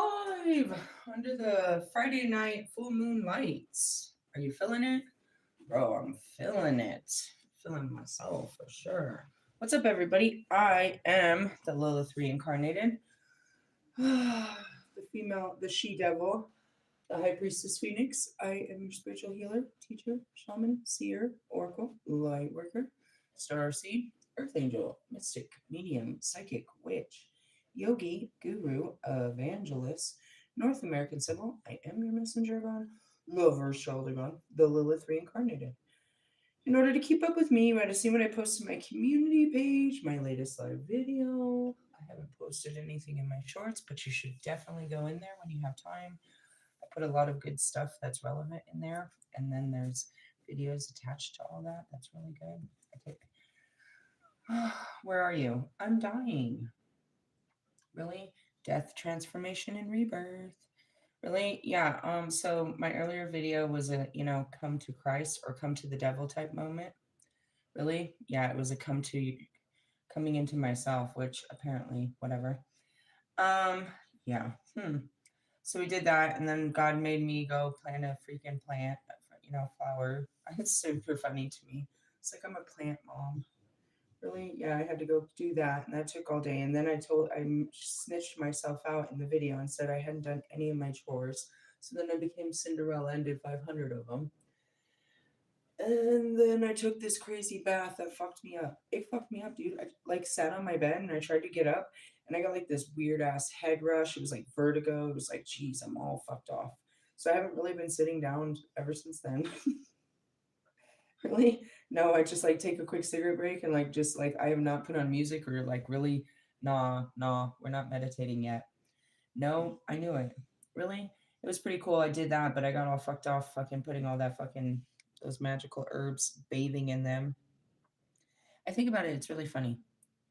alive under the Friday night full moon lights. Are you feeling it? Bro, I'm feeling it. Feeling myself for sure. What's up, everybody? I am the Lilith reincarnated, the female, the she devil, the high priestess phoenix. I am your spiritual healer, teacher, shaman, seer, oracle, light worker, starseed, earth angel, mystic, medium, psychic, witch, yogi, guru, evangelist, North American symbol. I am your messenger god, lover shoulder god, the Lilith reincarnated. In order to keep up with me, you got to see what I post on my community page, my latest live video. I haven't posted anything in my shorts, but you should definitely go in there when you have time. I put a lot of good stuff that's relevant in there, and then there's videos attached to all that. That's really good. Where are you? I'm dying. Really? Death, transformation, and rebirth. Really? Yeah. So my earlier video was a, come to Christ or come to the devil type moment. Really? Yeah, it was a coming into myself, which apparently, whatever. Um, yeah. So we did that, and then God made me go plant a freaking plant, flower. It's super funny to me. It's like I'm a plant mom. Really? Yeah, I had to go do that, and that took all day. And then I snitched myself out in the video and said I hadn't done any of my chores. So then I became Cinderella and did 500 of them. And then I took this crazy bath that fucked me up. It fucked me up, dude. I like sat on my bed and I tried to get up and I got like this weird ass head rush. It was like vertigo. It was like, geez, I'm all fucked off. So I haven't really been sitting down ever since then. Really? No, I just like take a quick cigarette break and like just like I have not put on music or like really, nah, we're not meditating yet. No, I knew it. Really? It was pretty cool. I did that, but I got all fucked off fucking putting all that fucking those magical herbs, bathing in them. I think about it, it's really funny.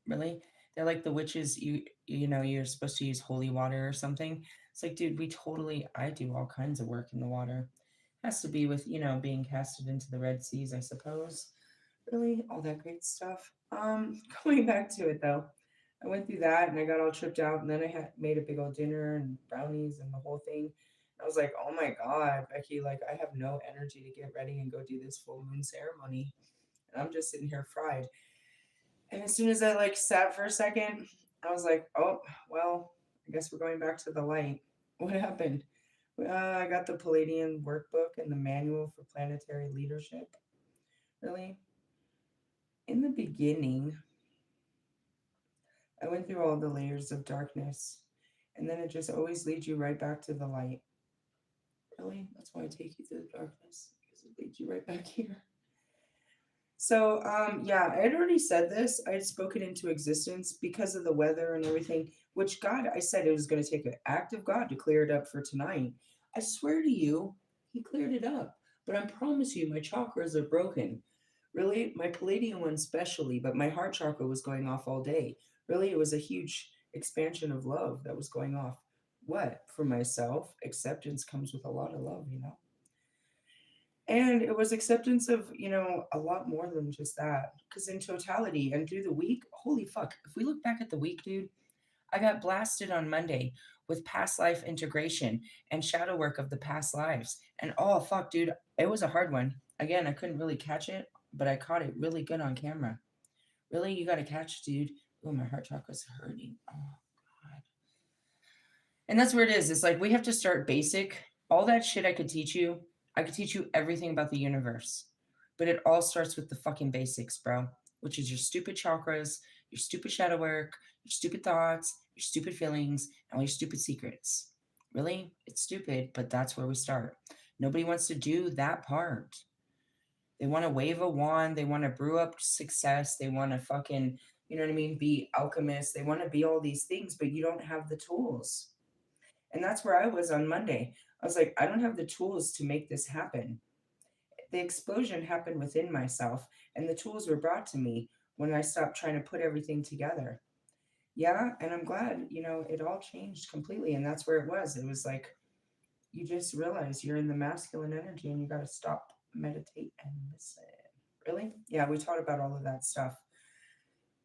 Really? They're like the witches you're supposed to use holy water or something. It's like, dude, I do all kinds of work in the water. Has to be with, being casted into the Red Seas, I suppose. Really? All that great stuff. Going back to it though. I went through that and I got all tripped out and then I had made a big old dinner and brownies and the whole thing. I was like, oh my God, Becky, like I have no energy to get ready and go do this full moon ceremony. And I'm just sitting here fried. And as soon as I like sat for a second, I was like, oh, well, I guess we're going back to the light. What happened? I got the Palladian workbook and the manual for planetary leadership. Really? In the beginning, I went through all the layers of darkness, and then it just always leads you right back to the light. Really? That's why I take you through the darkness, because it leads you right back here. So, yeah, I had already said this. I had spoken into existence because of the weather and everything, which God, I said it was going to take an act of God to clear it up for tonight. I swear to you, He cleared it up. But I promise you, my chakras are broken. Really, my Palladian one especially, but my heart chakra was going off all day. Really, it was a huge expansion of love that was going off. What? For myself, acceptance comes with a lot of love. And it was acceptance of, a lot more than just that. Because in totality and through the week, holy fuck, if we look back at the week, dude, I got blasted on Monday with past life integration and shadow work of the past lives. And oh, fuck, dude, it was a hard one. Again, I couldn't really catch it, but I caught it really good on camera. Really, you got to catch, dude. Oh, my heart chakra's hurting. Oh, God. And that's where it is. It's like we have to start basic. All that shit I could teach you everything about the universe. But it all starts with the fucking basics, bro, which is your stupid chakras, your stupid shadow work, your stupid thoughts, your stupid feelings, and all your stupid secrets. Really? It's stupid, but that's where we start. Nobody wants to do that part. They want to wave a wand. They want to brew up success. They want to fucking, you know what I mean, be alchemists. They want to be all these things, but you don't have the tools. And that's where I was on Monday. I was like, I don't have the tools to make this happen. The explosion happened within myself, and the tools were brought to me when I stopped trying to put everything together. Yeah, and I'm glad, it all changed completely. And that's where it was. It was like, you just realize you're in the masculine energy and you got to stop, meditate, and listen. Really? Yeah, we taught about all of that stuff.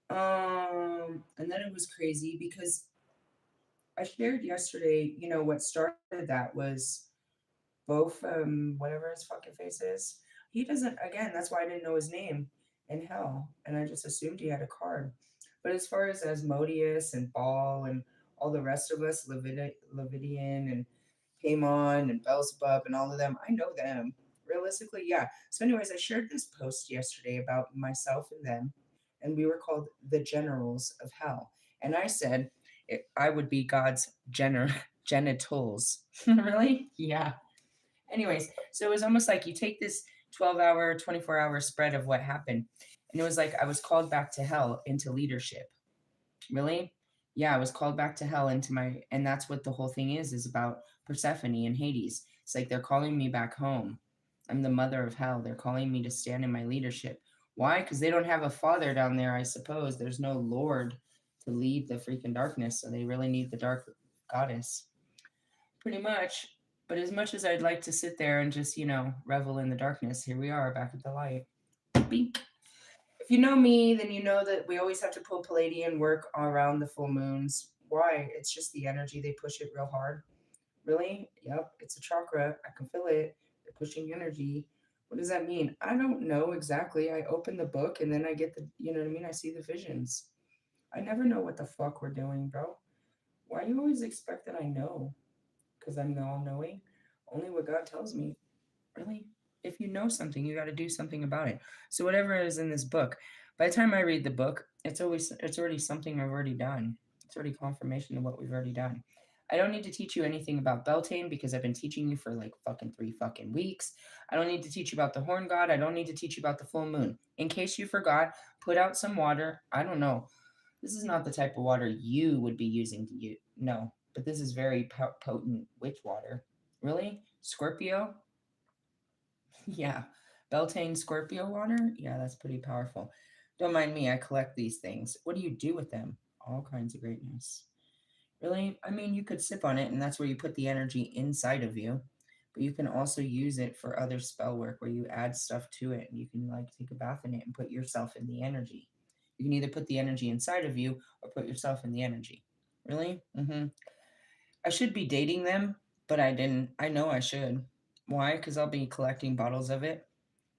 And then it was crazy because I shared yesterday, what started that was both whatever his fucking face is. He doesn't again, that's why I didn't know his name in hell. And I just assumed he had a card. But as far as Asmodeus and Baal and all the rest of us, Levidian and Paimon and Beelzebub and all of them, I know them. Realistically, yeah. So, anyways, I shared this post yesterday about myself and them, and we were called the generals of hell. And I said I would be God's genitals. Really? Yeah. Anyways, so it was almost like you take this 12-hour, 24-hour spread of what happened, and it was like I was called back to hell into leadership. Really? Yeah, I was called back to hell into my, and that's what the whole thing is about Persephone and Hades. It's like they're calling me back home. I'm the mother of hell. They're calling me to stand in my leadership. Why? Because they don't have a father down there, I suppose. There's no Lord to lead the freaking darkness, so they really need the dark goddess. Pretty much. But as much as I'd like to sit there and just, revel in the darkness, here we are back at the light. Bink. If you know me, then you know that we always have to pull Palladian work around the full moons. Why? It's just the energy. They push it real hard. Really? Yep. It's a chakra. I can feel it. They're pushing energy. What does that mean? I don't know exactly. I open the book and then I get you know what I mean? I see the visions. I never know what the fuck we're doing, bro. Why do you always expect that I know? Because I'm the all knowing? Only what God tells me. Really? If you know something, you got to do something about it. So whatever is in this book, by the time I read the book, it's already something I've already done. It's already confirmation of what we've already done. I don't need to teach you anything about Beltane because I've been teaching you for like fucking 3 fucking weeks. I don't need to teach you about the horn god. I don't need to teach you about the full moon. In case you forgot, put out some water. I don't know. This is not the type of water you would be using to use. No, but this is very potent witch water. Really? Scorpio? Yeah. Beltane Scorpio water? Yeah, that's pretty powerful. Don't mind me, I collect these things. What do you do with them? All kinds of greatness. Really? I mean, you could sip on it, and that's where you put the energy inside of you. But you can also use it for other spell work where you add stuff to it and you can like take a bath in it and put yourself in the energy. You can either put the energy inside of you or put yourself in the energy. Really? Mm-hmm. I should be dating them, but I didn't. I know I should. Why? Because I'll be collecting bottles of it.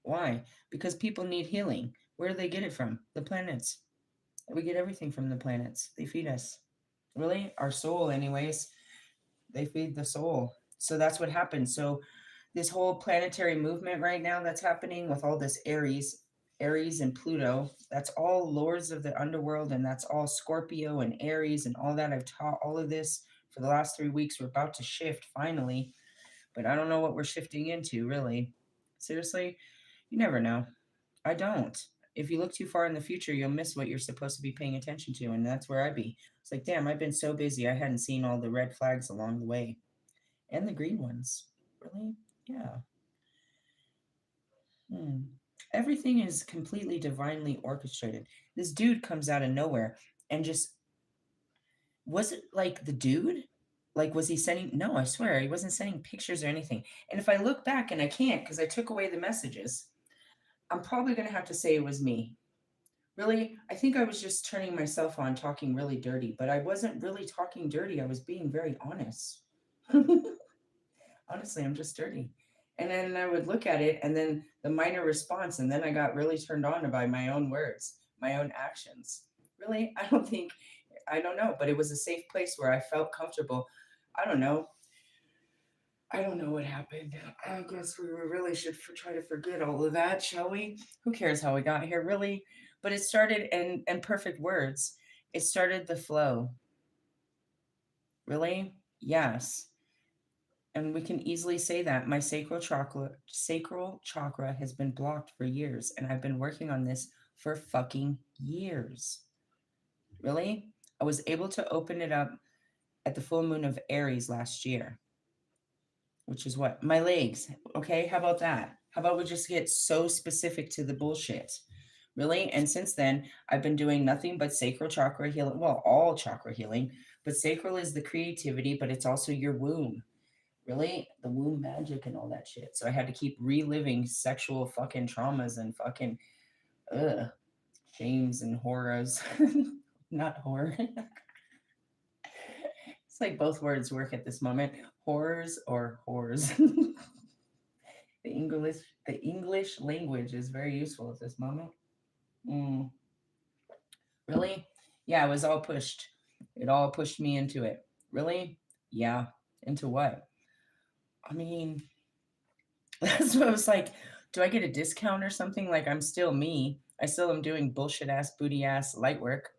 Why? Because people need healing. Where do they get it from? The planets. We get everything from the planets. They feed us. Really? Our soul, anyways. They feed the soul. So that's what happens. So this whole planetary movement right now that's happening with all this Aries and Pluto, that's all lords of the underworld, and that's all Scorpio and Aries and all that. I've taught all of this for the last 3 weeks. We're about to shift finally, but I don't know what we're shifting into, really. Seriously, you never know. I don't. If you look too far in the future, you'll miss what you're supposed to be paying attention to, and that's where I'd be. It's like, damn, I've been so busy, I hadn't seen all the red flags along the way. And the green ones. Really? Yeah. Hmm. Everything is completely divinely orchestrated. This dude comes out of nowhere and just, was it like the dude? Like, was he sending? No, I swear, he wasn't sending pictures or anything. And if I look back, and I can't because I took away the messages, I'm probably going to have to say it was me. Really, I think I was just turning myself on, talking really dirty, but I wasn't really talking dirty. I was being very honest. Honestly, I'm just dirty. And then I would look at it and then the minor response, and then I got really turned on by my own words, my own actions. Really, I don't know, but it was a safe place where I felt comfortable. I don't know. I don't know what happened. I guess we really should try to forget all of that, shall we? Who cares how we got here, really? But it started in perfect words. It started the flow. Really? Yes. And we can easily say that my sacral chakra has been blocked for years, and I've been working on this for fucking years. Really? I was able to open it up at the full moon of Aries last year, which is what? My legs. Okay, how about that? How about we just get so specific to the bullshit? Really? And since then, I've been doing nothing but sacral chakra healing. Well, all chakra healing, but sacral is the creativity, but it's also your womb. Really, the womb magic and all that shit. So I had to keep reliving sexual fucking traumas and fucking ugh shames and horrors. Not horror. It's like both words work at this moment. Horrors or whores. The English language is very useful at this moment. Mm, really? Yeah, it was all pushed. It all pushed me into it. Really? Yeah. Into what? I mean, that's what I was like. Do I get a discount or something? Like I'm still me. I still am doing bullshit ass booty ass light work.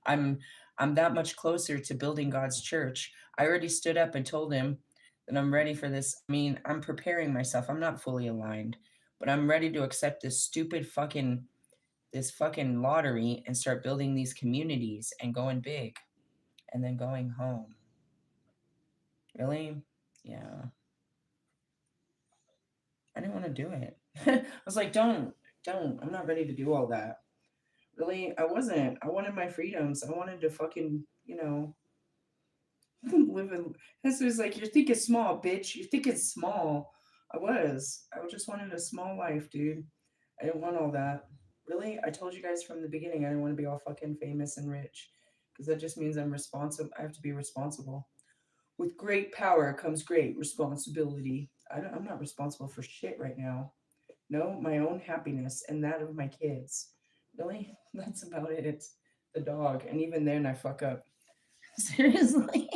I'm I'm that much closer to building God's church. I already stood up and told him that I'm ready for this. I mean, I'm preparing myself. I'm not fully aligned, but I'm ready to accept this fucking lottery and start building these communities and going big and then going home. Really? Yeah. I didn't want to do it. I was like, don't. I'm not ready to do all that. Really? I wasn't. I wanted my freedoms. I wanted to fucking, live in. This was like, you're thinking small, bitch. You're thinking small. I was. I just wanted a small life, dude. I didn't want all that. Really? I told you guys from the beginning I didn't want to be all fucking famous and rich. Because that just means I'm responsible. I have to be responsible. With great power comes great responsibility. I'm not responsible for shit right now. No, my own happiness and that of my kids. Really? That's about it. The dog. And even then I fuck up. Seriously?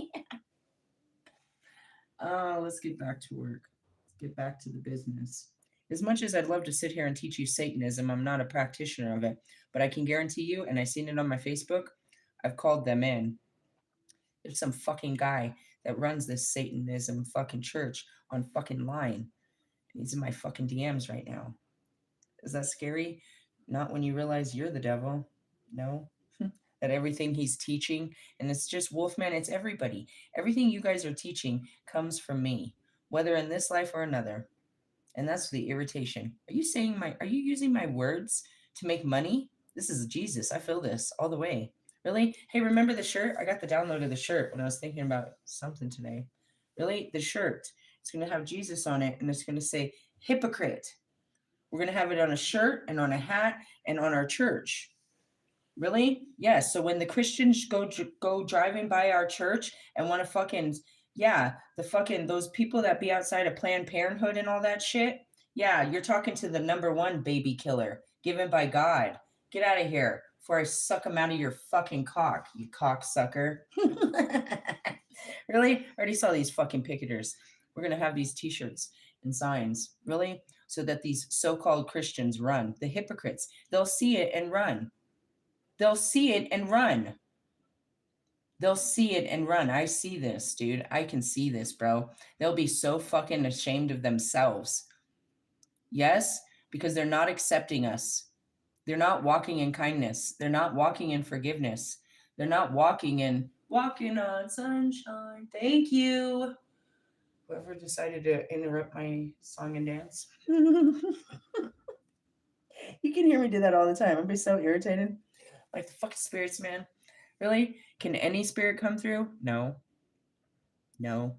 Let's get back to work. Let's get back to the business. As much as I'd love to sit here and teach you Satanism, I'm not a practitioner of it. But I can guarantee you, and I've seen it on my Facebook, I've called them in. There's some fucking guy that runs this Satanism fucking church on fucking line. And he's in my fucking DMs right now. Is that scary? Not when you realize you're the devil. No. That everything he's teaching, and it's just Wolfman, it's everybody. Everything you guys are teaching comes from me, whether in this life or another. And that's the irritation. Are you using my words to make money? This is Jesus. I feel this all the way. Really? Hey, remember the shirt? I got the download of the shirt when I was thinking about something today. Really? The shirt. It's going to have Jesus on it, and it's going to say hypocrite. We're going to have it on a shirt and on a hat and on our church. Really? Yes. So when the Christians go driving by our church and want to fucking, yeah, the fucking those people that be outside of Planned Parenthood and all that shit. Yeah, you're talking to the number one baby killer given by God. Get out of here before I suck them out of your fucking cock, you cocksucker. Really? I already saw these fucking picketers. We're gonna have these T-shirts and signs. Really? So that these so-called Christians run. The hypocrites. They'll see it and run. They'll see it and run. They'll see it and run. I see this, dude. I can see this, bro. They'll be so fucking ashamed of themselves. Yes, because they're not accepting us. They're not walking in kindness. They're not walking in forgiveness. They're not walking on sunshine. Thank you. Whoever decided to interrupt my song and dance. You can hear me do that all the time. I'd be so irritated. Like the fucking spirits, man. Really? Can any spirit come through? No. No.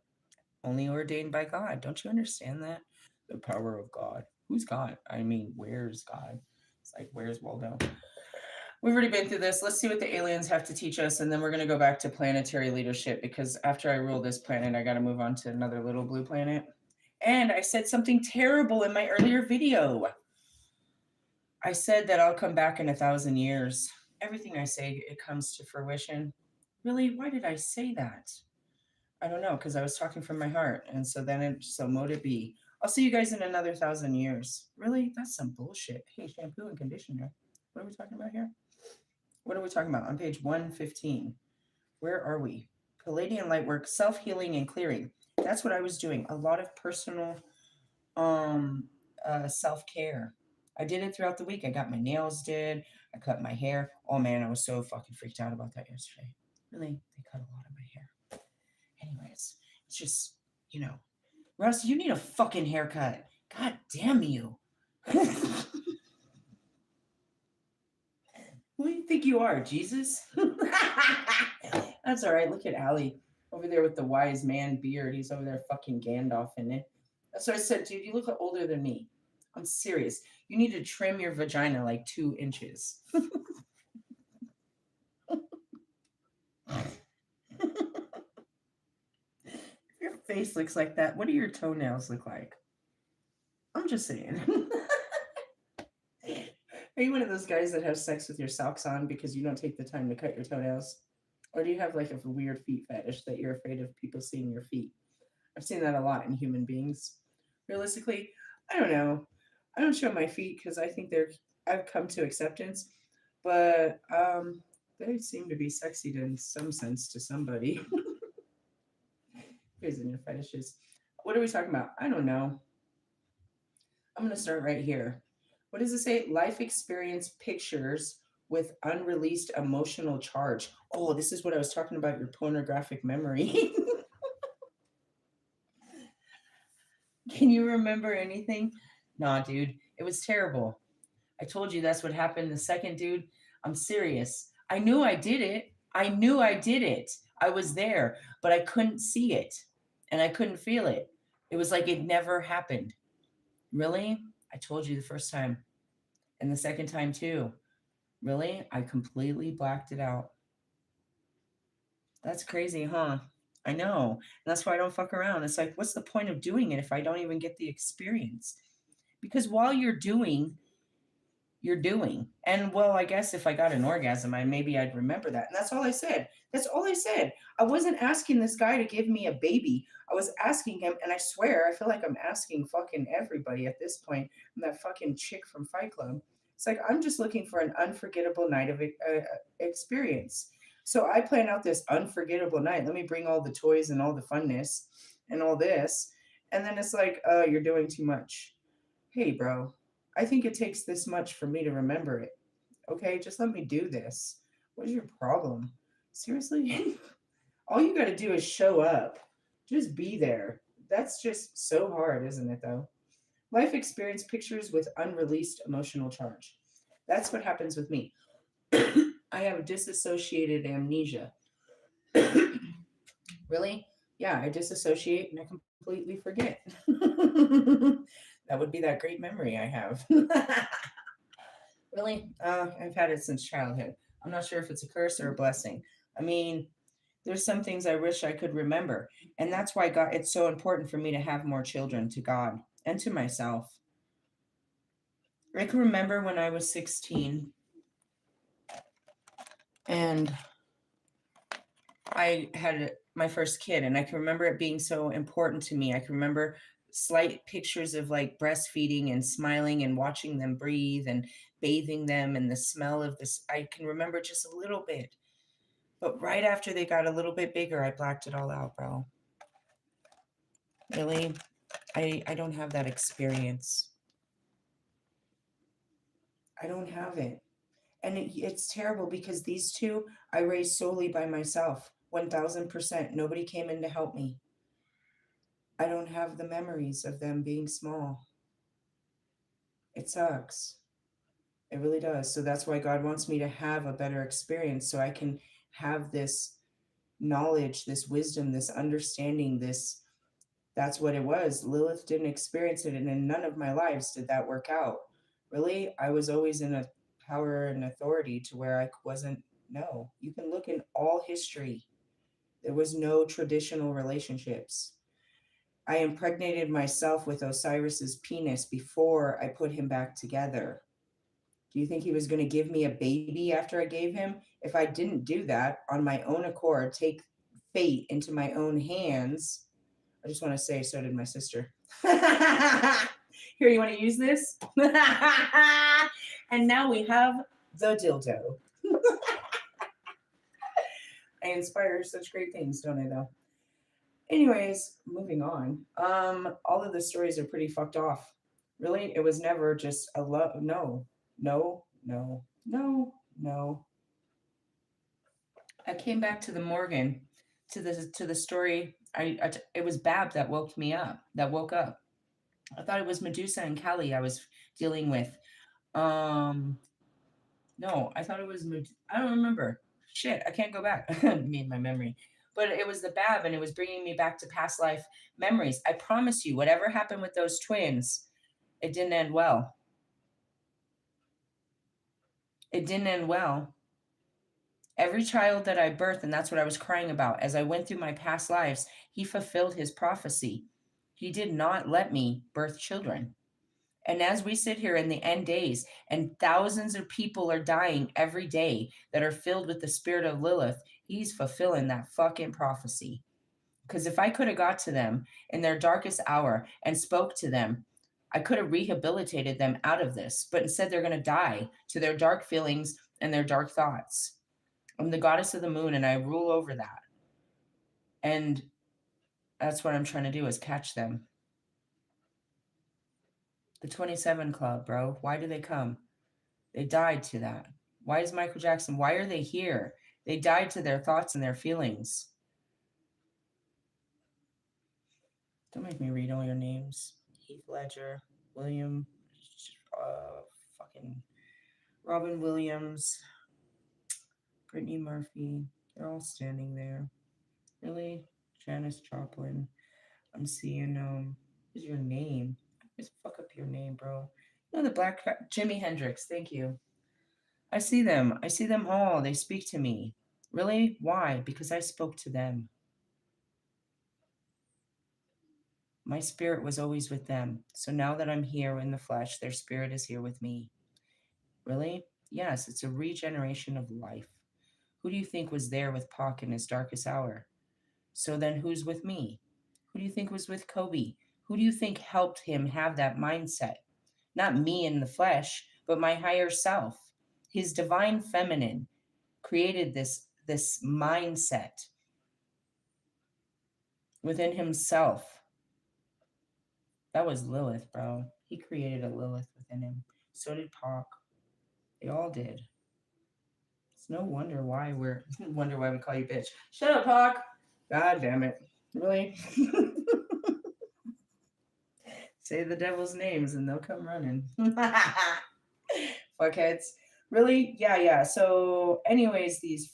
Only ordained by God. Don't you understand that? The power of God. Who's God? I mean, where's God? It's like, where's Waldo? We've already been through this. Let's see what the aliens have to teach us, and then we're going to go back to planetary leadership because after I rule this planet, I got to move on to another little blue planet. And I said something terrible in my earlier video. I said that I'll come back in 1,000 years. Everything I say, it comes to fruition. Really? Why did I say that? I don't know, because I was talking from my heart. And so mote it be. I'll see you guys in another 1,000 years. Really? That's some bullshit. Hey, shampoo and conditioner. What are we talking about here? What are we talking about? On page 115. Where are we? Palladian lightwork, self-healing and clearing. That's what I was doing. A lot of personal self-care. I did it throughout the week. I got my nails did. I cut my hair. Oh man, I was so fucking freaked out about that yesterday. Really, they cut a lot of my hair. Anyways, it's just, Russ, you need a fucking haircut. God damn you. Who do you think you are, Jesus? That's all right. Look at Allie over there with the wise man beard. He's over there fucking Gandalf in it. That's what I said, dude. You look older than me. I'm serious. You need to trim your vagina like 2 inches. face looks like that. What do your toenails look like? I'm just saying. Are you one of those guys that have sex with your socks on because you don't take the time to cut your toenails? Or do you have like a weird feet fetish that you're afraid of people seeing your feet? I've seen that a lot in human beings. Realistically, I don't know. I don't show my feet because I think I've come to acceptance, but they seem to be sexy in some sense to somebody. Guys and your fetishes. What are we talking about? I don't know. I'm going to start right here. What does it say? Life experience pictures with unreleased emotional charge. Oh, this is what I was talking about, your pornographic memory. Can you remember anything? Nah, dude, it was terrible. I told you that's what happened the second, dude. I'm serious. I knew I did it. I knew I did it. I was there, but I couldn't see it and I couldn't feel it. It was like it never happened. Really? I told you the first time and the second time too. Really? I completely blacked it out. That's crazy, huh? I know. And that's why I don't fuck around. It's like, what's the point of doing it if I don't even get the experience? Because while you're doing. And well, I guess if I got an orgasm, maybe I'd remember that. And that's all I said. That's all I said. I wasn't asking this guy to give me a baby. I was asking him, and I swear, I feel like I'm asking fucking everybody at this point. I'm that fucking chick from Fight Club. It's like I'm just looking for an unforgettable night of experience. So I plan out this unforgettable night. Let me bring all the toys and all the funness and all this. And then it's like, you're doing too much. Hey, bro, I think it takes this much for me to remember it. Okay, just let me do this. What is your problem? Seriously? All you got to do is show up. Just be there. That's just so hard, isn't it, though? Life experience pictures with unreleased emotional charge. That's what happens with me. I have disassociated amnesia. Really? Yeah, I disassociate and I completely forget. That would be that great memory I have. Really? I've had it since childhood. I'm not sure if it's a curse or a blessing. I mean, there's some things I wish I could remember. And that's why God it's so important for me to have more children to God and to myself. I can remember when I was 16 and I had my first kid, and I can remember it being so important to me. I can remember slight pictures of like breastfeeding and smiling and watching them breathe and bathing them and the smell of this. I can remember just a little bit. But right after they got a little bit bigger, I blacked it all out, bro. Really? I don't have that experience. I don't have it. And it's terrible because these two I raised solely by myself. 1000%. Nobody came in to help me. I don't have the memories of them being small. It sucks. It really does. So that's why God wants me to have a better experience so I can have this knowledge, this wisdom, this understanding, this that's what it was. Lilith didn't experience it, and in none of my lives did that work out. Really, I was always in a power and authority to where I wasn't. No, you can look in all history. There was no traditional relationships. I impregnated myself with Osiris's penis before I put him back together. Do you think he was going to give me a baby after I gave him? If I didn't do that on my own accord, take fate into my own hands, I just want to say, so did my sister. Here, you want to use this? And now we have the dildo. I inspire such great things, don't I, though? Anyways, moving on. All of the stories are pretty fucked off. Really, it was never just a love. No, no, no, no, no. I came back to the Morgan, to the story. It was Bab that woke me up. That woke up. I thought it was Medusa and Callie I was dealing with. Um, no, I thought it was. I don't remember. Shit, I can't go back. Me and my memory. But it was the Bab, and it was bringing me back to past life memories. I promise you, whatever happened with those twins, it didn't end well. It didn't end well. Every child that I birthed, and that's what I was crying about, as I went through my past lives, he fulfilled his prophecy. He did not let me birth children. And as we sit here in the end days, and thousands of people are dying every day that are filled with the spirit of Lilith, he's fulfilling that fucking prophecy. Because if I could have got to them in their darkest hour and spoke to them, I could have rehabilitated them out of this. But instead, they're going to die to their dark feelings and their dark thoughts. I'm the goddess of the moon, and I rule over that. And that's what I'm trying to do, is catch them. The 27 Club, bro. Why do they come? They died to that. Why is Michael Jackson? Why are they here? They died to their thoughts and their feelings. Don't make me read all your names. Heath Ledger, William, fucking Robin Williams, Brittany Murphy. They're all standing there. Really? Janis Joplin. I'm seeing, what's your name? Just fuck up your name, bro. No, the black Jimi Hendrix. Thank you. I see them. I see them all. They speak to me. Really? Why? Because I spoke to them. My spirit was always with them. So now that I'm here in the flesh, their spirit is here with me. Really? Yes, it's a regeneration of life. Who do you think was there with Pac in his darkest hour? So then who's with me? Who do you think was with Kobe? Who do you think helped him have that mindset? Not me in the flesh, but my higher self. His divine feminine created this mindset within himself. That was Lilith, bro. He created a Lilith within him. So did Pac. They all did. It's no wonder why we call you bitch. Shut up, Pac. God damn it. Really? Say the devil's names and they'll come running. Fuckheads. Really? Yeah. So, anyways, these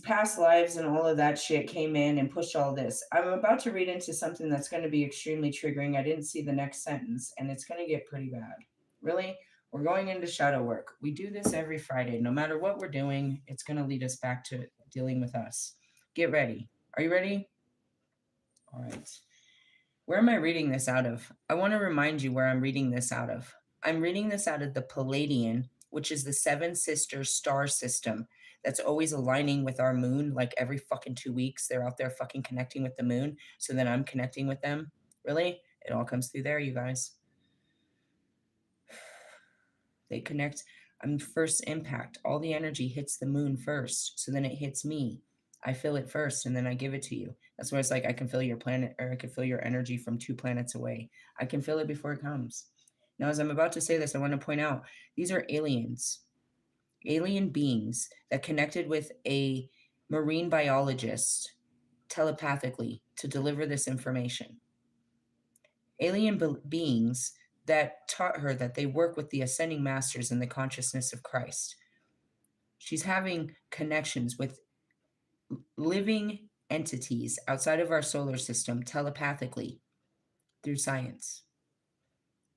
past lives and all of that shit came in and pushed all this. I'm about to read into something that's going to be extremely triggering. I didn't see the next sentence, and it's going to get pretty bad. Really? We're going into shadow work. We do this every Friday. No matter what we're doing, it's going to lead us back to dealing with us. Get ready. Are you ready? All right. Where am I reading this out of? I want to remind you where I'm reading this out of. I'm reading this out of the Palladian, which is the Seven Sisters star system that's always aligning with our moon. Like every fucking 2 weeks, they're out there fucking connecting with the moon. So then I'm connecting with them. Really? It all comes through there, you guys. They connect. I'm first impact. All the energy hits the moon first. So then it hits me. I feel it first and then I give it to you. That's why it's like I can feel your planet, or I can feel your energy from 2 planets away. I can feel it before it comes. Now, as I'm about to say this, I want to point out these are aliens, alien beings that connected with a marine biologist telepathically to deliver this information. Alien beings that taught her that they work with the ascending masters in the consciousness of Christ. She's having connections with living entities outside of our solar system telepathically through science.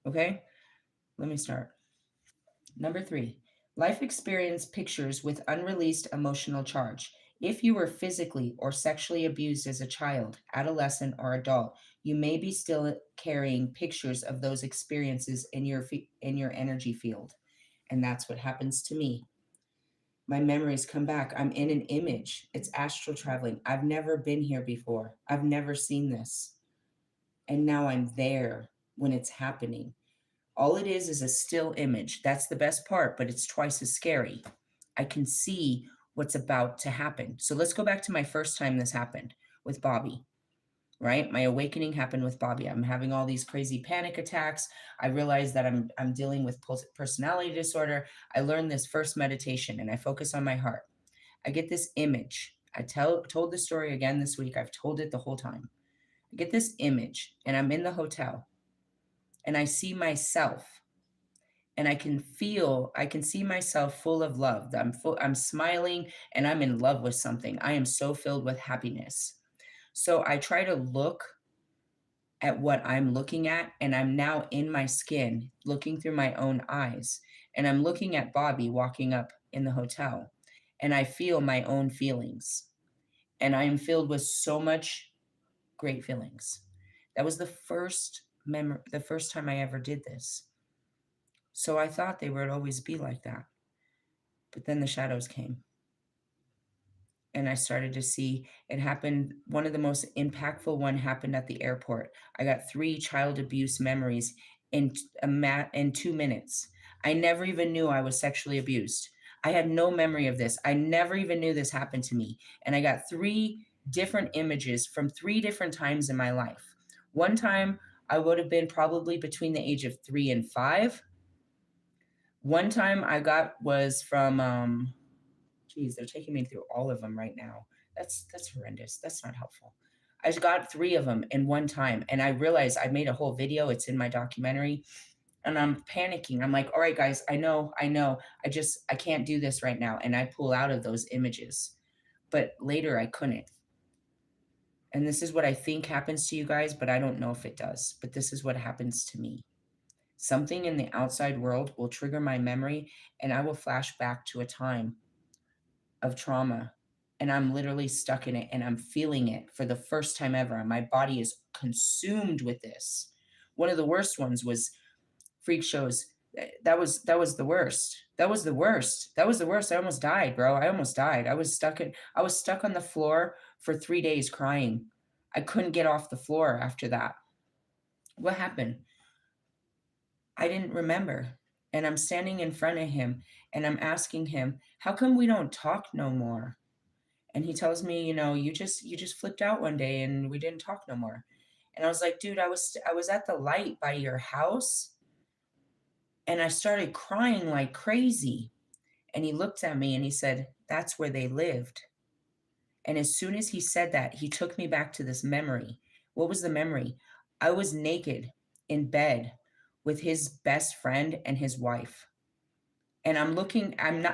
Okay? Let me start. Number 3, life experience pictures with unreleased emotional charge. If you were physically or sexually abused as a child, adolescent, or adult, you may be still carrying pictures of those experiences in your energy field. And that's what happens to me. My memories come back. I'm in an image. It's astral traveling. I've never been here before. I've never seen this. And now I'm there when it's happening. All it is a still image. That's the best part, but it's twice as scary. I can see what's about to happen. So let's go back to my first time this happened with Bobby, right? My awakening happened with Bobby. I'm having all these crazy panic attacks. I realized that I'm dealing with personality disorder. I learned this first meditation and I focus on my heart. I get this image. I told the story again this week. I've told it the whole time. I get this image and I'm in the hotel and I see myself and I can see myself full of love. I'm smiling and I'm in love with something. I am so filled with happiness. So I try to look at what I'm looking at, and I'm now in my skin, looking through my own eyes. And I'm looking at Bobby walking up in the hotel, and I feel my own feelings, and I am filled with so much great feelings. That was the first time I ever did this. So I thought they would always be like that. But then the shadows came, and I started to see it happen. One of the most impactful one happened at the airport. I got 3 child abuse memories in 2 minutes. I never even knew I was sexually abused. I had no memory of this. I never even knew this happened to me. And I got 3 different images from 3 different times in my life. One time I would have been probably between the age of 3 and 5. One time I got was from geez, they're taking me through all of them right now. That's horrendous. That's not helpful. I just got 3 of them in one time, and I realized I made a whole video. It's in my documentary, and I'm panicking. I'm like, all right, guys, I know. I can't do this right now, and I pull out of those images. But later, I couldn't. And this is what I think happens to you guys, but I don't know if it does. But this is what happens to me. Something in the outside world will trigger my memory, and I will flash back to a time of trauma, and I'm literally stuck in it and I'm feeling it for the first time ever. And my body is consumed with this. One of the worst ones was freak shows. That was the worst. That was the worst. That was the worst. I almost died, bro. I almost died. I was stuck on the floor for 3 days crying. I couldn't get off the floor after that. What happened? I didn't remember. And I'm standing in front of him and I'm asking him, "How come we don't talk no more?" And he tells me, you just flipped out one day and we didn't talk no more. And I was like, dude, I was at the light by your house and I started crying like crazy. And he looked at me and he said, "That's where they lived." And as soon as he said that, he took me back to this memory. What was the memory? I was naked in bed with his best friend and his wife. And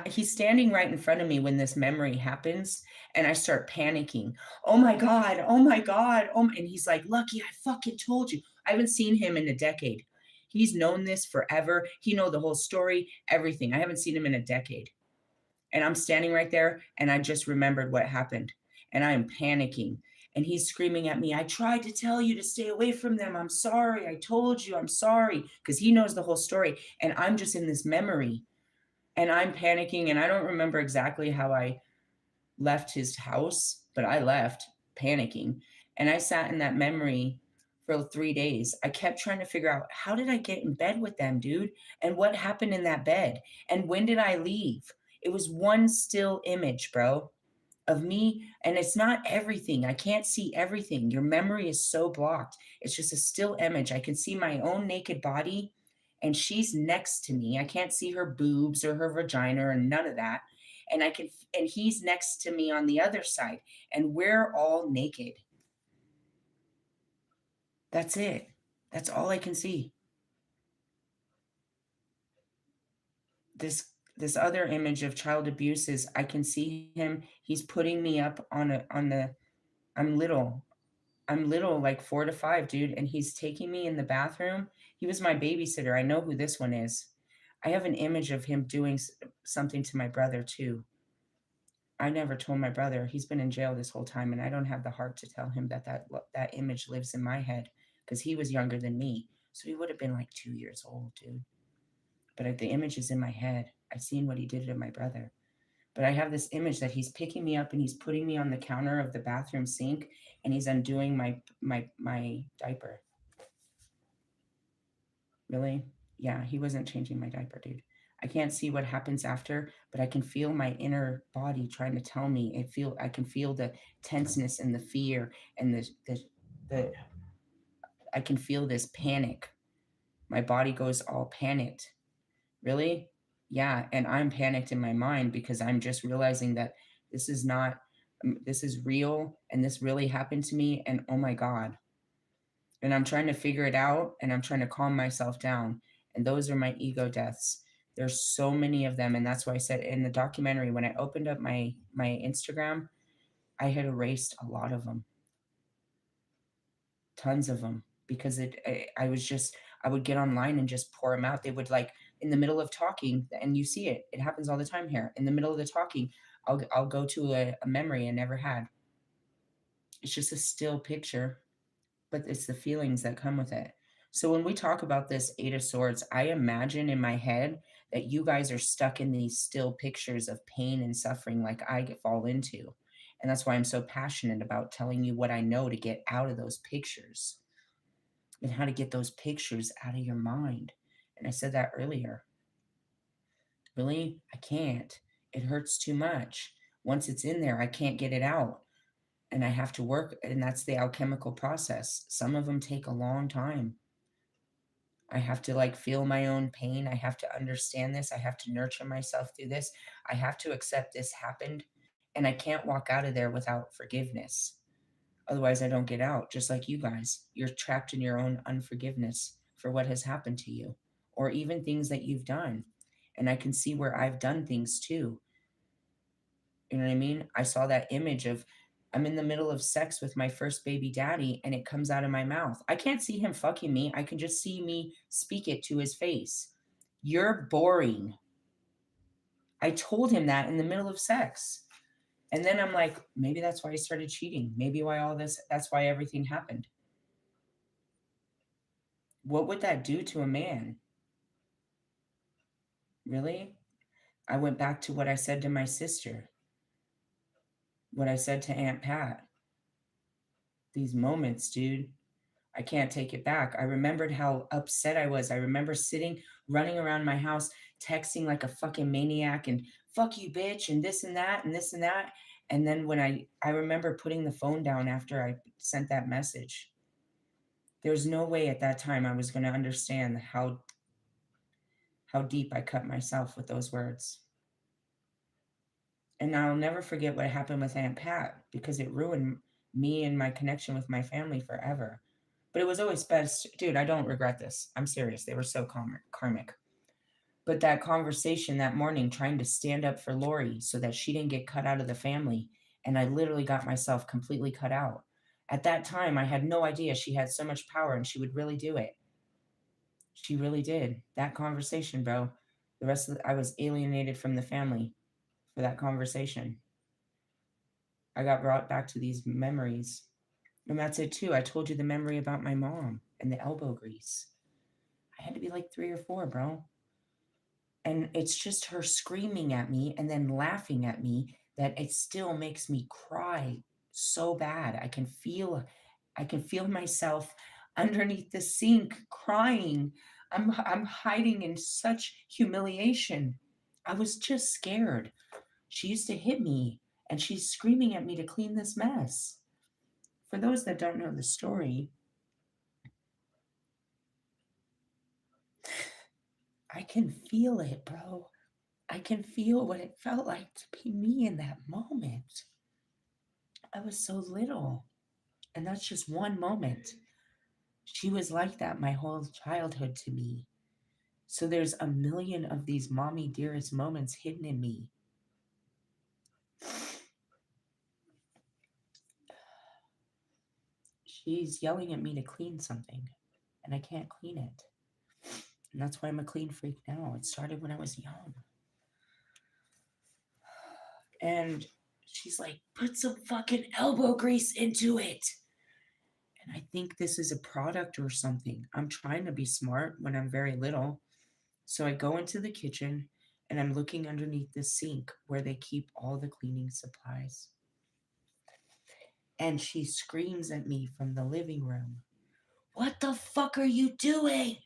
he's standing right in front of me when this memory happens. And I start panicking. Oh my God. Oh my God. And he's like, "Lucky, I fucking told you." I haven't seen him in a decade. He's known this forever. He know the whole story, everything. I haven't seen him in a decade. And I'm standing right there and I just remembered what happened. And I am panicking. And he's screaming at me, "I tried to tell you to stay away from them. I'm sorry. I told you. I'm sorry." Because he knows the whole story. And I'm just in this memory and I'm panicking, and I don't remember exactly how I left his house, but I left panicking. And I sat in that memory for 3 days. I kept trying to figure out, how did I get in bed with them, dude? And what happened in that bed? And when did I leave? It was one still image, bro, of me. And it's not everything. I can't see everything. Your memory is so blocked. It's just a still image. I can see my own naked body, and she's next to me. I can't see her boobs or her vagina or none of that. And he's next to me on the other side, and we're all naked. That's it. That's all I can see. This other image of child abuse is, I can see him. He's putting me up on the I'm little. I'm little, like 4 to 5, dude, and he's taking me in the bathroom. He was my babysitter. I know who this one is. I have an image of him doing something to my brother too. I never told my brother. He's been in jail this whole time, and I don't have the heart to tell him that image lives in my head, because he was younger than me. So he would have been like 2 years old, dude. But the image is in my head. I've seen what he did to my brother. But I have this image that he's picking me up and he's putting me on the counter of the bathroom sink, and he's undoing my diaper. Really? Yeah, he wasn't changing my diaper, dude. I can't see what happens after, but I can feel my inner body trying to tell me. I can feel the tenseness and the fear and the I can feel this panic. My body goes all panicked. Really? Yeah, and I'm panicked in my mind because I'm just realizing that this is not this is real, and this really happened to me, and oh my God. And I'm trying to figure it out, and I'm trying to calm myself down. And those are my ego deaths. There's so many of them, and that's why I said in the documentary, when I opened up my Instagram, I had erased a lot of them, tons of them, because I would get online and just pour them out. They would, like, in the middle of talking, and you see it. It happens all the time here. In the middle of the talking, I'll go to a memory I never had. It's just a still picture, but it's the feelings that come with it. So when we talk about this Eight of Swords, I imagine in my head that you guys are stuck in these still pictures of pain and suffering like fall into. And that's why I'm so passionate about telling you what I know to get out of those pictures and how to get those pictures out of your mind. And I said that earlier. Really? I can't. It hurts too much. Once it's in there, I can't get it out. And I have to work, and that's the alchemical process. Some of them take a long time. I have to like feel my own pain. I have to understand this. I have to nurture myself through this. I have to accept this happened, and I can't walk out of there without forgiveness. Otherwise, I don't get out. Just like you guys, you're trapped in your own unforgiveness for what has happened to you, or even things that you've done. And I can see where I've done things too. You know what I mean? I saw that image of I'm in the middle of sex with my first baby daddy and it comes out of my mouth. I can't see him fucking me. I can just see me speak it to his face. You're boring. I told him that in the middle of sex. And then I'm like, maybe that's why I started cheating. Maybe why all this, that's why everything happened. What would that do to a man? Really? I went back to what I said to my sister, what I said to Aunt Pat. These moments, dude, I can't take it back. I remembered how upset I was. I remember sitting, running around my house, texting like a fucking maniac and fuck you, bitch, and this and that and this and that. And then when I remember putting the phone down after I sent that message. There was no way at that time I was going to understand how deep I cut myself with those words. And I'll never forget what happened with Aunt Pat because it ruined me and my connection with my family forever. But it was always best. Dude, I don't regret this. I'm serious. They were so karmic. But that conversation that morning, trying to stand up for Lori so that she didn't get cut out of the family, and I literally got myself completely cut out. At that time, I had no idea she had so much power and she would really do it. She really did. That conversation, bro. The rest of I was alienated from the family for that conversation. I got brought back to these memories. And that's it too. I told you the memory about my mom and the elbow grease. I had to be like 3 or 4, bro. And it's just her screaming at me and then laughing at me that it still makes me cry so bad. I can feel myself underneath the sink crying. I'm hiding in such humiliation. I was just scared. She used to hit me and she's screaming at me to clean this mess. For those that don't know the story, I can feel it, bro. I can feel what it felt like to be me in that moment. I was so little. And that's just one moment. She was like that my whole childhood to me. So there's a million of these mommy dearest moments hidden in me. She's yelling at me to clean something, and I can't clean it. And that's why I'm a clean freak now. It started when I was young. And she's like, put some fucking elbow grease into it. And I think this is a product or something. I'm trying to be smart when I'm very little. So I go into the kitchen and I'm looking underneath the sink where they keep all the cleaning supplies. And she screams at me from the living room, "What the fuck are you doing?"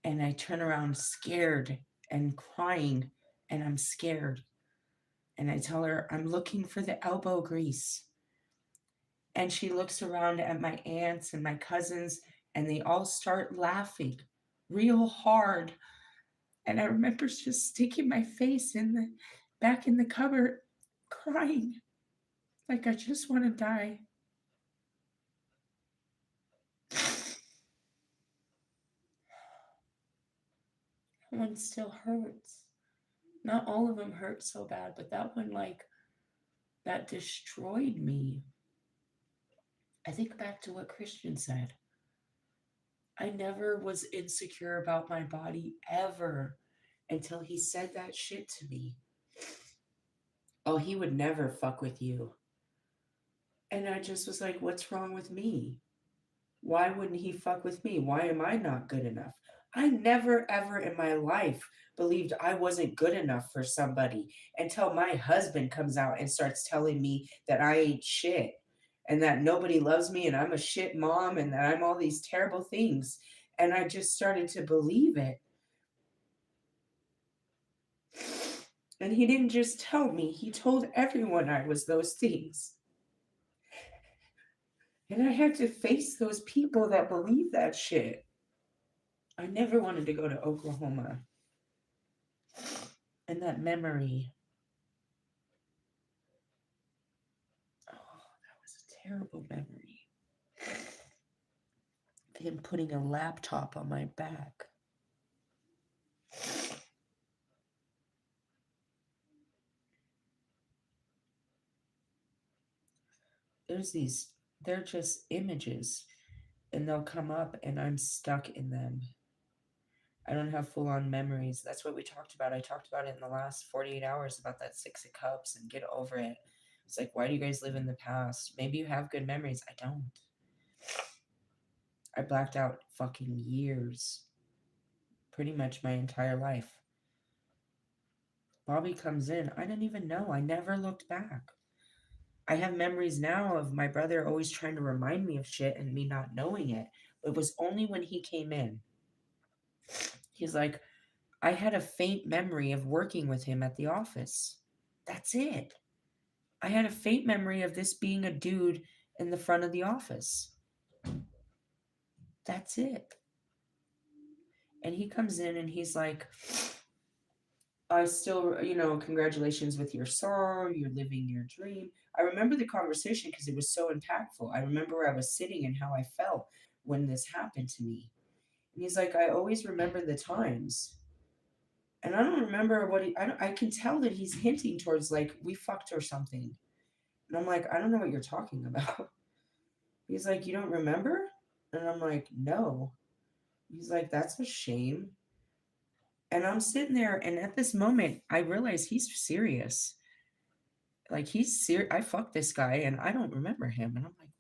And I turn around scared and crying, and I'm scared. And I tell her, I'm looking for the elbow grease. And she looks around at my aunts and my cousins, and they all start laughing real hard. And I remember just sticking my face back in the cupboard, crying like I just want to die. That one still hurts. Not all of them hurt so bad, but that one, like, that destroyed me. I think back to what Christian said. I never was insecure about my body ever until he said that shit to me. Oh, he would never fuck with you. And I just was like, what's wrong with me? Why wouldn't he fuck with me? Why am I not good enough? I never, ever in my life believed I wasn't good enough for somebody until my husband comes out and starts telling me that I ain't shit and that nobody loves me and I'm a shit mom and that I'm all these terrible things. And I just started to believe it. And he didn't just tell me, he told everyone I was those things. And I had to face those people that believe that shit. I never wanted to go to Oklahoma. And that memory, oh, that was a terrible memory. Him putting a laptop on my back. They're just images, and they'll come up, and I'm stuck in them. I don't have full on memories. That's what we talked about. I talked about it in the last 48 hours about that Six of Cups and get over it. It's like, why do you guys live in the past? Maybe you have good memories. I don't. I blacked out fucking years. Pretty much my entire life. Bobby comes in. I didn't even know. I never looked back. I have memories now of my brother always trying to remind me of shit and me not knowing it. It was only when he came in. He's like, I had a faint memory of working with him at the office. That's it. I had a faint memory of this being a dude in the front of the office. That's it. And he comes in and he's like, I still, congratulations with your song. You're living your dream. I remember the conversation because it was so impactful. I remember where I was sitting and how I felt when this happened to me. And he's like, I always remember the times. And I don't remember what I can tell that he's hinting towards like, we fucked or something. And I'm like, I don't know what you're talking about. He's like, you don't remember? And I'm like, no. He's like, that's a shame. And I'm sitting there, and at this moment, I realize he's serious. Like, he's serious. I fucked this guy, and I don't remember him. And I'm like,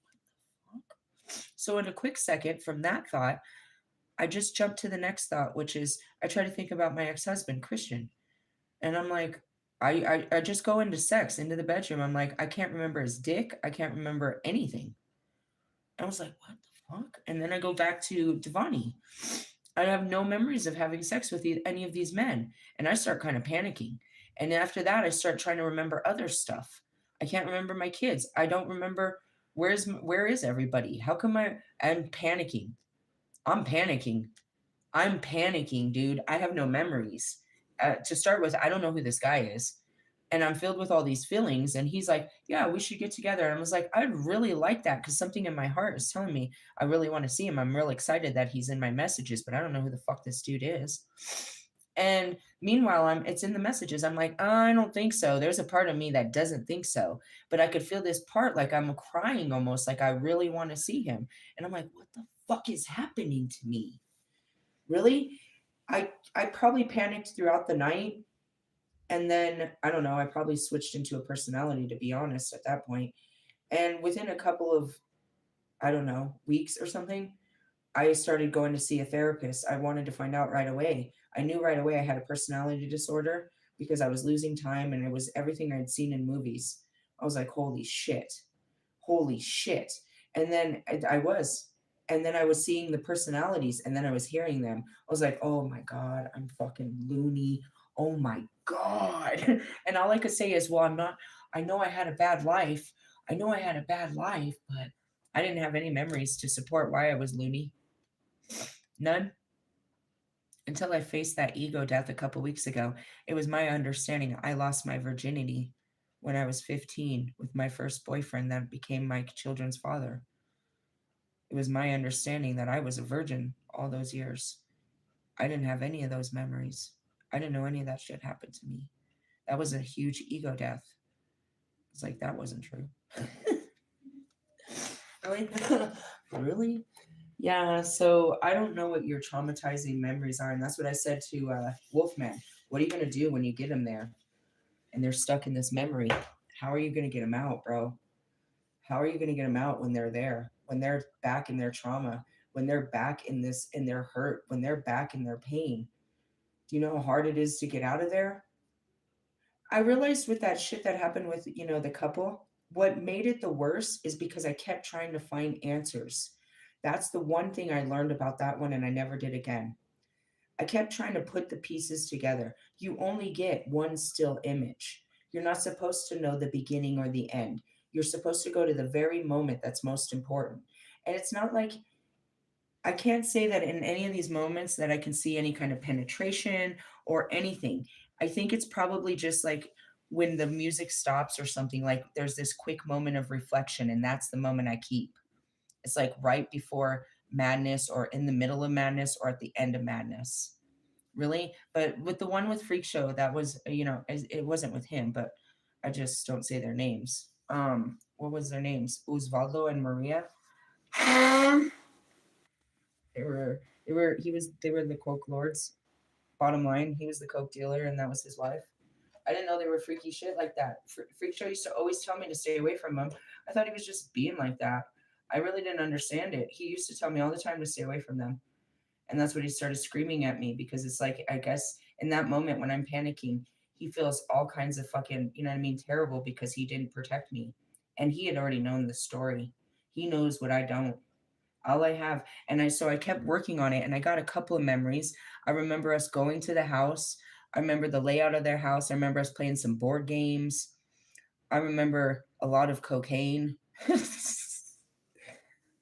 what the fuck? So, in a quick second from that thought, I just jumped to the next thought, which is I try to think about my ex husband, Christian. And I'm like, I just go into sex, into the bedroom. I'm like, I can't remember his dick. I can't remember anything. I was like, what the fuck? And then I go back to Devani. I have no memories of having sex with any of these men. And I start kind of panicking. And after that, I start trying to remember other stuff. I can't remember my kids. I don't remember where is everybody? How come I'm panicking? I'm panicking. I'm panicking, dude. I have no memories. To start with, I don't know who this guy is. And I'm filled with all these feelings. And he's like, yeah, we should get together. And I was like, I'd really like that because something in my heart is telling me I really want to see him. I'm real excited that he's in my messages, but I don't know who the fuck this dude is. And meanwhile, it's in the messages. I'm like, I don't think so. There's a part of me that doesn't think so. But I could feel this part like I'm crying almost, like I really want to see him. And I'm like, what the fuck is happening to me? Really? I probably panicked throughout the night. And then, I don't know, I probably switched into a personality, to be honest, at that point. And within a couple of, I don't know, weeks or something, I started going to see a therapist. I wanted to find out right away. I knew right away I had a personality disorder because I was losing time and it was everything I'd seen in movies. I was like, holy shit. Holy shit. And then I was. And then I was seeing the personalities and then I was hearing them. I was like, oh my God, I'm fucking loony. Oh my God. And all I could say is, well, I'm not, I know I had a bad life. I know I had a bad life, but I didn't have any memories to support why I was loony. None. Until I faced that ego death a couple weeks ago. It was my understanding I lost my virginity when I was 15 with my first boyfriend that became my children's father. It was my understanding that I was a virgin all those years. I didn't have any of those memories. I didn't know any of that shit happened to me. That was a huge ego death. It's like, that wasn't true. Really? Really? Yeah, so I don't know what your traumatizing memories are, and that's what I said to Wolfman. What are you gonna do when you get them there and they're stuck in this memory? How are you gonna get them out, bro? How are you gonna get them out when they're there? When they're back in their trauma? When they're back in this in their hurt? When they're back in their pain? Do you know how hard it is to get out of there? I realized with that shit that happened with, the couple, what made it the worst is because I kept trying to find answers. That's the one thing I learned about that one and I never did again. I kept trying to put the pieces together. You only get one still image. You're not supposed to know the beginning or the end. You're supposed to go to the very moment that's most important. And it's not like I can't say that in any of these moments that I can see any kind of penetration or anything. I think it's probably just like when the music stops or something, like there's this quick moment of reflection, and that's the moment I keep. It's like right before madness or in the middle of madness or at the end of madness. Really? But with the one with Freak Show, that was, it wasn't with him, but I just don't say their names. What was their names? Osvaldo and Maria. They were the coke lords. Bottom line, he was the coke dealer and that was his wife. I didn't know they were freaky shit like that. Freak Show used to always tell me to stay away from him. I thought he was just being like that. I really didn't understand it. He used to tell me all the time to stay away from them. And that's what he started screaming at me because it's like, I guess in that moment when I'm panicking, he feels all kinds of fucking, you know what I mean, terrible because he didn't protect me. And he had already known the story. He knows what I don't. All I have. And I kept working on it and I got a couple of memories. I remember us going to the house. I remember the layout of their house. I remember us playing some board games. I remember a lot of cocaine.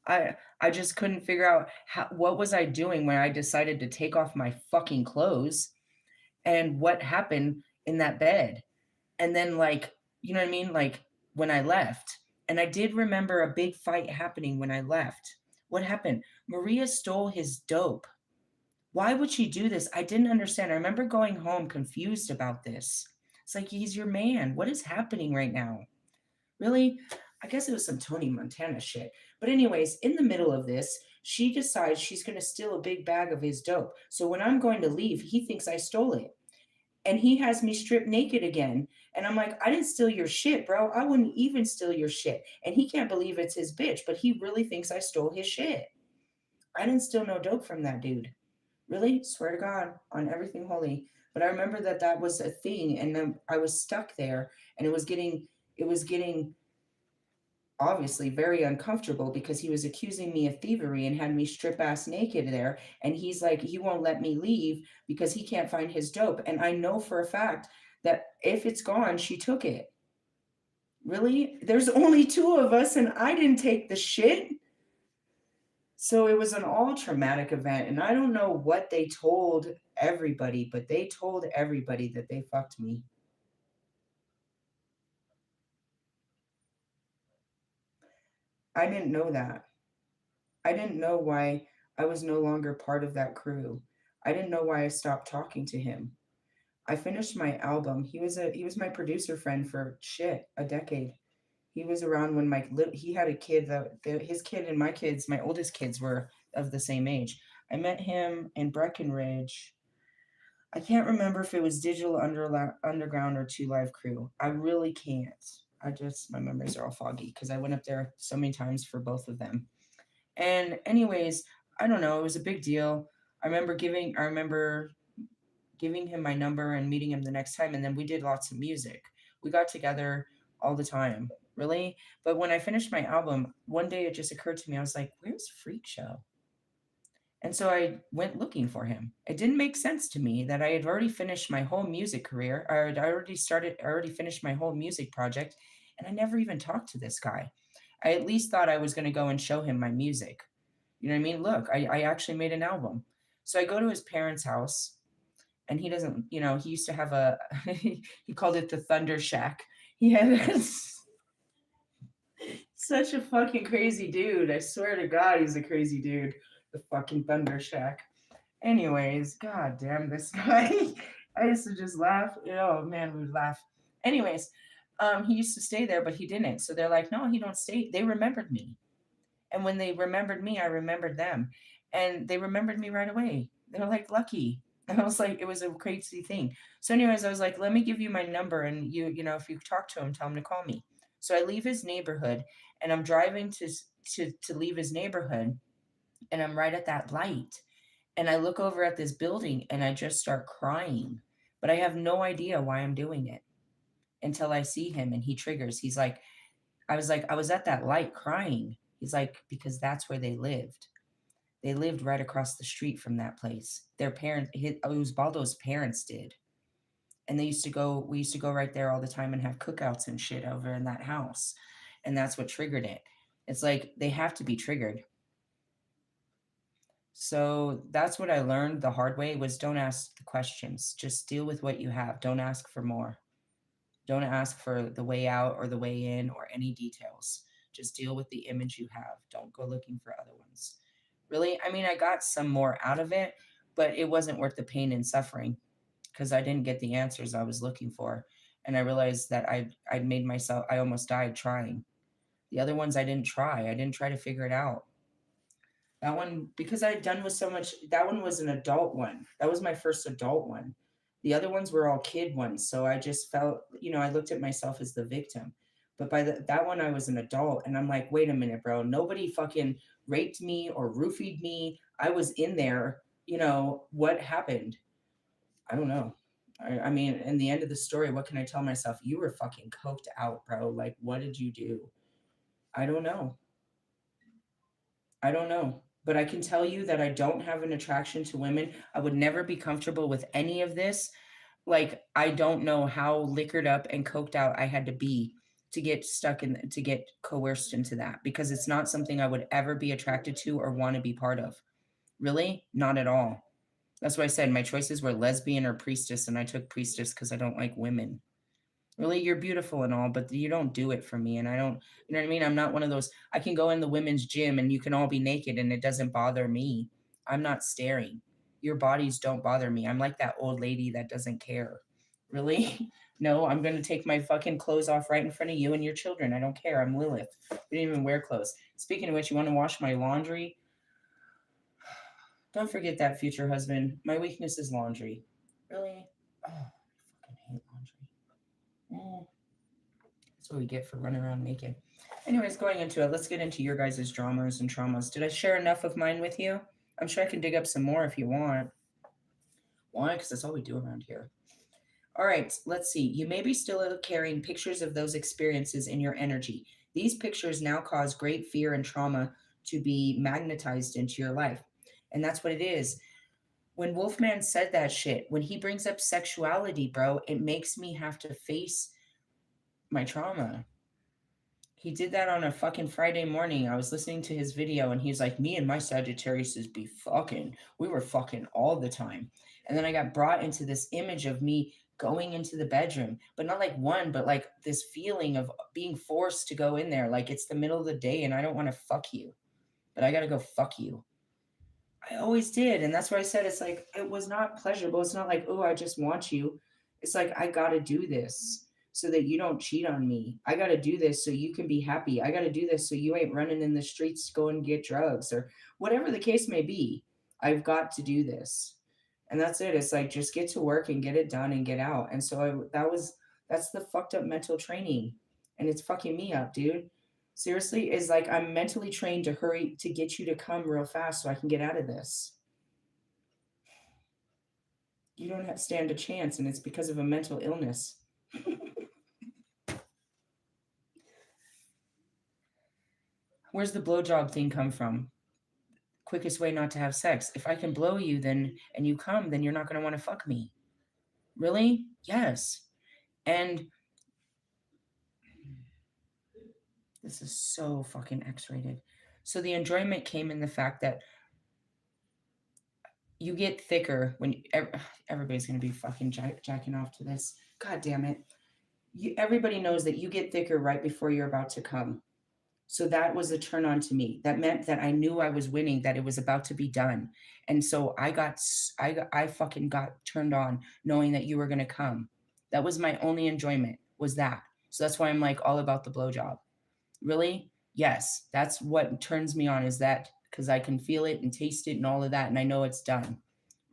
I just couldn't figure out what was I doing when I decided to take off my fucking clothes and what happened in that bed. And then like, you know what I mean? Like when I left. And I did remember a big fight happening when I left. What happened? Maria stole his dope. Why would she do this? I didn't understand. I remember going home confused about this. It's like he's your man. What is happening right now? Really? I guess it was some Tony Montana shit. But, anyways, in the middle of this, she decides she's going to steal a big bag of his dope. So, when I'm going to leave, he thinks I stole it. And he has me stripped naked again. And I'm like, I didn't steal your shit, bro. I wouldn't even steal your shit. And he can't believe it's his bitch, but he really thinks I stole his shit. I didn't steal no dope from that dude. Really? Swear to God on everything holy. But I remember that that was a thing, and then I was stuck there, and it was getting obviously very uncomfortable because he was accusing me of thievery and had me strip ass naked there. And he's like, he won't let me leave because he can't find his dope. And I know for a fact that if it's gone, she took it. Really? There's only two of us, and I didn't take the shit. So it was an all traumatic event. And I don't know what they told everybody, but they told everybody that they fucked me. I didn't know that. I didn't know why I was no longer part of that crew. I didn't know why I stopped talking to him. I finished my album. He was my producer friend for shit a decade. He was around when he had a kid his kid and my kids, my oldest kids were of the same age. I met him in Breckenridge. I can't remember if it was Underground or Two Live Crew. I really can't. My memories are all foggy because I went up there so many times for both of them. And anyways, I don't know, it was a big deal. I remember giving him my number and meeting him the next time and then we did lots of music. We got together all the time. Really? But when I finished my album, one day it just occurred to me, I was like, where's Freak Show? And so I went looking for him. It didn't make sense to me that I had already finished my whole music career. I already finished my whole music project, and I never even talked to this guy. I at least thought I was going to go and show him my music. You know what I mean? Look, I actually made an album. So I go to his parents' house, and he doesn't, he used to have he called it the Thunder Shack. He had such a fucking crazy dude. I swear to God, he's a crazy dude. The fucking Thunder Shack. Anyways, god damn this guy. I used to just laugh. Oh man, we would laugh. Anyways, he used to stay there, but he didn't. So they're like, no, he don't stay. They remembered me. And when they remembered me, I remembered them. And they remembered me right away. They were like, lucky. And I was like, it was a crazy thing. So, anyways, I was like, let me give you my number. And if you talk to him, tell him to call me. So I leave his neighborhood and I'm driving to leave his neighborhood. And I'm right at that light. And I look over at this building and I just start crying. But I have no idea why I'm doing it until I see him and he triggers. He's like, I was at that light crying. He's like, because that's where they lived. They lived right across the street from that place. Their parents, it was Baldo's parents did. And we used to go right there all the time and have cookouts and shit over in that house. And that's what triggered it. It's like they have to be triggered. So that's what I learned the hard way was don't ask the questions. Just deal with what you have. Don't ask for more. Don't ask for the way out or the way in or any details. Just deal with the image you have. Don't go looking for other ones. Really, I mean, I got some more out of it, but it wasn't worth the pain and suffering because I didn't get the answers I was looking for. And I realized that I'd made myself, I almost died trying. The other ones I didn't try. I didn't try to figure it out. That one, because I had done with so much, that one was an adult one. That was my first adult one. The other ones were all kid ones. So I just felt, I looked at myself as the victim. But that one, I was an adult. And I'm like, wait a minute, bro. Nobody fucking raped me or roofied me. I was in there. What happened? I don't know. I mean, in the end of the story, what can I tell myself? You were fucking coked out, bro. Like, what did you do? I don't know. I don't know. But I can tell you that I don't have an attraction to women. I would never be comfortable with any of this. Like, I don't know how liquored up and coked out I had to be to get to get coerced into that because it's not something I would ever be attracted to or want to be part of. Really? Not at all. That's why I said my choices were lesbian or priestess, and I took priestess because I don't like women. Really, you're beautiful and all, but you don't do it for me. And I don't, you know what I mean? I'm not one of those, I can go in the women's gym and you can all be naked and it doesn't bother me. I'm not staring. Your bodies don't bother me. I'm like that old lady that doesn't care. Really? No, I'm going to take my fucking clothes off right in front of you and your children. I don't care. I'm Lilith. We didn't even wear clothes. Speaking of which, you want to wash my laundry? Don't forget that, future husband. My weakness is laundry. Really? Oh, I fucking hate laundry. That's what we get for running around naked. Anyways, going into it, let's get into your guys' dramas and traumas. Did I share enough of mine with you? I'm sure I can dig up some more if you want. Why? Because that's all we do around here. All right, let's see. You may be still carrying pictures of those experiences in your energy. These pictures now cause great fear and trauma to be magnetized into your life. And that's what it is. When Wolfman said that shit, when he brings up sexuality, bro, it makes me have to face my trauma. He did that on a fucking Friday morning. I was listening to his video and he's like, me and my Sagittarius be fucking. We were fucking all the time. And then I got brought into this image of me going into the bedroom, but not like one, but like this feeling of being forced to go in there. Like it's the middle of the day and I don't want to fuck you, but I got to go fuck you. I always did. And that's why I said it's like, it was not pleasurable. It's not like, oh, I just want you. It's like, I got to do this so that you don't cheat on me. I got to do this so you can be happy. I got to do this so you ain't running in the streets to go and get drugs or whatever the case may be. I've got to do this. And that's it. It's like, just get to work and get it done and get out. And so that's the fucked up mental training. And it's fucking me up, dude. Seriously, is like I'm mentally trained to hurry to get you to come real fast so I can get out of this. You don't have stand a chance, and it's because of a mental illness. Where's the blowjob thing come from? Quickest way not to have sex. If I can blow you, then and you come, then you're not going to want to fuck me. Really? Yes. And this is so fucking X-rated. So the enjoyment came in the fact that you get thicker when everybody's going to be fucking jacking off to this. God damn it. Everybody knows that you get thicker right before you're about to come. So that was a turn on to me. That meant that I knew I was winning, that it was about to be done. And so I fucking got turned on knowing that you were going to come. That was my only enjoyment was that. So that's why I'm like all about the blowjob. Really? Yes, that's what turns me on is that because I can feel it and taste it and all of that, and I know it's done.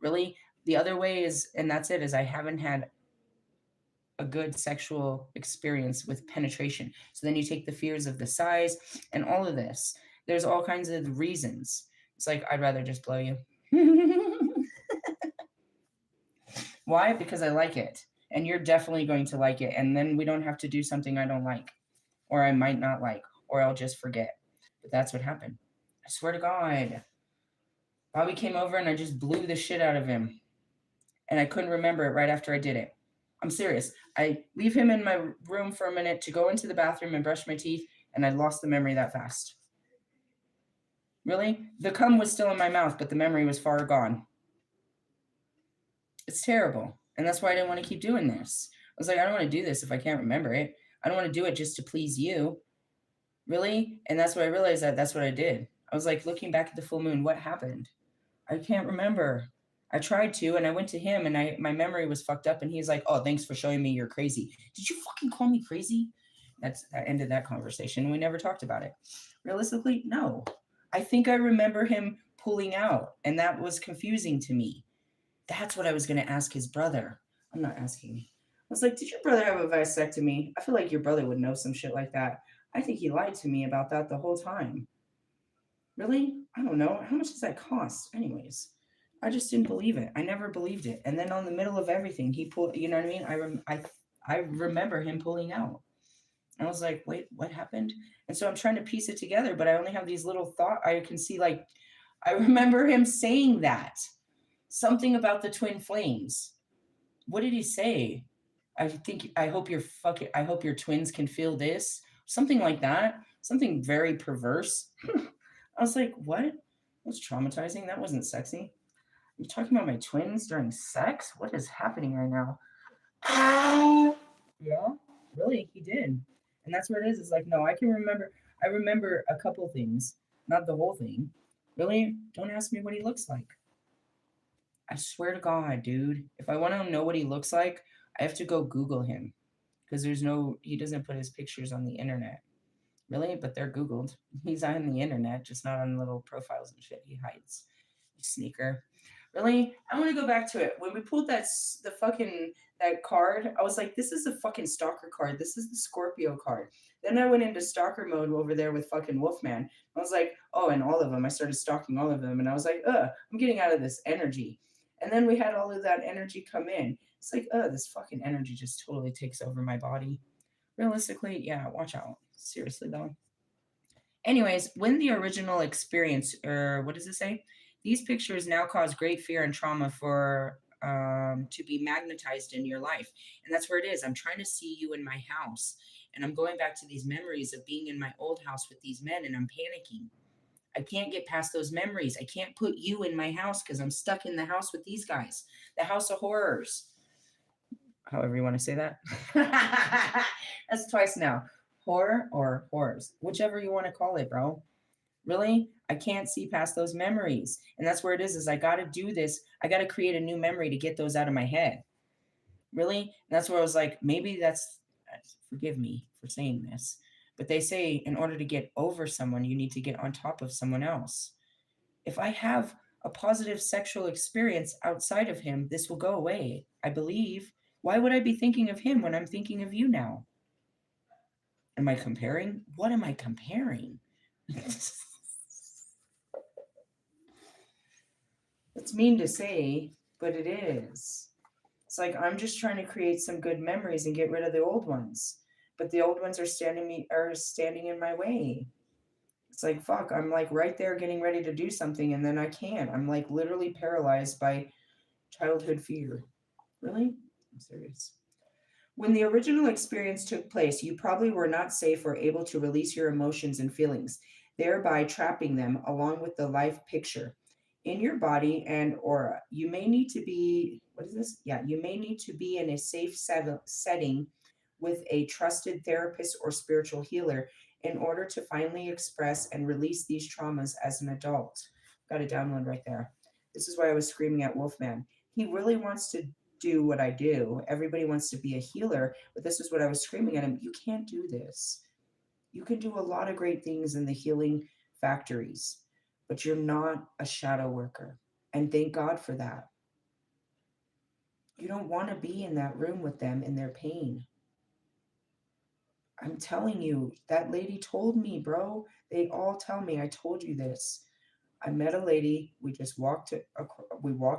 Really, the other way is, and that's it, is I haven't had a good sexual experience with penetration. So then you take the fears of the size and all of this. There's all kinds of reasons. It's like, I'd rather just blow you. Why? Because I like it. And you're definitely going to like it. And then we don't have to do something I don't like, or I might not like, or I'll just forget. But that's what happened. I swear to God. Bobby came over and I just blew the shit out of him. And I couldn't remember it right after I did it. I'm serious. I leave him in my room for a minute to go into the bathroom and brush my teeth, and I lost the memory that fast. Really? The cum was still in my mouth, but the memory was far gone. It's terrible. And that's why I didn't want to keep doing this. I was like, I don't want to do this if I can't remember it. I don't want to do it just to please you. Really? And that's what I realized that that's what I did. I was like, looking back at the full moon, what happened? I can't remember. I tried to, and I went to him, and my memory was fucked up, and he's like, "Oh, thanks for showing me you're crazy. Did you fucking call me crazy?" That ended that conversation. We never talked about it. Realistically, no. I think I remember him pulling out, and that was confusing to me. That's what I was going to ask his brother. I'm not asking. I was like, "Did your brother have a vasectomy?" I feel like your brother would know some shit like that. I think he lied to me about that the whole time. Really? I don't know. How much does that cost? Anyways, I just didn't believe it. I never believed it. And then on the middle of everything, he pulled, you know what I mean? I remember him pulling out. I was like, wait, what happened? And so I'm trying to piece it together, but I only have these little thought. I can see like, I remember him saying that. Something about the twin flames. What did he say? I hope your twins can feel this. Something like that. Something very perverse. I was like, what? That's traumatizing. That wasn't sexy. You're talking about my twins during sex? What is happening right now? Yeah, really, he did. And that's where it is. It's like, no, I can remember. I remember a couple things, not the whole thing. Really? Don't ask me what he looks like. I swear to God, dude. If I want to know what he looks like, I have to go Google him because he doesn't put his pictures on the internet. Really? But they're Googled. He's on the internet, just not on little profiles and shit. He hides. You sneaker. Really? I want to go back to it. When we pulled the fucking that card, I was like, this is a fucking stalker card. This is the Scorpio card. Then I went into stalker mode over there with fucking Wolfman. I was like, oh, and all of them. I started stalking all of them, and I was like, I'm getting out of this energy. And then we had all of that energy come in. It's like, this fucking energy just totally takes over my body. Realistically, yeah, watch out. Seriously though. Anyways, when the original experience, or what does it say? These pictures now cause great fear and trauma for to be magnetized in your life. And that's where it is. I'm trying to see you in my house. And I'm going back to these memories of being in my old house with these men, and I'm panicking. I can't get past those memories. I can't put you in my house because I'm stuck in the house with these guys. The house of horrors. However you want to say that. That's twice now. Horror or horrors, whichever you want to call it, bro. Really? I can't see past those memories. And that's where it is I got to do this. I got to create a new memory to get those out of my head. Really? And that's where I was like, maybe forgive me for saying this, but they say in order to get over someone, you need to get on top of someone else. If I have a positive sexual experience outside of him, this will go away, I believe. Why would I be thinking of him when I'm thinking of you now? Am I comparing? What am I comparing? It's mean to say, but it is. It's like I'm just trying to create some good memories and get rid of the old ones. But the old ones are standing in my way. It's like fuck, I'm like right there getting ready to do something and then I can't. I'm like literally paralyzed by childhood fear. Really? I'm serious. When the original experience took place, you probably were not safe or able to release your emotions and feelings, thereby trapping them along with the life picture in your body and aura. You may need to be, what is this? Yeah, you may need to be in a safe setting with a trusted therapist or spiritual healer in order to finally express and release these traumas as an adult. Got a download right there. This is why I was screaming at Wolfman. He really wants to do what I do. Everybody wants to be a healer, but this is what I was screaming at him. You can't do this. You can do a lot of great things in the healing factories, but you're not a shadow worker. And thank God for that. You don't want to be in that room with them in their pain. I'm telling you, that lady told me, bro. They all tell me I told you this. I met a lady. We walked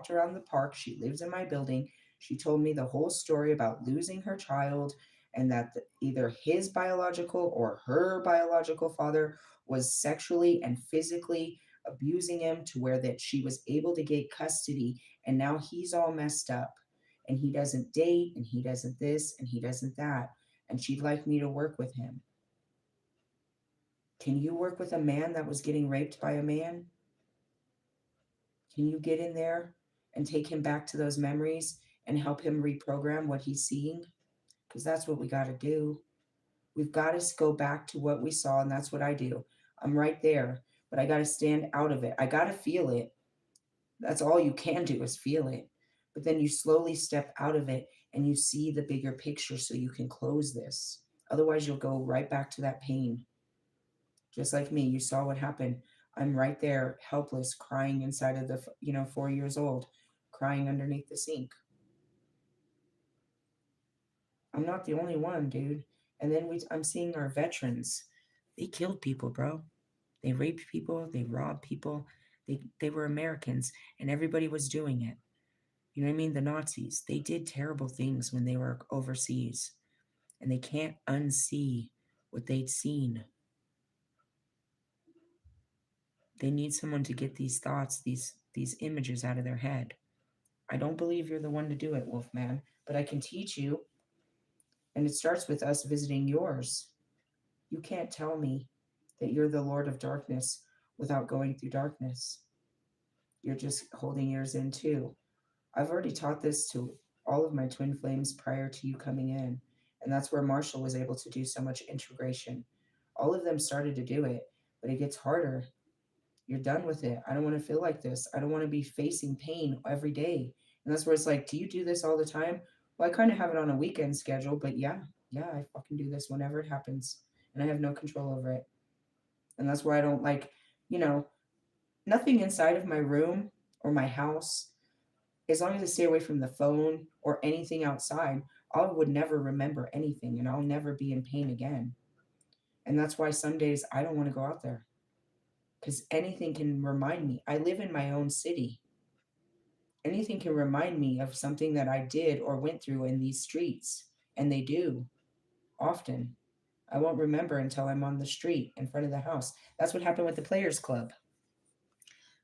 around the park. She lives in my building. She told me the whole story about losing her child and that either his biological or her biological father was sexually and physically abusing him to where that she was able to get custody, and now he's all messed up and he doesn't date and he doesn't this and he doesn't that, and she'd like me to work with him. Can you work with a man that was getting raped by a man? Can you get in there and take him back to those memories and help him reprogram what he's seeing? Because that's what we got to do. We've got to go back to what we saw, and that's what I do. I'm right there, but I got to stand out of it. I got to feel it. That's all you can do is feel it. But then you slowly step out of it and you see the bigger picture so you can close this. Otherwise, you'll go right back to that pain. Just like me, you saw what happened. I'm right there, helpless, crying inside of the, 4 years old, crying underneath the sink. I'm not the only one, dude. And then I'm seeing our veterans. They killed people, bro. They raped people. They robbed people. They were Americans, and everybody was doing it. You know what I mean? The Nazis. They did terrible things when they were overseas, and they can't unsee what they'd seen. They need someone to get these thoughts, these images out of their head. I don't believe you're the one to do it, Wolfman, but I can teach you, and it starts with us visiting yours. You can't tell me that you're the Lord of Darkness without going through darkness. You're just holding yours in too. I've already taught this to all of my twin flames prior to you coming in, and that's where Marshall was able to do so much integration. All of them started to do it, but it gets harder. You're done with it. I don't want to feel like this. I don't want to be facing pain every day. And that's where it's like, do you do this all the time? Well, I kind of have it on a weekend schedule, but yeah, I fucking do this whenever it happens. And I have no control over it. And that's why I don't like, you know, nothing inside of my room or my house, as long as I stay away from the phone or anything outside, I would never remember anything and I'll never be in pain again. And that's why some days I don't want to go out there because anything can remind me. I live in my own city. Anything can remind me of something that I did or went through in these streets. And they do often. I won't remember until I'm on the street in front of the house. That's what happened with the Players Club.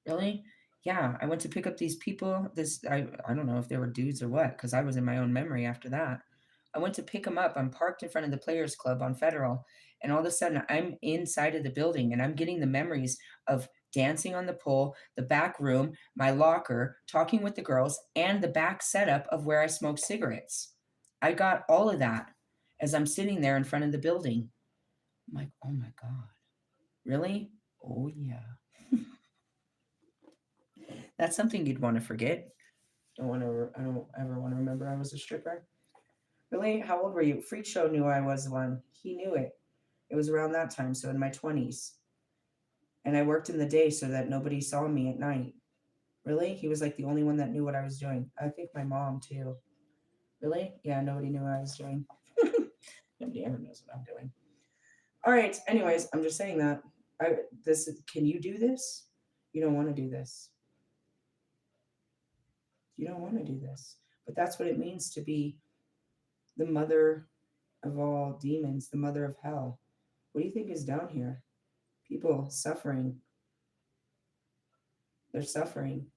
Really? Yeah, I went to pick up these people. I don't know if they were dudes or what, because I was in my own memory after that. I went to pick them up. I'm parked in front of the Players Club on Federal, and all of a sudden I'm inside of the building and I'm getting the memories of dancing on the pole, the back room, my locker, talking with the girls, and the back setup of where I smoked cigarettes. I got all of that as I'm sitting there in front of the building. I'm like, oh my God. Really? Oh yeah. That's something you'd want to forget. I don't ever want to remember I was a stripper. Really? How old were you? Freak Show knew I was one. He knew it. It was around that time, so in my 20s. And I worked in the day so that nobody saw me at night. Really? He was like the only one that knew what I was doing. I think my mom too. Really? Yeah, nobody knew what I was doing. Nobody ever knows what I'm doing. All right. Anyways, I'm just saying that. Can you do this? You don't want to do this. You don't want to do this. But that's what it means to be the mother of all demons, the mother of hell. What do you think is down here? People suffering. They're suffering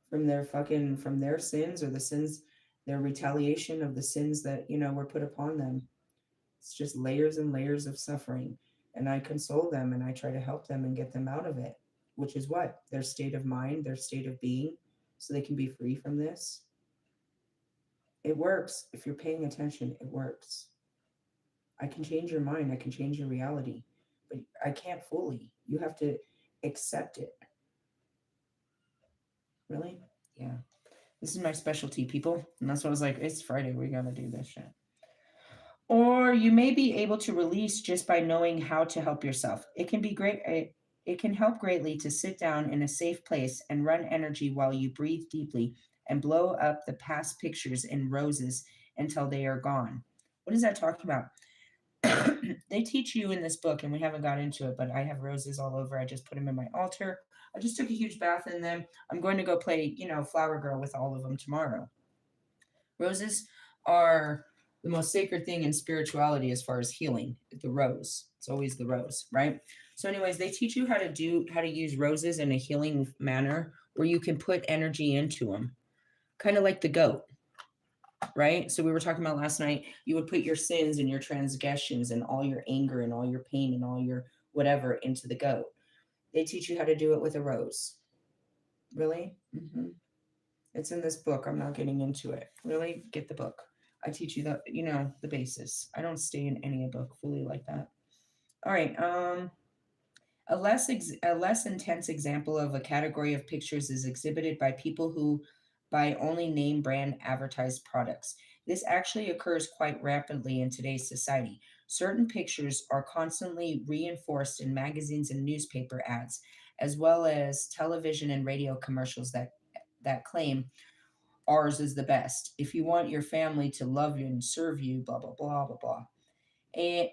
from their sins or the sins, their retaliation of the sins that, were put upon them. It's just layers and layers of suffering. And I console them and I try to help them and get them out of it, which is what? Their state of mind, their state of being, so they can be free from this. It works. If you're paying attention, it works. I can change your mind. I can change your reality, but I can't fully. You have to accept it. Really? Yeah. This is my specialty, people. And that's what I was like, it's Friday. We got to do this shit. Or you may be able to release just by knowing how to help yourself. It can help greatly to sit down in a safe place and run energy while you breathe deeply and blow up the past pictures in roses until they are gone. What is that talking about? They teach you in this book, and we haven't got into it, but I have roses all over. I just put them in my altar. I just took a huge bath in them. I'm going to go play, Flower Girl with all of them tomorrow. Roses are the most sacred thing in spirituality as far as healing. The rose. It's always the rose, right? So, anyways, they teach you how to use roses in a healing manner where you can put energy into them, kind of like the goat, right? So we were talking about last night, you would put your sins and your transgressions and all your anger and all your pain and all your whatever into the goat. They teach you how to do it with a rose. Really? It's in this book. I'm not getting into it. Really? Get the book. I teach you the basis. I don't stay in any book fully like that. All right. A less intense example of a category of pictures is exhibited by people who buy only name brand advertised products. This actually occurs quite rapidly in today's society. Certain pictures are constantly reinforced in magazines and newspaper ads, as well as television and radio commercials that claim ours is the best. If you want your family to love you and serve you, blah blah blah blah blah.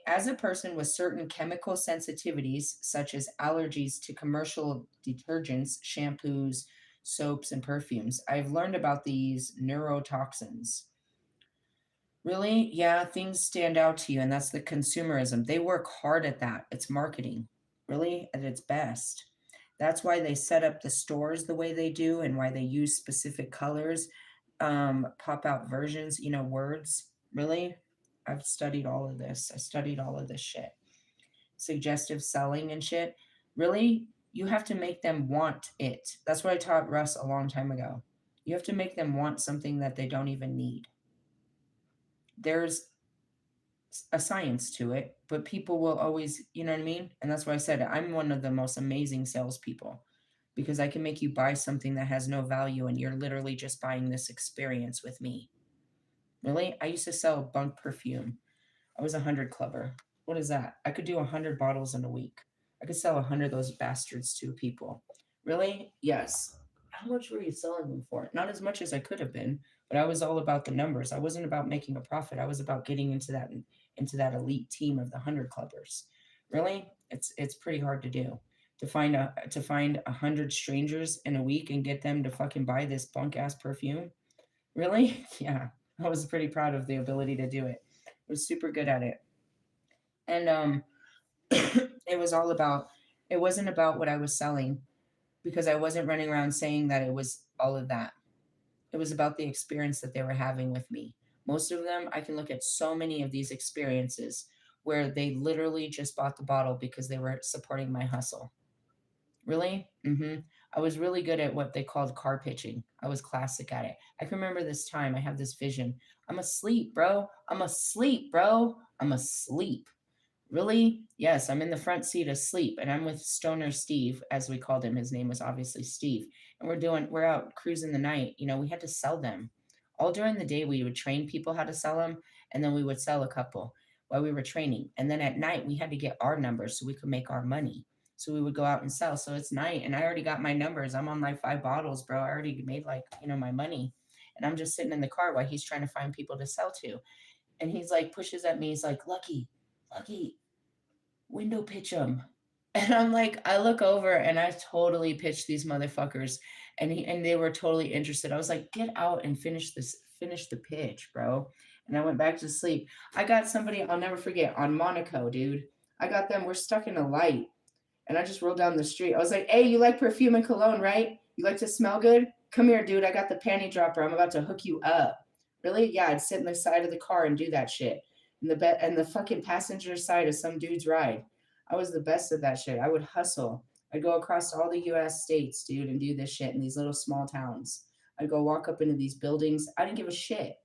As a person with certain chemical sensitivities, such as allergies to commercial detergents, shampoos, soaps, and perfumes, I've learned about these neurotoxins. Really? Yeah, things stand out to you, and that's the consumerism. They work hard at that. It's marketing, really, at its best. That's why they set up the stores the way they do and why they use specific colors, pop out versions, words. Really? I've studied all of this. I studied all of this shit. Suggestive selling and shit. Really? You have to make them want it. That's what I taught Russ a long time ago. You have to make them want something that they don't even need. There's a science to it, but people will always, you know what I mean? And that's why I said I'm one of the most amazing salespeople because I can make you buy something that has no value and you're literally just buying this experience with me. Really? I used to sell bunk perfume. I was a 100 clubber. What is that? I could do 100 bottles in a week. I could sell 100 of those bastards to people. Really? Yes. How much were you selling them for? Not as much as I could have been, but I was all about the numbers. I wasn't about making a profit. I was about getting into that elite team of the 100 clubbers. Really? It's pretty hard to do. To find 100 strangers in a week and get them to fucking buy this bunk ass perfume. Really? Yeah. I was pretty proud of the ability to do it. I was super good at it. And it was all about it wasn't about what I was selling because I wasn't running around saying that it was all of that. It was about the experience that they were having with me. Most of them, I can look at so many of these experiences where they literally just bought the bottle because they were supporting my hustle. Really? I was really good at what they called car pitching. I was classic at it. I can remember this time. I have this vision. I'm asleep, bro. I'm asleep, bro. I'm asleep. Really? Yes, I'm in the front seat asleep, and I'm with Stoner Steve, as we called him. His name was obviously Steve. And we're out cruising the night. We had to sell them. All during the day, we would train people how to sell them, and then we would sell a couple while we were training. And then at night, we had to get our numbers so we could make our money. So we would go out and sell. So it's night, and I already got my numbers. I'm on like 5 bottles, bro. I already made my money. And I'm just sitting in the car while he's trying to find people to sell to. And he's like, pushes at me. He's like, Lucky, window pitch them. And I'm like, I look over and I totally pitched these motherfuckers, and they were totally interested. I was like, get out and finish the pitch, bro. And I went back to sleep. I got somebody I'll never forget on Monaco, dude. I got them. We're stuck in a light, and I just rolled down the street. I was like, hey, you like perfume and cologne, right? You like to smell good? Come here, dude. I got the panty dropper. I'm about to hook you up. Really? Yeah, I'd sit in the side of the car and do that shit. And the fucking passenger side of some dude's ride. I was the best at that shit. I would hustle. I'd go across all the US states, dude, and do this shit in these little small towns. I'd go walk up into these buildings. I didn't give a shit.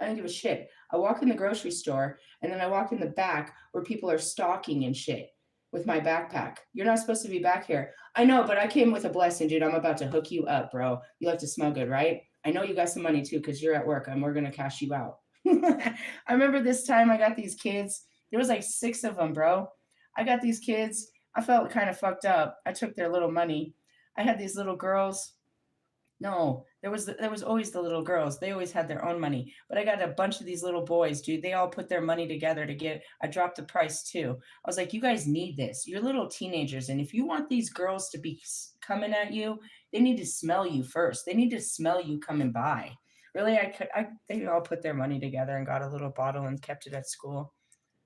I didn't give a shit. I walk in the grocery store and then I walk in the back where people are stalking and shit with my backpack. You're not supposed to be back here. I know, but I came with a blessing, dude. I'm about to hook you up, bro. You like to smell good, right? I know you got some money too because you're at work and we're going to cash you out. I remember this time I got these kids. There was like 6 of them, bro. I got these kids. I felt kind of fucked up. I took their little money. I had these little girls. No, there was always the little girls. They always had their own money. But I got a bunch of these little boys, dude. They all put their money together to get. I dropped the price too. I was like, you guys need this. You're little teenagers, and if you want these girls to be coming at you, they need to smell you first. They need to smell you coming by. Really, I could. They all put their money together and got a little bottle and kept it at school.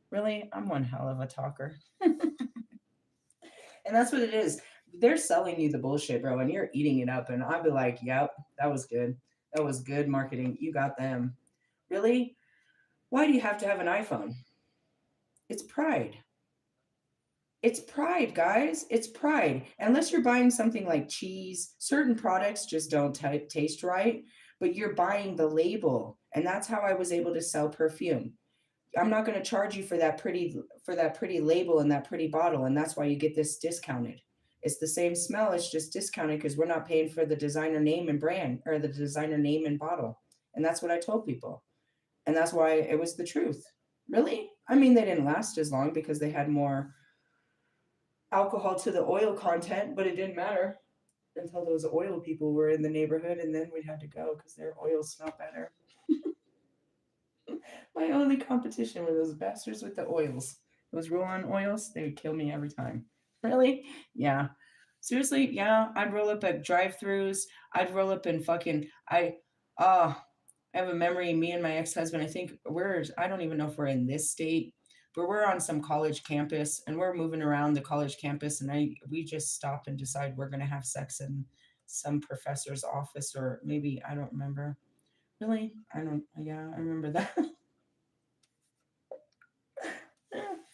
Really, I'm one hell of a talker. And that's what it is. They're selling you the bullshit, bro, and you're eating it up. And I'd be like, yep, that was good. That was good marketing. You got them. Really? Why do you have to have an iPhone? It's pride. It's pride, guys. It's pride. Unless you're buying something like cheese, certain products just don't taste right, but you're buying the label. And that's how I was able to sell perfume. I'm not going to charge you for that pretty label and that pretty bottle, and that's why you get this discounted. It's the same smell, it's just discounted because we're not paying for the designer name and brand or the designer name and bottle. And that's what I told people. And that's why it was the truth. Really? I mean, they didn't last as long because they had more alcohol to the oil content, but it didn't matter until those oil people were in the neighborhood, and then we had to go because their oils smell better. My only competition were those bastards with the oils. Those roll-on oils, they would kill me every time. Really? Yeah. Seriously? Yeah. I'd roll up at drive-throughs. I'd roll up in fucking. Uh, I have a memory. Me and my ex-husband. I think we're. I don't even know if we're in this state, but we're on some college campus, and we're moving around the college campus, and we just stop and decide we're gonna have sex in some professor's office, or maybe I don't remember. Really? I don't. Yeah, I remember that.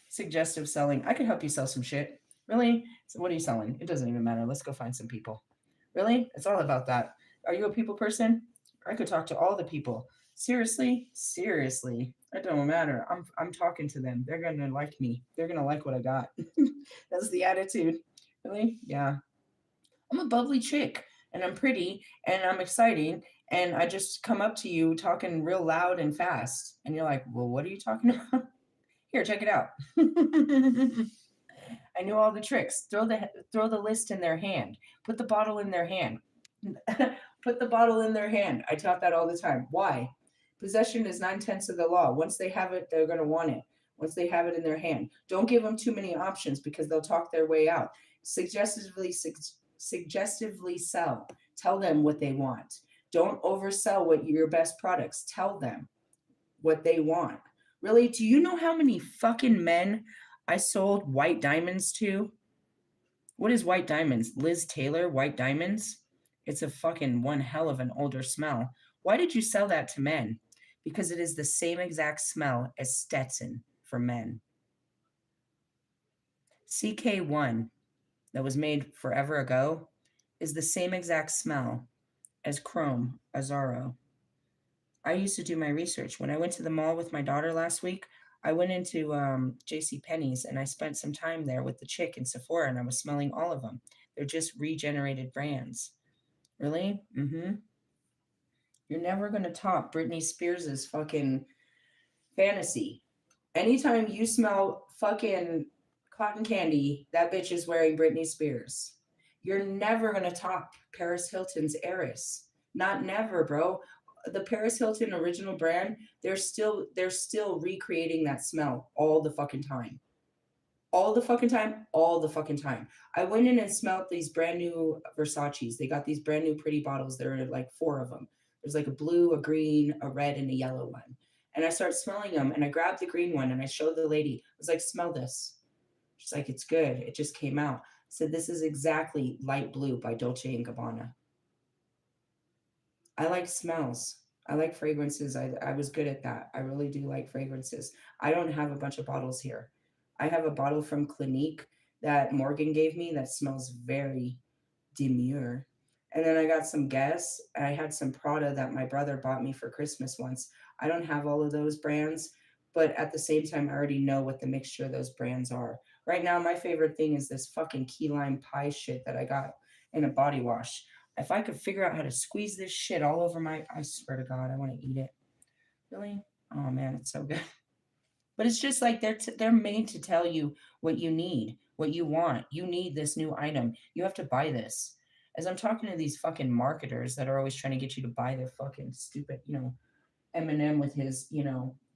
Suggestive selling. I could help you sell some shit. Really? So what are you selling? It doesn't even matter. Let's go find some people. Really? It's all about that. Are you a people person? I could talk to all the people. Seriously? Seriously. It don't matter. I'm talking to them. They're gonna like me. They're gonna like what I got. That's the attitude. Really? Yeah. I'm a bubbly chick and I'm pretty and I'm exciting and I just come up to you talking real loud and fast. And you're like, well, what are you talking about? Here, check it out. I know all the tricks. Throw the list in their hand. Put the bottle in their hand. Put the bottle in their hand. I taught that all the time. Why? Possession is 9/10 of the law. Once they have it, they're gonna want it. Once they have it in their hand, don't give them too many options because they'll talk their way out. Suggestively sell. Tell them what they want. Don't oversell what your best products. Tell them what they want. Really, do you know how many fucking men I sold white diamonds to? What is white diamonds? Liz Taylor, white diamonds? It's a fucking one hell of an older smell. Why did you sell that to men? Because it is the same exact smell as Stetson for men. CK1 that was made forever ago is the same exact smell as Chrome Azaro. I used to do my research. When I went to the mall with my daughter last week, I went into J.C. Penney's and I spent some time there with the chick in Sephora and I was smelling all of them. They're just regenerated brands. Really? Mm-hmm. You're never going to top Britney Spears's fucking fantasy. Anytime you smell fucking cotton candy, that bitch is wearing Britney Spears. You're never going to top Paris Hilton's Heiress. Not never, bro. The Paris Hilton original brand, they're still recreating that smell all the fucking time. All the fucking time, all the fucking time. I went in and smelled these brand new Versace's. They got these brand new pretty bottles. There are like 4 of them. There's like a blue, a green, a red, and a yellow one. And I start smelling them and I grabbed the green one and I showed the lady. I was like, smell this. She's like, it's good. It just came out. I said, this is exactly Light Blue by Dolce & Gabbana. I like smells. I like fragrances. I was good at that. I really do like fragrances. I don't have a bunch of bottles here. I have a bottle from Clinique that Morgan gave me that smells very demure. And then I got some Guess. I had some Prada that my brother bought me for Christmas once. I don't have all of those brands, but at the same time, I already know what the mixture of those brands are. Right now, my favorite thing is this fucking key lime pie shit that I got in a body wash. If I could figure out how to squeeze this shit all over my, I swear to God, I want to eat it. Really? Oh man, it's so good. But it's just like they're made to tell you what you need, what you want. You need this new item. You have to buy this. As I'm talking to these fucking marketers that are always trying to get you to buy their fucking stupid, Eminem with his,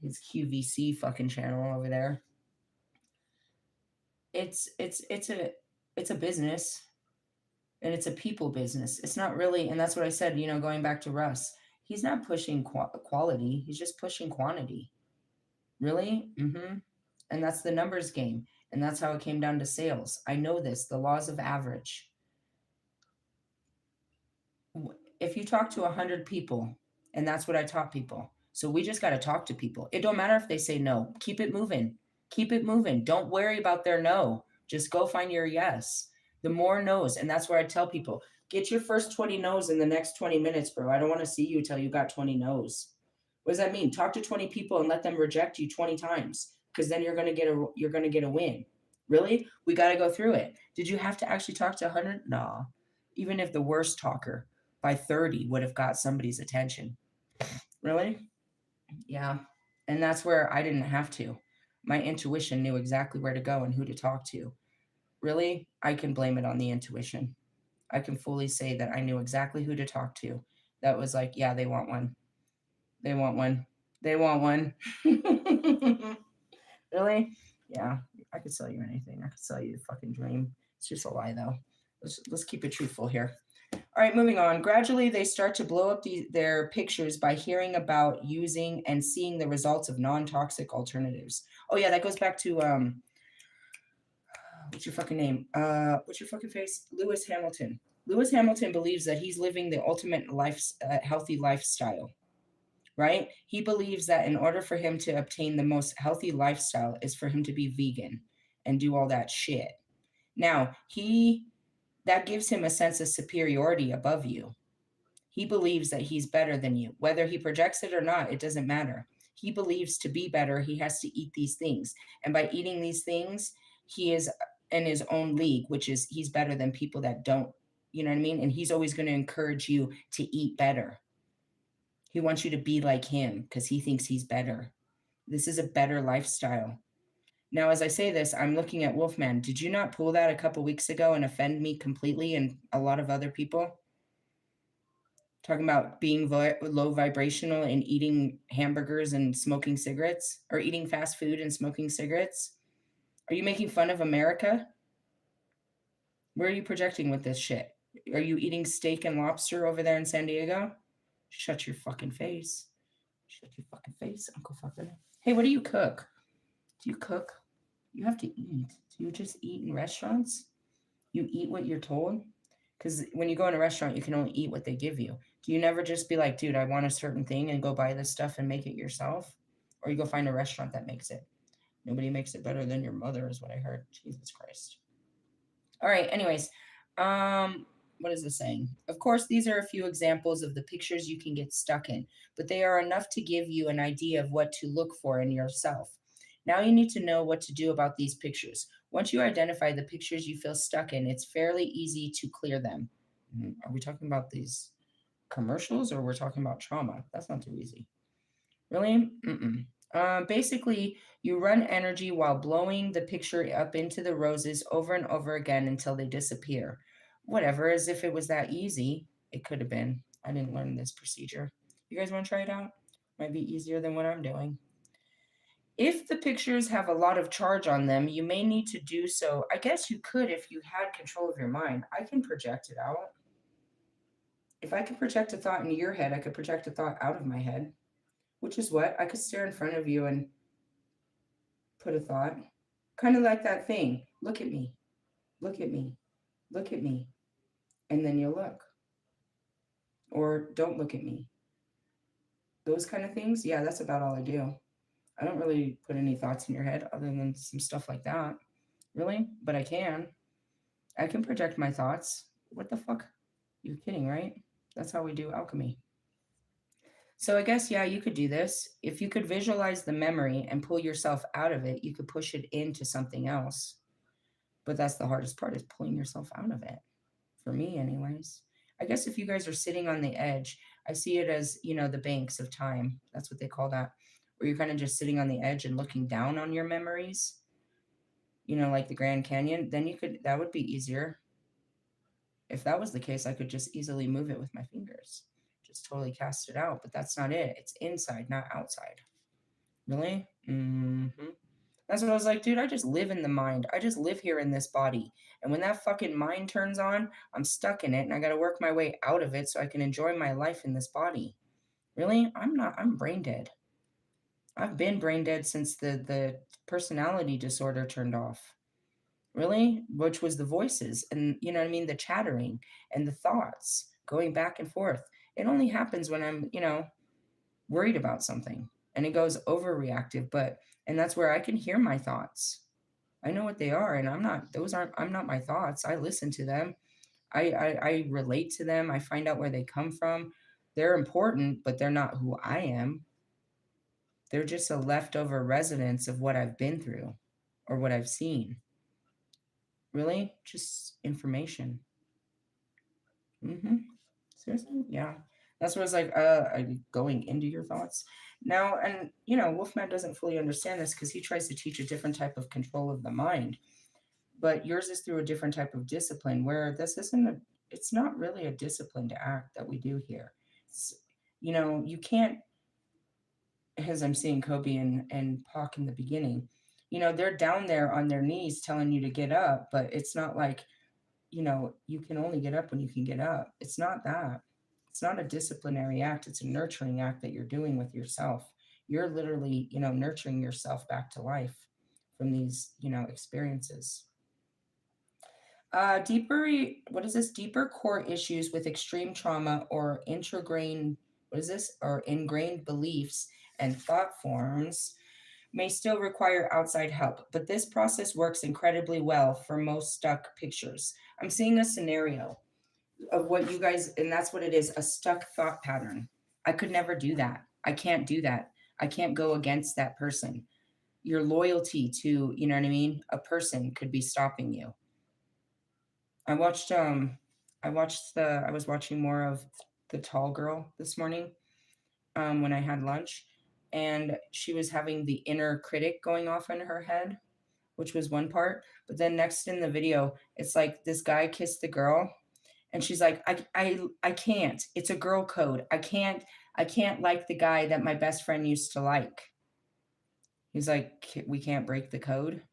his QVC fucking channel over there. It's a business, and it's a people business. It's not really, and that's what I said, going back to Russ. He's not pushing quality, he's just pushing quantity. Really? Mm-hmm. And that's the numbers game. And that's how it came down to sales. I know this, the laws of average. If you talk to 100 people, and that's what I taught people. So we just got to talk to people. It don't matter if they say no. Keep it moving. Keep it moving. Don't worry about their no. Just go find your yes. The more no's. And that's where I tell people, get your first 20 no's in the next 20 minutes, bro. I don't want to see you till you got 20 no's. What does that mean? Talk to 20 people and let them reject you 20 times, because then you're going to get a win. Really? We got to go through it. Did you have to actually talk to 100? No. Even if the worst talker by 30 would have got somebody's attention. Really? Yeah. And that's where I didn't have to. My intuition knew exactly where to go and who to talk to. Really? I can blame it on the intuition. I can fully say that I knew exactly who to talk to. That was like, yeah, they want one. They want one. They want one. Really? Yeah. I could sell you anything. I could sell you a fucking dream. It's just a lie, though. Let's keep it truthful here. All right, moving on. Gradually, they start to blow up their pictures by hearing about using and seeing the results of non-toxic alternatives. Oh yeah, that goes back to what's your fucking name? What's your fucking face? Lewis Hamilton. Lewis Hamilton believes that he's living the ultimate healthy lifestyle. Right? He believes that in order for him to obtain the most healthy lifestyle is for him to be vegan and do all that shit. Now, that gives him a sense of superiority above you. He believes that he's better than you. Whether he projects it or not, it doesn't matter. He believes to be better, he has to eat these things. And by eating these things, he is in his own league, which is he's better than people that don't. You know what I mean? And he's always going to encourage you to eat better. He wants you to be like him because he thinks he's better. This is a better lifestyle. Now, as I say this, I'm looking at Wolfman. Did you not pull that a couple weeks ago and offend me completely and a lot of other people? Talking about being low vibrational and eating hamburgers and smoking cigarettes, or eating fast food and smoking cigarettes. Are you making fun of America? Where are you projecting with this shit? Are you eating steak and lobster over there in San Diego? Shut your fucking face. Shut your fucking face, Uncle Fucker. Hey, what do you cook? Do you cook? You have to eat. Do you just eat in restaurants? You eat what you're told? Because when you go in a restaurant, you can only eat what they give you. Do you never just be like, dude, I want a certain thing and go buy this stuff and make it yourself? Or you go find a restaurant that makes it? Nobody makes it better than your mother, is what I heard. Jesus Christ. All right, anyways. What is this saying? Of course, these are a few examples of the pictures you can get stuck in, but they are enough to give you an idea of what to look for in yourself. Now you need to know what to do about these pictures. Once you identify the pictures you feel stuck in, it's fairly easy to clear them. Are we talking about these commercials or we're talking about trauma? That's not too easy. Really? Basically, you run energy while blowing the picture up into the roses over and over again until they disappear. Whatever, as if it was that easy. It could have been. I didn't learn this procedure. You guys want to try it out? Might be easier than what I'm doing. If the pictures have a lot of charge on them, you may need to do so. I guess you could if you had control of your mind. I can project it out. If I could project a thought into your head, I could project a thought out of my head. Which is what? I could stare in front of you and put a thought. Kind of like that thing. Look at me. Look at me. Look at me. And then you'll look. Or don't look at me. Those kind of things. Yeah, that's about all I do. I don't really put any thoughts in your head other than some stuff like that. Really? But I can. I can project my thoughts. What the fuck? You're kidding, right? That's how we do alchemy. So I guess, yeah, you could do this. If you could visualize the memory and pull yourself out of it, you could push it into something else. But that's the hardest part, is pulling yourself out of it. For me, anyways. I guess if you guys are sitting on the edge, I see it as, the banks of time. That's what they call that. where you're kind of just sitting on the edge and looking down on your memories, like the Grand Canyon, then that would be easier. If that was the case, I could just easily move it with my fingers, just totally cast it out. But that's not it. It's inside, not outside. Really? That's what I was like, dude. I just live in the mind. I just live here in this body. And when that fucking mind turns on, I'm stuck in it and I got to work my way out of it so I can enjoy my life in this body. Really? I'm not, I'm brain dead. I've been brain dead since the personality disorder turned off. Really? Which was the voices and, you know what I mean? The chattering and the thoughts going back and forth. It only happens when I'm, worried about something and it goes overreactive, and that's where I can hear my thoughts. I know what they are, and I'm not my thoughts. I listen to them. I relate to them. I find out where they come from. They're important, but they're not who I am. They're just a leftover resonance of what I've been through or what I've seen. Really? Just information. Seriously? Yeah. That's what it's like, are you going into your thoughts? Now, and Wolfman doesn't fully understand this because he tries to teach a different type of control of the mind. But yours is through a different type of discipline where it's not really a disciplined act that we do here. It's, you can't, as I'm seeing Kobe and Pac in the beginning, they're down there on their knees telling you to get up, but it's not like, you can only get up when you can get up. It's not that. It's not a disciplinary act. It's a nurturing act that you're doing with yourself. You're literally, nurturing yourself back to life from these, experiences. What is this? Deeper core issues with extreme trauma or ingrained, what is this? Or ingrained beliefs and thought forms may still require outside help, but this process works incredibly well for most stuck pictures. I'm seeing a scenario of what you guys, and that's what it is, a stuck thought pattern. I could never do that. I can't do that. I can't go against that person. Your loyalty to, you know what I mean, a person could be stopping you. I watched I was watching more of The Tall Girl this morning when I had lunch, and she was having the inner critic going off in her head, which was one part. But then next in the video, it's like this guy kissed the girl, and she's like, I can't. It's a girl code. I can't like the guy that my best friend used to like. He's like, we can't break the code.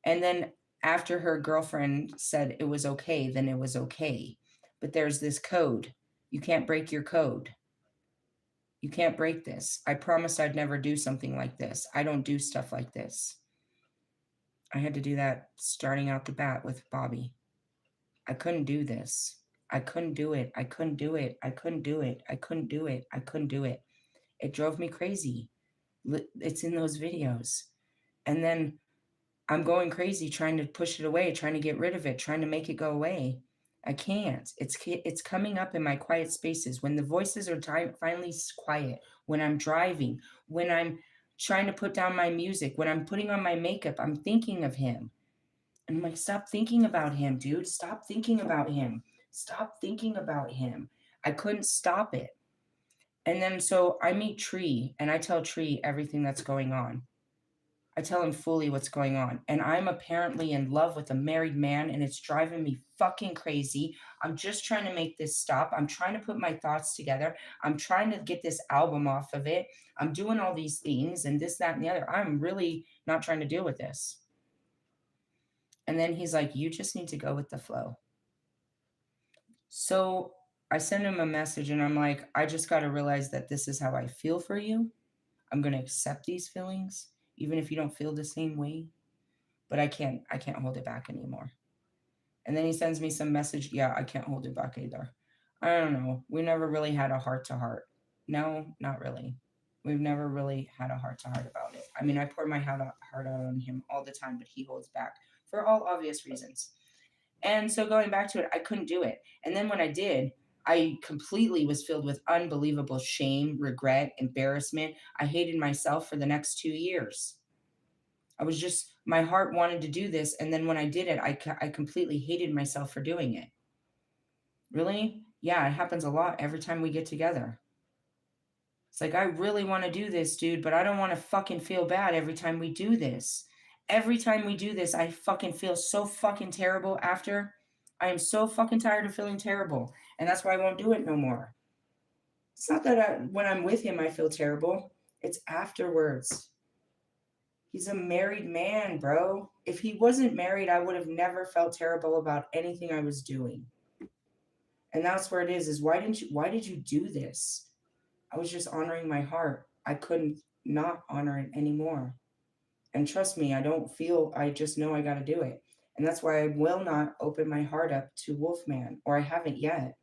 And then after her girlfriend said it was okay, then it was okay. But there's this code. You can't break your code. You can't break this. I promised I'd never do something like this. I don't do stuff like this. I had to do that starting out the bat with Bobby. I couldn't do this. I couldn't do it. I couldn't do it. I couldn't do it. I couldn't do it. I couldn't do it. It drove me crazy. It's in those videos. And then I'm going crazy trying to push it away, trying to get rid of it, trying to make it go away. I can't. It's coming up in my quiet spaces when the voices are finally quiet, when I'm driving, when I'm trying to put down my music, when I'm putting on my makeup, I'm thinking of him. And I'm like, stop thinking about him, dude. Stop thinking about him. Stop thinking about him. I couldn't stop it. And then so I meet Tree and I tell Tree everything that's going on. I tell him fully what's going on. And I'm apparently in love with a married man and it's driving me fucking crazy. I'm just trying to make this stop. I'm trying to put my thoughts together. I'm trying to get this album off of it. I'm doing all these things and this, that, and the other. I'm really not trying to deal with this. And then he's like, you just need to go with the flow. So I send him a message and I'm like, I just got to realize that this is how I feel for you. I'm going to accept these feelings, even if you don't feel the same way, but I can't hold it back anymore. And then he sends me some message. Yeah, I can't hold it back either. I don't know. We never really had a heart to heart. No, not really. We've never really had a heart to heart about it. I mean, I pour my heart out on him all the time, but he holds back for all obvious reasons. And so going back to it, I couldn't do it. And then when I did, I completely was filled with unbelievable shame, regret, embarrassment. I hated myself for the next 2 years. I was just, my heart wanted to do this. And then when I did it, I completely hated myself for doing it. Really? Yeah, it happens a lot every time we get together. It's like, I really want to do this, dude, but I don't want to fucking feel bad every time we do this. Every time we do this, I fucking feel so fucking terrible after. I am so fucking tired of feeling terrible. And that's why I won't do it no more. It's not that when I'm with him, I feel terrible. It's afterwards. He's a married man, bro. If he wasn't married, I would have never felt terrible about anything I was doing. And that's where it is why did you do this? I was just honoring my heart. I couldn't not honor it anymore. And trust me, I just know I got to do it. And that's why I will not open my heart up to Wolfman, or I haven't yet.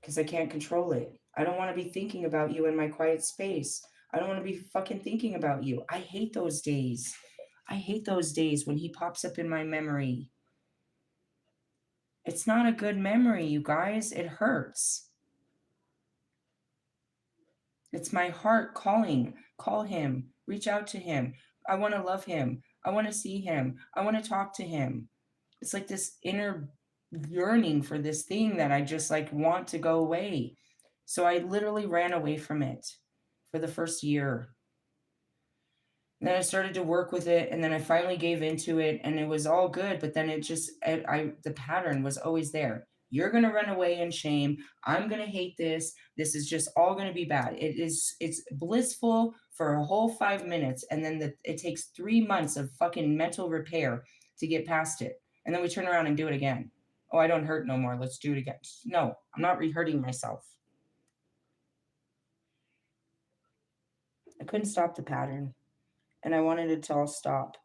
Because I can't control it. I don't want to be thinking about you in my quiet space. I don't want to be fucking thinking about you. I hate those days. I hate those days when he pops up in my memory. It's not a good memory, you guys. It hurts. It's my heart calling. Call him. Reach out to him. I want to love him. I want to see him. I want to talk to him. It's like this inner yearning for this thing that I just like want to go away. So I literally ran away from it for the first year. And then I started to work with it, and then I finally gave into it, and it was all good. But then the pattern was always there. You're gonna run away in shame. I'm gonna hate this. This is just all gonna be bad. It's blissful for a whole 5 minutes, and then it takes 3 months of fucking mental repair to get past it. And then we turn around and do it again. Oh, I don't hurt no more. Let's do it again. No, I'm not re-hurting myself. I couldn't stop the pattern, and I wanted it to all stop.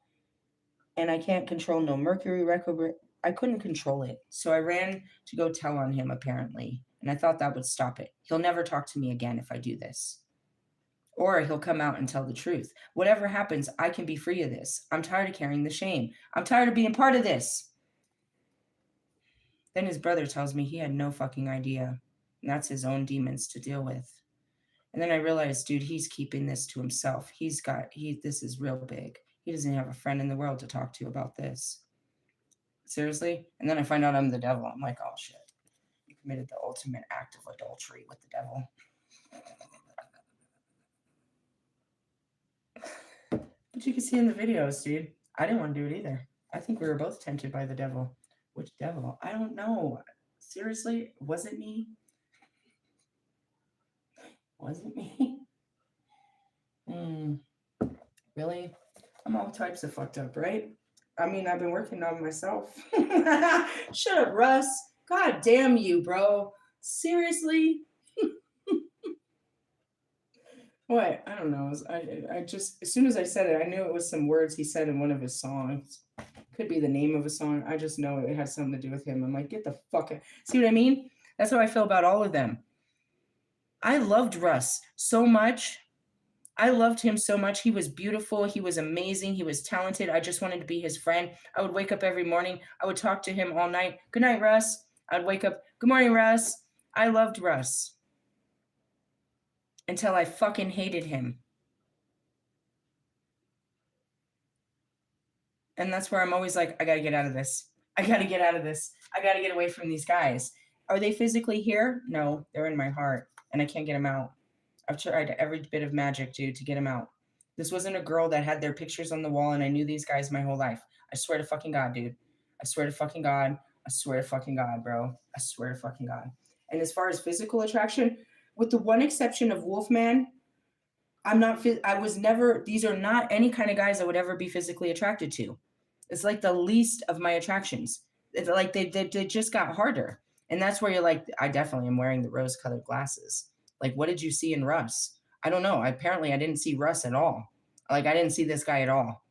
And I can't control no Mercury retrograde. I couldn't control it. So I ran to go tell on him, apparently. And I thought that would stop it. He'll never talk to me again if I do this. Or he'll come out and tell the truth. Whatever happens, I can be free of this. I'm tired of carrying the shame. I'm tired of being part of this. Then his brother tells me he had no fucking idea. And that's his own demons to deal with. And then I realized, dude, he's keeping this to himself. This is real big. He doesn't have a friend in the world to talk to about this. Seriously? And then I find out I'm the devil. I'm like, oh shit. You committed the ultimate act of adultery with the devil. But you can see in the videos, dude, I didn't want to do it either. I think we were both tempted by the devil. Which devil? I don't know. Seriously? Was it me? Was it me? Really? I'm all types of fucked up, right? I mean, I've been working on myself. Shut up, Russ. God damn you, bro. Seriously? What? I don't know. I just, as soon as I said it, I knew it was some words he said in one of his songs. Could be the name of a song. I just know it had something to do with him. I'm like, get the fuck out. See what I mean? That's how I feel about all of them. I loved Russ so much. I loved him so much. He was beautiful. He was amazing. He was talented. I just wanted to be his friend. I would wake up every morning. I would talk to him all night. Good night, Russ. I'd wake up. Good morning, Russ. I loved Russ. Until I fucking hated him. And that's where I'm always like, I gotta get out of this. I gotta get out of this. I gotta get away from these guys. Are they physically here? No, they're in my heart. And I can't get them out. I've tried every bit of magic, dude, to get them out. This wasn't a girl that had their pictures on the wall and I knew these guys my whole life. I swear to fucking God, dude. I swear to fucking God. I swear to fucking God, bro. I swear to fucking God. And as far as physical attraction, with the one exception of Wolfman, these are not any kind of guys I would ever be physically attracted to. It's like the least of my attractions. It's like they just got harder. And that's where you're like, I definitely am wearing the rose-colored glasses. Like, what did you see in Russ? I don't know. Apparently, I didn't see Russ at all. Like, I didn't see this guy at all.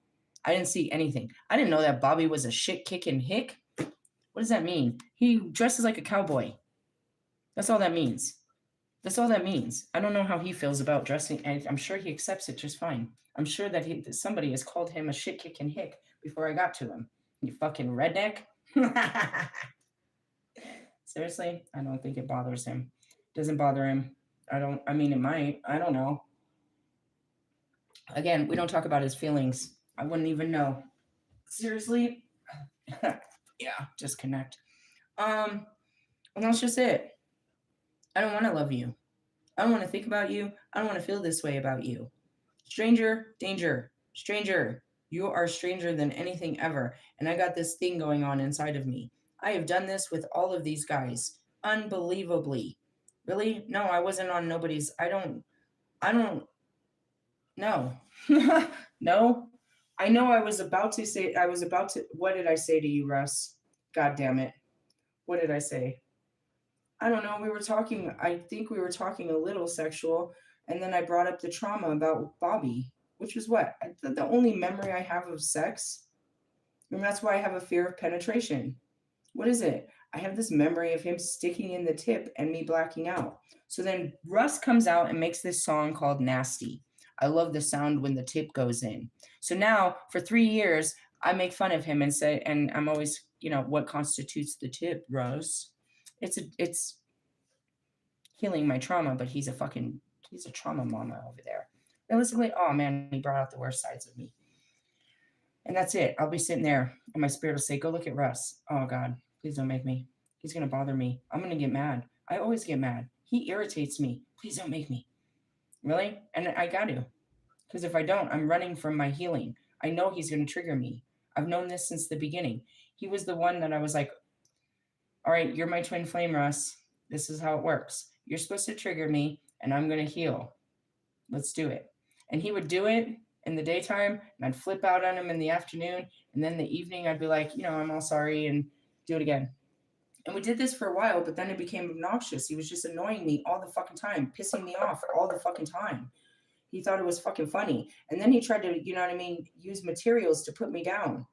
I didn't see anything. I didn't know that Bobby was a shit-kicking hick. What does that mean? He dresses like a cowboy. That's all that means. That's all that means. I don't know how he feels about dressing, and I'm sure he accepts it just fine. I'm sure that somebody has called him a shit-kicking hick before I got to him. You fucking redneck. Seriously, I don't think it bothers him. Doesn't bother him. I mean, it might. I don't know. Again, we don't talk about his feelings. I wouldn't even know. Seriously? Yeah, disconnect. And that's just it. I don't want to love you. I don't want to think about you. I don't want to feel this way about you. Stranger, danger. Stranger, you are stranger than anything ever. And I got this thing going on inside of me. I have done this with all of these guys. Unbelievably. Really? No, I wasn't on nobody's. I don't know. No. I know I was about to say, what did I say to you, Russ? God damn it. What did I say? I don't know. I think we were talking a little sexual. And then I brought up the trauma about Bobby, which was what? The only memory I have of sex. And that's why I have a fear of penetration. What is it? I have this memory of him sticking in the tip and me blacking out. So then Russ comes out and makes this song called Nasty. I love the sound when the tip goes in. So now for 3 years, I make fun of him and say, and I'm always, what constitutes the tip, Russ? It's healing my trauma, but he's a trauma mama over there. Realistically, oh man, he brought out the worst sides of me. And that's it. I'll be sitting there and my spirit will say, go look at Russ. Oh God, please don't make me. He's going to bother me. I'm going to get mad. I always get mad. He irritates me. Please don't make me. Really? And I got to. Because if I don't, I'm running from my healing. I know he's going to trigger me. I've known this since the beginning. He was the one that I was like, all right, you're my twin flame, Russ. This is how it works. You're supposed to trigger me and I'm going to heal. Let's do it. And he would do it in the daytime and I'd flip out on him in the afternoon. And then the evening I'd be like, I'm all sorry and do it again. And we did this for a while, but then it became obnoxious. He was just annoying me all the fucking time, pissing me off all the fucking time. He thought it was fucking funny. And then he tried to, use materials to put me down.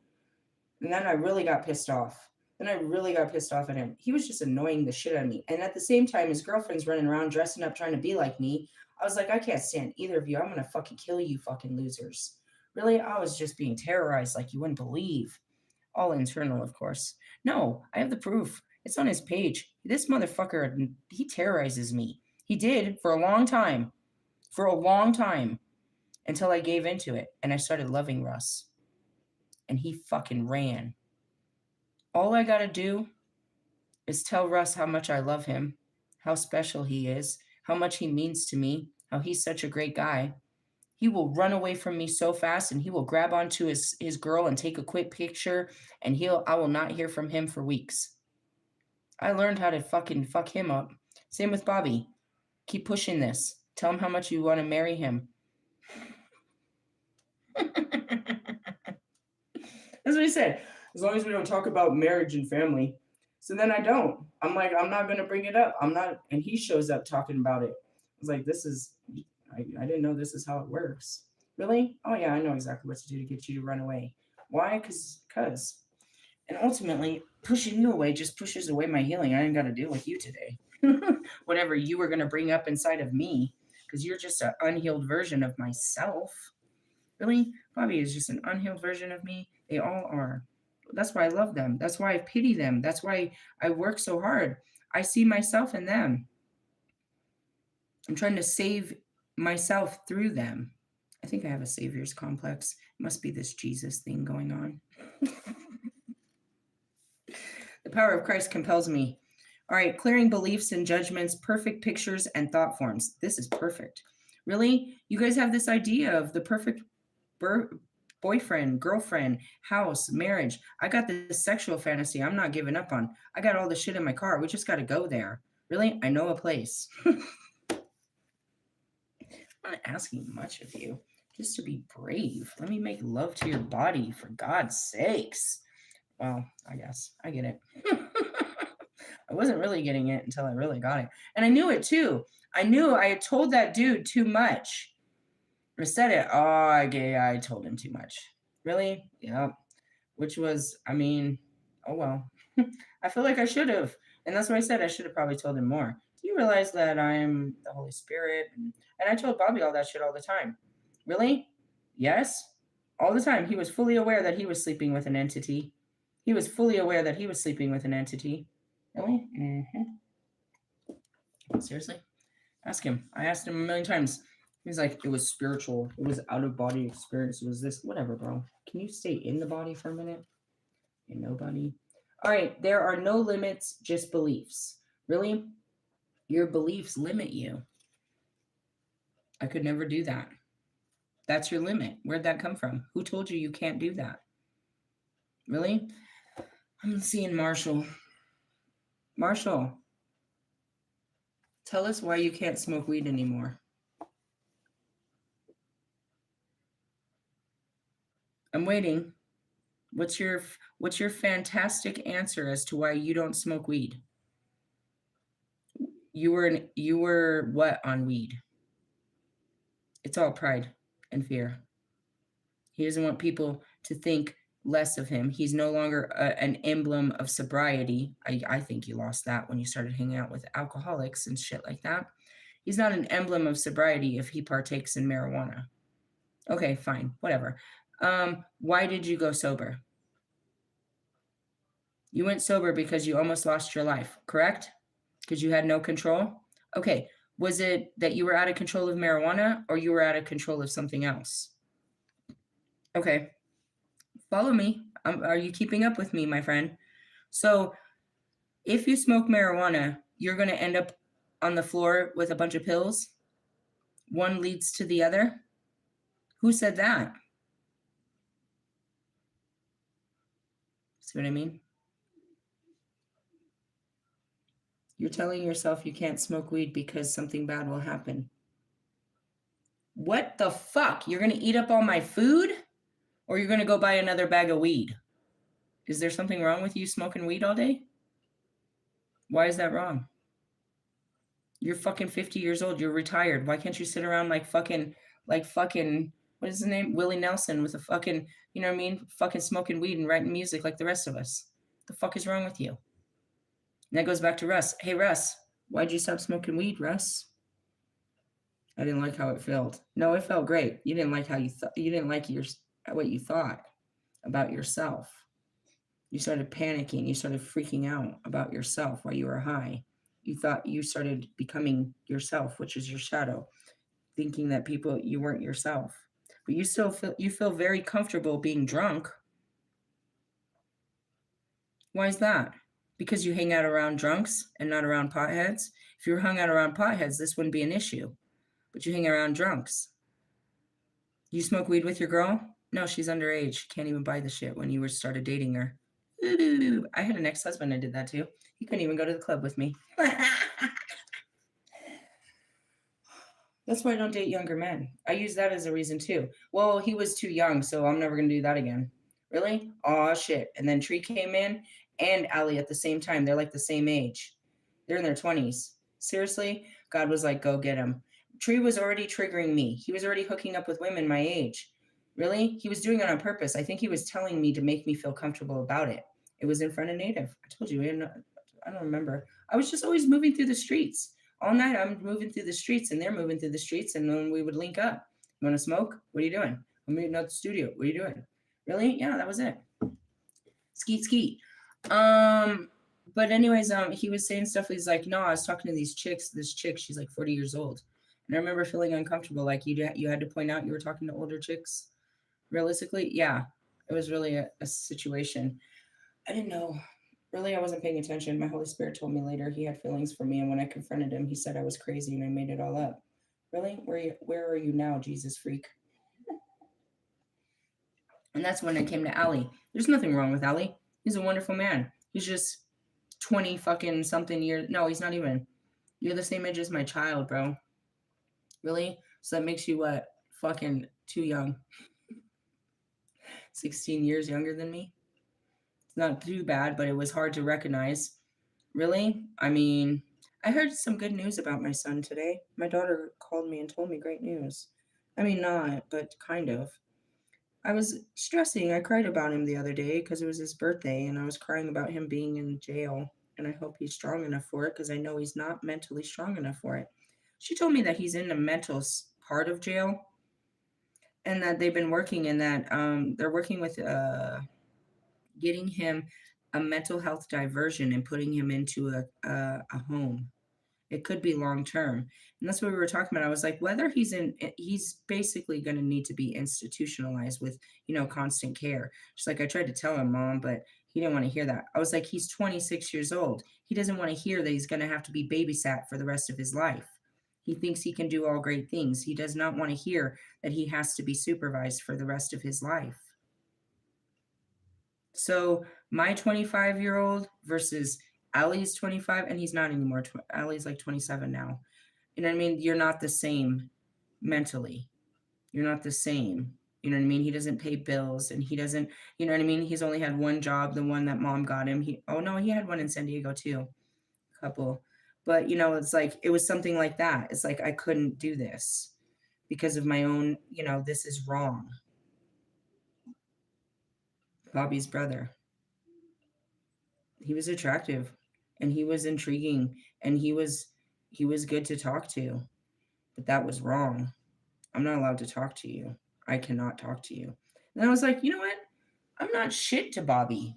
And then I really got pissed off. Then I really got pissed off at him. He was just annoying the shit out of me. And at the same time, his girlfriend's running around dressing up, trying to be like me. I was like, I can't stand either of you. I'm going to fucking kill you fucking losers. Really? I was just being terrorized like you wouldn't believe. All internal, of course. No, I have the proof. It's on his page. This motherfucker, he terrorizes me. He did for a long time. For a long time. Until I gave into it and I started loving Russ. And he fucking ran. All I gotta do is tell Russ how much I love him, how special he is, how much he means to me, how he's such a great guy. He will run away from me so fast and he will grab onto his girl and take a quick picture and I will not hear from him for weeks. I learned how to fucking fuck him up. Same with Bobby. Keep pushing this. Tell him how much you want to marry him. That's what he said. As long as we don't talk about marriage and family. So then I don't. I'm like, I'm not going to bring it up. I'm not. And he shows up talking about it. I was like, I didn't know this is how it works. Really? Oh, yeah, I know exactly what to do to get you to run away. Why? Because. And ultimately, pushing you away just pushes away my healing. I ain't got to deal with you today. Whatever you were going to bring up inside of me, because you're just an unhealed version of myself. Really? Bobby is just an unhealed version of me. They all are. That's why I love them. That's why I pity them. That's why I work so hard. I see myself in them. I'm trying to save myself through them. I think I have a savior's complex. It must be this Jesus thing going on. The power of Christ compels me. All right, clearing beliefs and judgments, perfect pictures and thought forms. This is perfect. Really? You guys have this idea of the perfect boyfriend, girlfriend, house, marriage. I got this sexual fantasy I'm not giving up on. I got all the shit in my car. We just got to go there. Really? I know a place. I'm not asking much of you. Just to be brave. Let me make love to your body, for God's sakes. Well, I guess. I get it. I wasn't really getting it until I really got it. And I knew it too. I knew I had told that dude too much. I said it. Oh, I told him too much. Really? Yeah. Which was, oh well. I feel like I should have. And that's why I said I should have probably told him more. Do you realize that I'm the Holy Spirit? And I told Bobby all that shit all the time. Really? Yes. All the time. He was fully aware that he was sleeping with an entity. He was fully aware that he was sleeping with an entity. Really? Mm-hmm. Seriously? Ask him. I asked him a million times. He's like, it was spiritual. It was out of body experience. It was this. Whatever, bro. Can you stay in the body for a minute? In no body. All right. There are no limits, just beliefs. Really? Your beliefs limit you. I could never do that. That's your limit. Where'd that come from? Who told you you can't do that? Really? I'm seeing Marshall. Marshall, tell us why you can't smoke weed anymore. I'm waiting. What's your fantastic answer as to why you don't smoke weed? You were what on weed? It's all pride and fear. He doesn't want people to think less of him. He's no longer an emblem of sobriety. I think you lost that when you started hanging out with alcoholics and shit like that. He's not an emblem of sobriety if he partakes in marijuana. Okay, fine, whatever. Why did you go sober? You went sober because you almost lost your life, correct? Because you had no control? Okay, was it that you were out of control of marijuana or you were out of control of something else? Okay, follow me. Are you keeping up with me, my friend? So, if you smoke marijuana, you're going to end up on the floor with a bunch of pills. One leads to the other. Who said that? See what I mean? You're telling yourself you can't smoke weed because something bad will happen. What the fuck? You're going to eat up all my food? Or you're going to go buy another bag of weed? Is there something wrong with you smoking weed all day? Why is that wrong? You're fucking 50 years old. You're retired. Why can't you sit around like fucking, what is his name? Willie Nelson with a fucking, you know what I mean? Fucking smoking weed and writing music like the rest of us. The fuck is wrong with you? And that goes back to Russ. Hey, Russ, why'd you stop smoking weed, Russ? I didn't like how it felt. No, it felt great. You didn't like how you thought. You didn't like what you thought about yourself. You started panicking. You started freaking out about yourself while you were high. You thought you started becoming yourself, which is your shadow, thinking that you weren't yourself. But you still feel very comfortable being drunk. Why is that? Because you hang out around drunks and not around potheads? If you were hung out around potheads, this wouldn't be an issue. But you hang around drunks. You smoke weed with your girl? No, she's underage. She can't even buy the shit when you started dating her. I had an ex-husband that did that too. He couldn't even go to the club with me. That's why I don't date younger men. I use that as a reason too. Well, he was too young, so I'm never going to do that again. Really? Oh, shit. And then Tree came in and Allie at the same time. They're like the same age. They're in their 20s. Seriously? God was like, go get him. Tree was already triggering me. He was already hooking up with women my age. Really? He was doing it on purpose. I think he was telling me to make me feel comfortable about it. It was in front of Native. I told you. I don't remember. I was just always moving through the streets. All night I'm moving through the streets and they're moving through the streets, and then we would link up. You want to smoke? What are you doing? I'm meeting at the studio. What are you doing? Really? Yeah, that was it. Skeet skeet. But anyways, he was saying stuff. He's like, no, I was talking to these chicks. This chick, she's like 40 years old. And I remember feeling uncomfortable. Like you had to point out you were talking to older chicks. Realistically, yeah, it was really a situation. I didn't know. Really, I wasn't paying attention. My Holy Spirit told me later he had feelings for me, and when I confronted him, he said I was crazy and I made it all up. Really? Where are you now, Jesus freak? And that's when I came to Allie. There's nothing wrong with Allie. He's a wonderful man. He's just 20 fucking something years. No, he's not even. You're the same age as my child, bro. Really? So that makes you what? Fucking too young. 16 years younger than me. It's not too bad, but it was hard to recognize. Really? I mean, I heard some good news about my son today. My daughter called me and told me great news. I mean, not, but kind of. I was stressing. I cried about him the other day because it was his birthday, and I was crying about him being in jail. And I hope he's strong enough for it because I know he's not mentally strong enough for it. She told me that he's in the mental part of jail, and that they've been working in that. They're working with getting him a mental health diversion and putting him into a home. It could be long term. And that's what we were talking about. I was like, whether he's basically going to need to be institutionalized with, constant care. Just like I tried to tell him, Mom, but he didn't want to hear that. I was like, he's 26 years old. He doesn't want to hear that he's going to have to be babysat for the rest of his life. He thinks he can do all great things. He does not want to hear that he has to be supervised for the rest of his life. So my 25-year-old versus Ali's 25, and he's not anymore. Ali's like 27 now. You know what I mean? You're not the same mentally. You're not the same. You know what I mean? He doesn't pay bills and he doesn't, you know what I mean? He's only had one job, the one that mom got him. Oh no, he had one in San Diego too, a couple. But it's like, it was something like that. It's like, I couldn't do this because of my own, this is wrong. Bobby's brother. He was attractive and he was intriguing and he was good to talk to, but that was wrong. I'm not allowed to talk to you. I cannot talk to you. And I was like, you know what? I'm not shit to Bobby.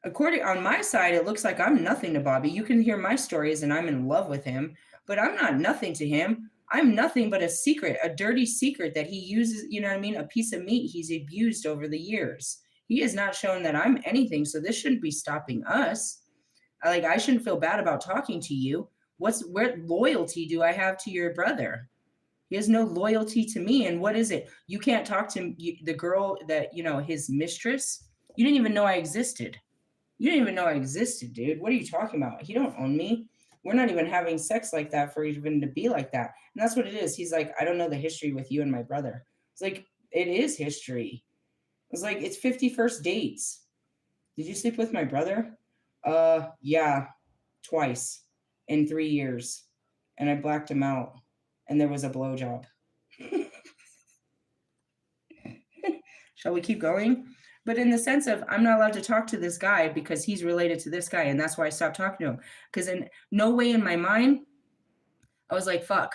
According on my side, it looks like I'm nothing to Bobby. You can hear my stories and I'm in love with him, but I'm not nothing to him. I'm nothing but a secret, a dirty secret that he uses, you know what I mean? A piece of meat he's abused over the years. He has not shown that I'm anything, so this shouldn't be stopping us. I shouldn't feel bad about talking to you. What loyalty do I have to your brother? He has no loyalty to me. And what is it? You can't talk to the girl that, his mistress. You didn't even know I existed. You didn't even know I existed, dude. What are you talking about? He don't own me. We're not even having sex like that for even to be like that. And that's what it is. He's like, I don't know the history with you and my brother. It's like, it is history. It's like, it's 51st dates. Did you sleep with my brother? Yeah, twice in 3 years. And I blacked him out. And there was a blowjob. Shall we keep going? But in the sense of, I'm not allowed to talk to this guy because he's related to this guy. And that's why I stopped talking to him. Because in no way in my mind, I was like, fuck,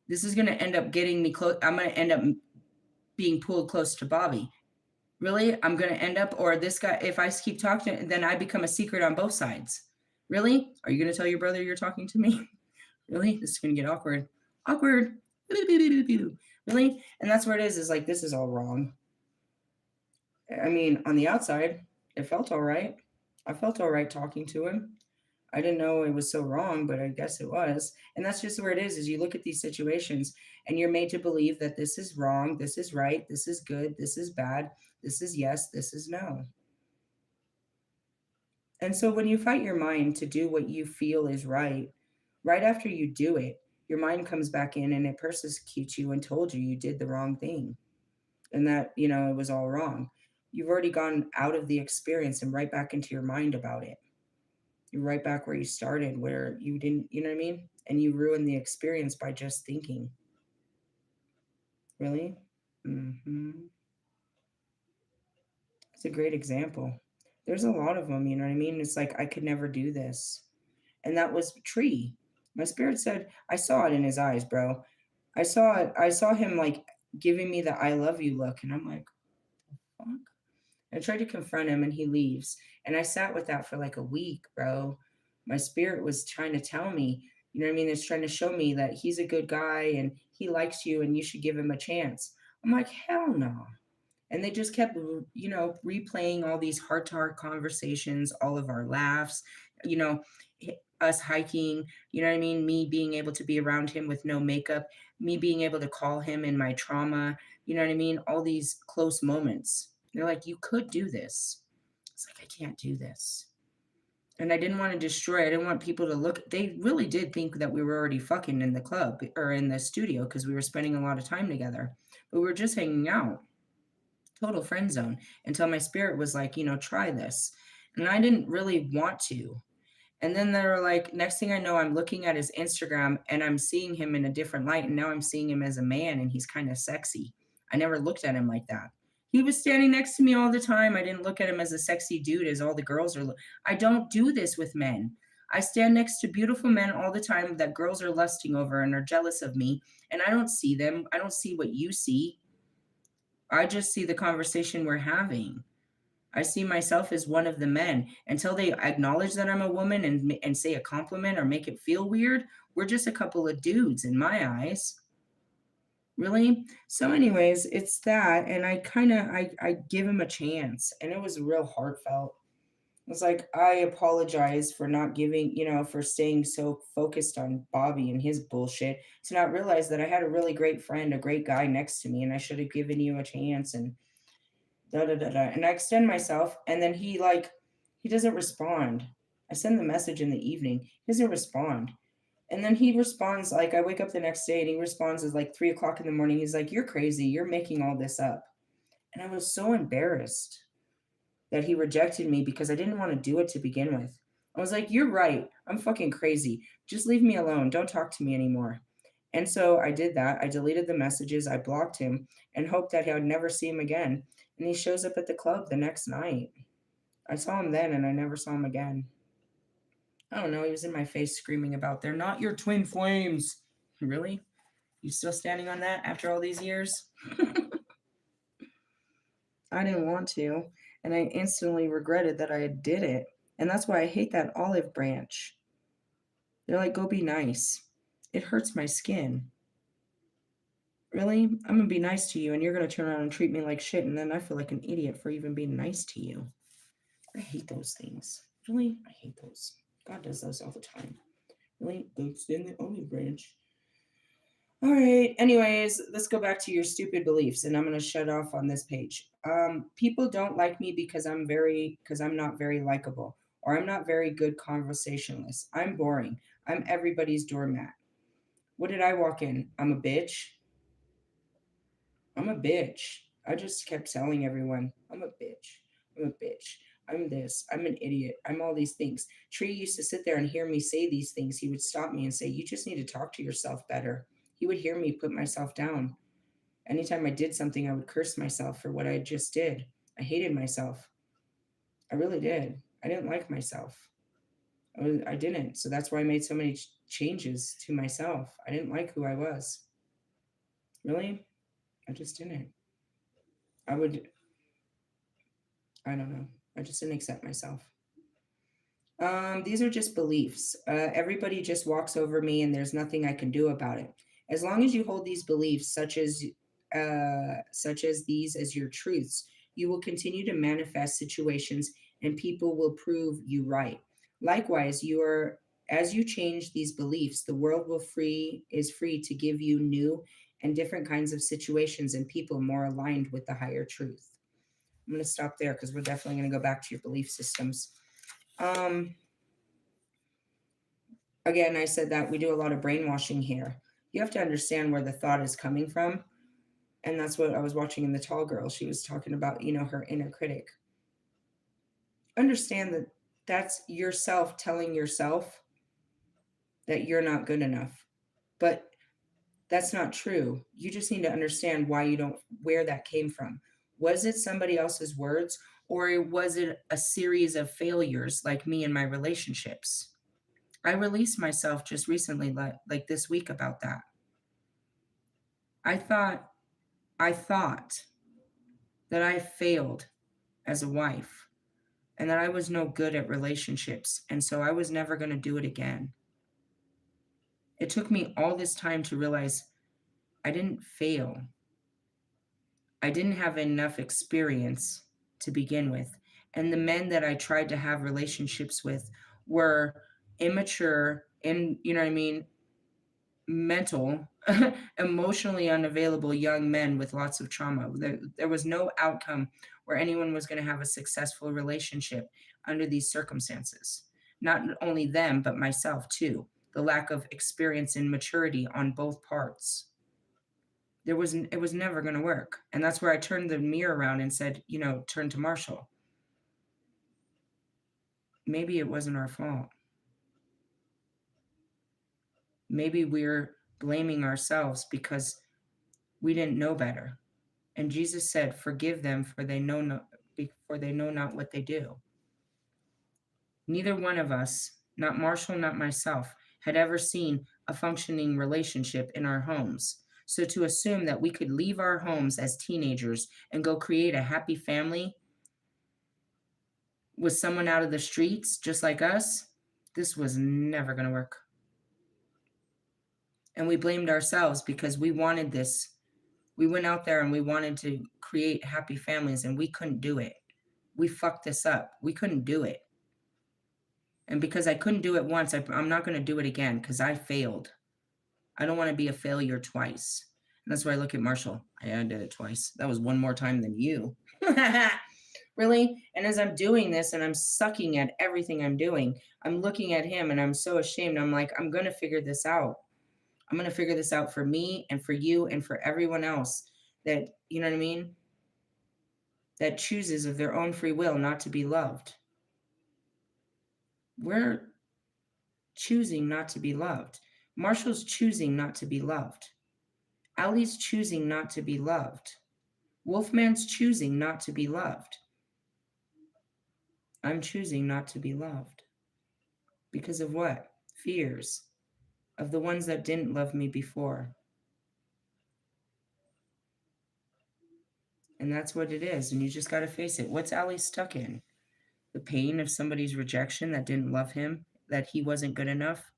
this is going to end up getting me close. I'm going to end up being pulled close to Bobby. Really? I'm going to end up, or this guy, if I keep talking to him, then I become a secret on both sides. Really? Are you going to tell your brother you're talking to me? Really? This is going to get awkward. Awkward. Really? And that's where it is like, this is all wrong. I mean, on the outside, it felt all right. I felt all right talking to him. I didn't know it was so wrong, but I guess it was. And that's just where it is you look at these situations and you're made to believe that this is wrong, this is right, this is good, this is bad, this is yes, this is no. And so when you fight your mind to do what you feel is right after you do it, your mind comes back in and it persecutes you and told you did the wrong thing and that, it was all wrong. You've already gone out of the experience and right back into your mind about it. You're right back where you started, where you didn't, you know what I mean? And you ruined the experience by just thinking. Really? It's a great example. There's a lot of them, you know what I mean? It's like, I could never do this. And that was Tree. My spirit said, I saw it in his eyes, bro. I saw it. I saw him like giving me the I love you look. And I'm like, fuck. I tried to confront him and he leaves. And I sat with that for like a week, bro. My spirit was trying to tell me, you know what I mean? It's trying to show me that he's a good guy and he likes you and you should give him a chance. I'm like, hell no. And they just kept, replaying all these heart to heart conversations, all of our laughs, you know, us hiking, you know what I mean? Me being able to be around him with no makeup, me being able to call him in my trauma, you know what I mean? All these close moments. They're like, you could do this. It's like, I can't do this. And I didn't want to destroy. I didn't want people to look. They really did think that we were already fucking in the club or in the studio because we were spending a lot of time together. But we were just hanging out. Total friend zone until my spirit was like, try this. And I didn't really want to. And then they were like, next thing I know, I'm looking at his Instagram and I'm seeing him in a different light. And now I'm seeing him as a man and he's kind of sexy. I never looked at him like that. He was standing next to me all the time. I didn't look at him as a sexy dude as all the girls are. I don't do this with men. I stand next to beautiful men all the time that girls are lusting over and are jealous of me. And I don't see them. I don't see what you see. I just see the conversation we're having. I see myself as one of the men. Until they acknowledge that I'm a woman and say a compliment or make it feel weird, we're just a couple of dudes in my eyes. Really? So anyways, it's that. And I give him a chance. And it was real heartfelt. was like, I apologize for not giving, for staying so focused on Bobby and his bullshit to not realize that I had a really great friend, a great guy next to me, and I should have given you a chance and da da da da. And I extend myself, and then he doesn't respond. I send the message in the evening, he doesn't respond. And then he responds, like, I wake up the next day and he responds at like 3 o'clock in the morning. He's like, "You're crazy. You're making all this up." And I was so embarrassed that he rejected me because I didn't want to do it to begin with. I was like, "You're right. I'm fucking crazy. Just leave me alone. Don't talk to me anymore." And so I did that. I deleted the messages, I blocked him, and hoped that I would never see him again. And he shows up at the club the next night. I saw him then and I never saw him again. I don't know. He was in my face screaming about, "They're not your twin flames." Really? You still standing on that after all these years? I didn't want to, and I instantly regretted that I did it. And that's why I hate that olive branch. They're like, "Go be nice." It hurts my skin. Really? I'm gonna be nice to you, and you're gonna turn around and treat me like shit, and then I feel like an idiot for even being nice to you. I hate those things. Really? I hate those. God does those all the time. Really? Boots in the olive branch. All right. Anyways, let's go back to your stupid beliefs, and I'm gonna shut off on this page. People don't like me because I'm not very likable, or I'm not very good conversationalist. I'm boring. I'm everybody's doormat. What did I walk in? I'm a bitch. I'm a bitch. I just kept telling everyone, I'm a bitch. I'm a bitch. I'm this. I'm an idiot. I'm all these things. Tree used to sit there and hear me say these things. He would stop me and say, "You just need to talk to yourself better." He would hear me put myself down. Anytime I did something, I would curse myself for what I just did. I hated myself. I really did. I didn't like myself. I didn't. So that's why I made so many changes to myself. I didn't like who I was. Really? I just didn't. I would, I don't know. I just didn't accept myself. These are just beliefs. Everybody just walks over me, and there's nothing I can do about it. As long as you hold these beliefs, such as these as your truths, you will continue to manifest situations, and people will prove you right. Likewise, as you change these beliefs, the world is free to give you new and different kinds of situations and people more aligned with the higher truth. I'm going to stop there because we're definitely going to go back to your belief systems. Um, Again, I said that we do a lot of brainwashing here. You have to understand where the thought is coming from. And that's what I was watching in The Tall Girl. She was talking about, her inner critic. Understand that that's yourself telling yourself that you're not good enough. But that's not true. You just need to understand where that came from. Was it somebody else's words, or was it a series of failures like me in my relationships? I released myself just recently, like this week, about that. I thought I thought that I failed as a wife and that I was no good at relationships, and so I was never going to do it again. It took me all this time to realize I didn't fail. I didn't have enough experience to begin with. And the men that I tried to have relationships with were immature and, you know what I mean, mental, emotionally unavailable young men with lots of trauma. There was no outcome where anyone was going to have a successful relationship under these circumstances. Not only them, but myself too. The lack of experience and maturity on both parts. It was never going to work. And that's where I turned the mirror around and said, turn to Marshall. Maybe it wasn't our fault. Maybe we're blaming ourselves because we didn't know better. And Jesus said, "Forgive them, for they know not what they do." Neither one of us, not Marshall, not myself, had ever seen a functioning relationship in our homes. So to assume that we could leave our homes as teenagers and go create a happy family with someone out of the streets just like us, this was never going to work. And we blamed ourselves because we wanted this. We went out there and we wanted to create happy families, and we couldn't do it. We fucked this up. We couldn't do it. And because I couldn't do it once, I'm not going to do it again because I failed. I don't want to be a failure twice. And that's why I look at Marshall. Yeah, I did it twice. That was one more time than you. Really? And as I'm doing this and I'm sucking at everything I'm doing, I'm looking at him and I'm so ashamed. I'm like, I'm going to figure this out. I'm going to figure this out for me and for you and for everyone else that, you know what I mean? That chooses of their own free will not to be loved. We're choosing not to be loved. Marshall's choosing not to be loved. Allie's choosing not to be loved. Wolfman's choosing not to be loved. I'm choosing not to be loved. Because of what? Fears of the ones that didn't love me before. And that's what it is. And you just got to face it. What's Allie stuck in? The pain of somebody's rejection that didn't love him, that he wasn't good enough,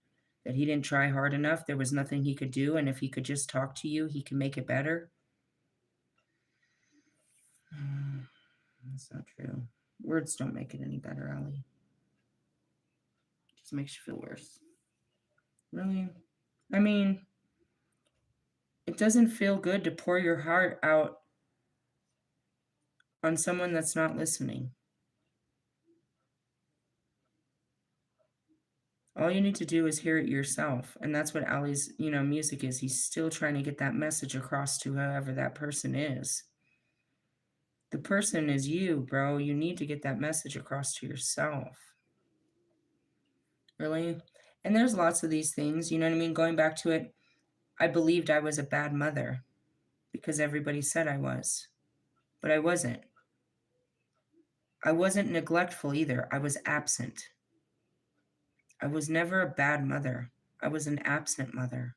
that he didn't try hard enough, there was nothing he could do, and if he could just talk to you, he can make it better. That's not true. Words don't make it any better, Allie. It just makes you feel worse. Really? I mean, it doesn't feel good to pour your heart out on someone that's not listening. All you need to do is hear it yourself. And that's what Allie's, music is. He's still trying to get that message across to whoever that person is. The person is you, bro. You need to get that message across to yourself. Really? And there's lots of these things, you know what I mean? Going back to it, I believed I was a bad mother because everybody said I was, but I wasn't. I wasn't neglectful either. I was absent. I was never a bad mother. I was an absent mother.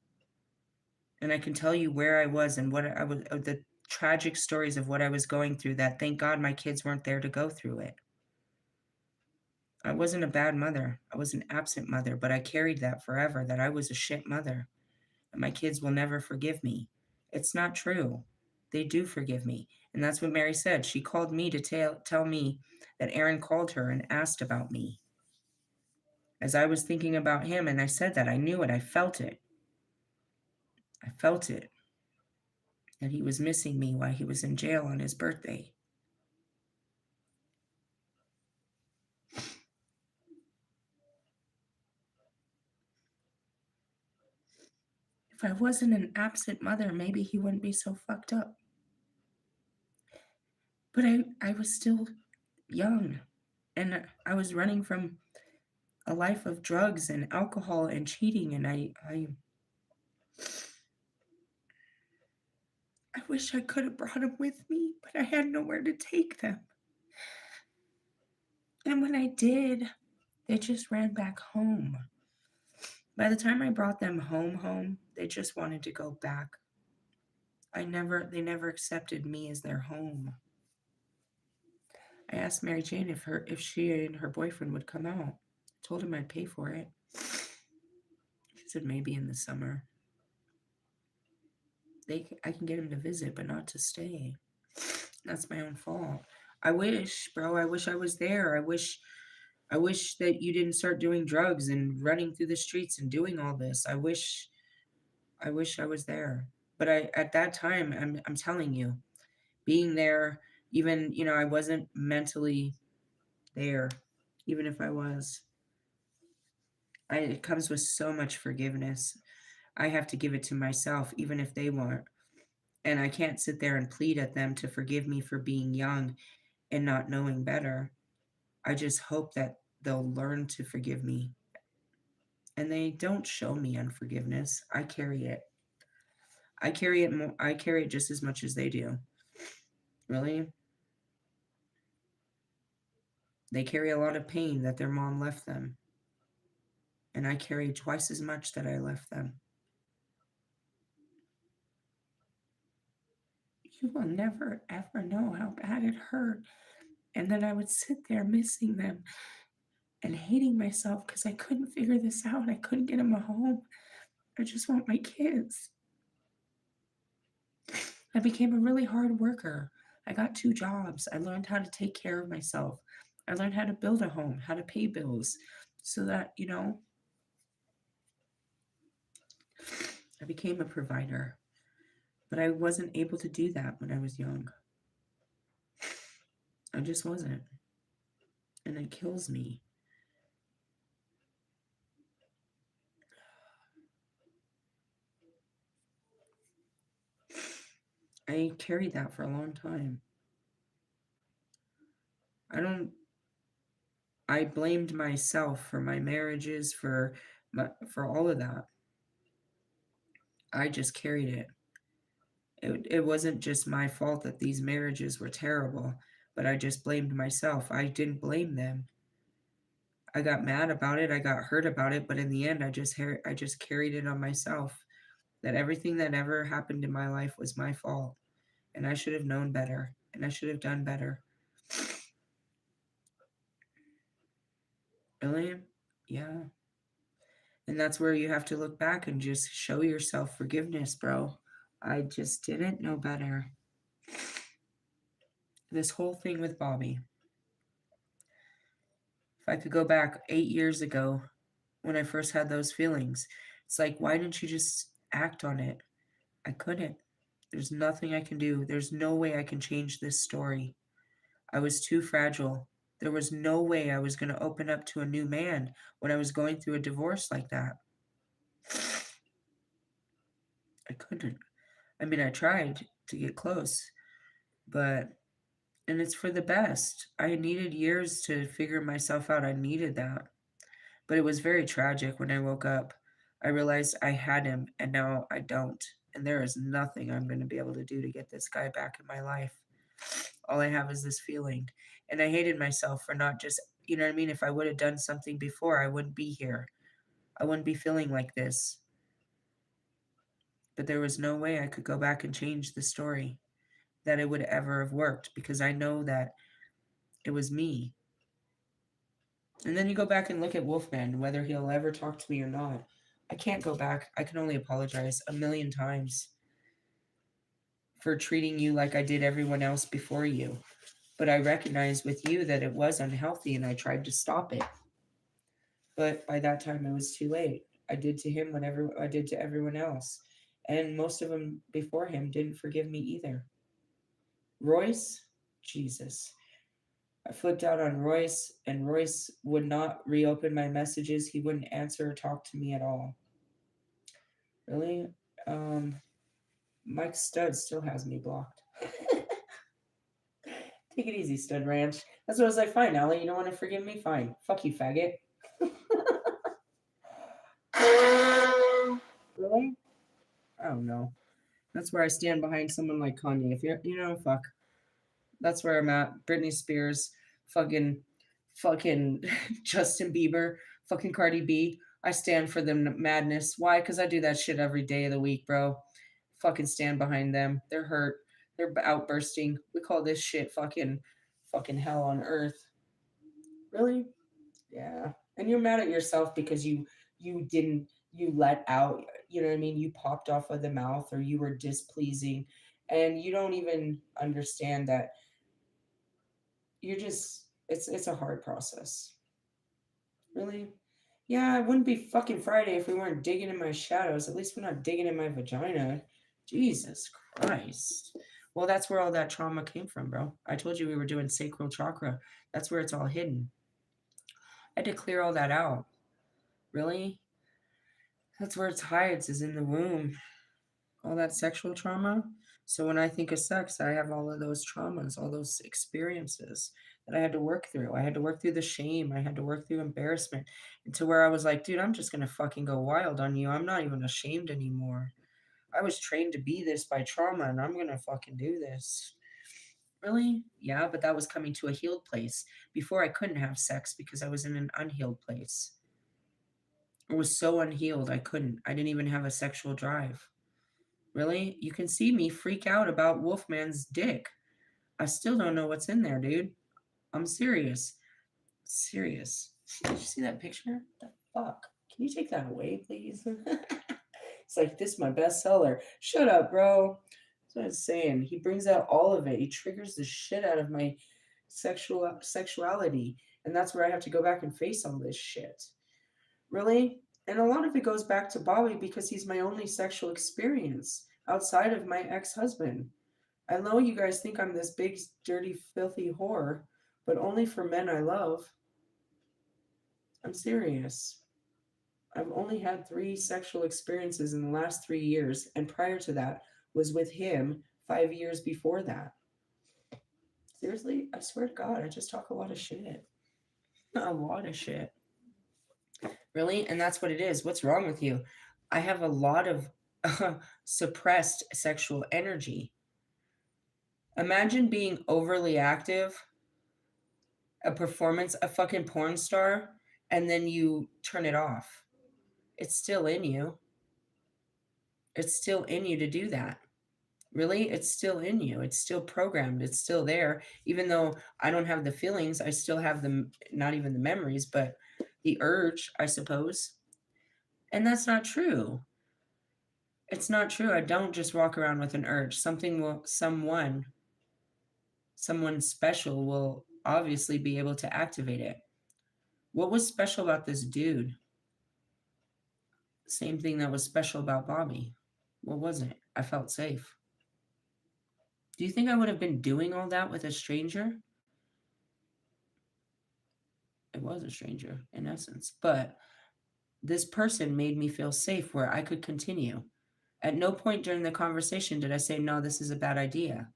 And I can tell you where I was and what I was, the tragic stories of what I was going through, that thank God my kids weren't there to go through it. I wasn't a bad mother. I was an absent mother, but I carried that forever, that I was a shit mother. And my kids will never forgive me. It's not true. They do forgive me. And that's what Mary said. She called me to tell me that Aaron called her and asked about me. As I was thinking about him, and I said that, I knew it, I felt it. I felt it. That he was missing me while he was in jail on his birthday. If I wasn't an absent mother, maybe he wouldn't be so fucked up. But I was still young, and I was running from a life of drugs and alcohol and cheating, and I wish I could have brought them with me, but I had nowhere to take them. And when I did, they just ran back home. By the time I brought them home, they just wanted to go back. They never accepted me as their home. I asked Mary Jane if she and her boyfriend would come out. I told him I'd pay for it. She said maybe in the summer. I can get him to visit, but not to stay. That's my own fault. I wish, bro. I wish I was there. I wish that you didn't start doing drugs and running through the streets and doing all this. I wish I was there. But at that time, I'm telling you, being there, even, I wasn't mentally there, even if I was. It comes with so much forgiveness. I have to give it to myself, even if they won't. And I can't sit there and plead at them to forgive me for being young and not knowing better. I just hope that they'll learn to forgive me. And they don't show me unforgiveness. I carry it. I carry it just as much as they do. Really? They carry a lot of pain that their mom left them. And I carry twice as much that I left them. You will never, ever know how bad it hurt. And then I would sit there missing them and hating myself because I couldn't figure this out. I couldn't get them a home. I just want my kids. I became a really hard worker. I got 2 jobs. I learned how to take care of myself. I learned how to build a home, how to pay bills, so that, I became a provider. But I wasn't able to do that when I was young. I just wasn't. And it kills me. I carried that for a long time. I blamed myself for my marriages, for all of that. I just carried it. It wasn't just my fault that these marriages were terrible, but I just blamed myself. I didn't blame them. I got mad about it. I got hurt about it, but in the end, I just carried it on myself. That everything that ever happened in my life was my fault, and I should have known better, and I should have done better. Really? Yeah. And that's where you have to look back and just show yourself forgiveness, bro. I just didn't know better. This whole thing with Bobby. If I could go back 8 years ago when I first had those feelings, it's like, why didn't you just act on it? I couldn't. There's nothing I can do. There's no way I can change this story. I was too fragile. There was no way I was going to open up to a new man when I was going through a divorce like that. I couldn't. I mean, I tried to get close, but, and it's for the best. I needed years to figure myself out. I needed that. But it was very tragic when I woke up. I realized I had him and now I don't. And there is nothing I'm going to be able to do to get this guy back in my life. All I have is this feeling. And I hated myself for not just, you know what I mean? If I would have done something before, I wouldn't be here. I wouldn't be feeling like this. But there was no way I could go back and change the story, that it would ever have worked, because I know that it was me. And then you go back and look at Wolfman, whether he'll ever talk to me or not. I can't go back. I can only apologize a million times for treating you like I did everyone else before you. But I recognize with you that it was unhealthy and I tried to stop it. But by that time, it was too late. I did to him whatever I did to everyone else. And most of them before him didn't forgive me either. Royce, Jesus. I flipped out on Royce, and Royce would not reopen my messages. He wouldn't answer or talk to me at all. Really? Mike Stud still has me blocked. Take it easy, Stud Ranch. That's what I was like, fine, Allie, you don't want to forgive me? Fine. Fuck you, faggot. Really? I don't know. That's where I stand behind someone like Kanye. If you're, fuck. That's where I'm at. Britney Spears, fucking Justin Bieber, fucking Cardi B. I stand for them madness. Why? Because I do that shit every day of the week, bro. Fucking stand behind them. They're hurt. They're outbursting. We call this shit fucking hell on earth. Really? Yeah. And you're mad at yourself because you let out, you know what I mean? You popped off of the mouth, or you were displeasing, and you don't even understand that you're just it's a hard process. Really? Yeah, it wouldn't be fucking Friday if we weren't digging in my shadows. At least we're not digging in my vagina. Jesus Christ. Well, that's where all that trauma came from, bro. I told you we were doing sacral chakra. That's where it's all hidden. I had to clear all that out. Really? That's where it hides, is in the womb. All that sexual trauma. So when I think of sex, I have all of those traumas, all those experiences that I had to work through. I had to work through the shame. I had to work through embarrassment, and to where I was like, dude, I'm just going to fucking go wild on you. I'm not even ashamed anymore. I was trained to be this by trauma, and I'm going to fucking do this. Really? Yeah, but that was coming to a healed place. Before, I couldn't have sex because I was in an unhealed place. I was so unhealed, I couldn't. I didn't even have a sexual drive. Really? You can see me freak out about Wolfman's dick. I still don't know what's in there, dude. I'm serious. Serious. Did you see that picture? What the fuck? Can you take that away, please? It's like, this is my bestseller. Shut up, bro. That's what I'm saying. He brings out all of it. He triggers the shit out of my sexuality. And that's where I have to go back and face all this shit. Really? And a lot of it goes back to Bobby because he's my only sexual experience outside of my ex husband. I know you guys think I'm this big, dirty, filthy whore, but only for men I love. I'm serious. I've only had 3 sexual experiences in the last 3 years, and prior to that was with him 5 years before that. Seriously, I swear to God, I just talk a lot of shit. A lot of shit. Really? And that's what it is. What's wrong with you? I have a lot of suppressed sexual energy. Imagine being overly active, a performance, a fucking porn star, and then you turn it off. It's still in you. It's still in you to do that. Really? It's still in you. It's still programmed. It's still there. Even though I don't have the feelings, I still have the, not even the memories, but the urge, I suppose. And that's not true. It's not true. I don't just walk around with an urge. Something will, someone special will obviously be able to activate it. What was special about this dude? Same thing that was special about Bobby. What was it? I felt safe. Do you think I would have been doing all that with a stranger? It was a stranger, in essence. But this person made me feel safe where I could continue. At no point during the conversation did I say, no, this is a bad idea.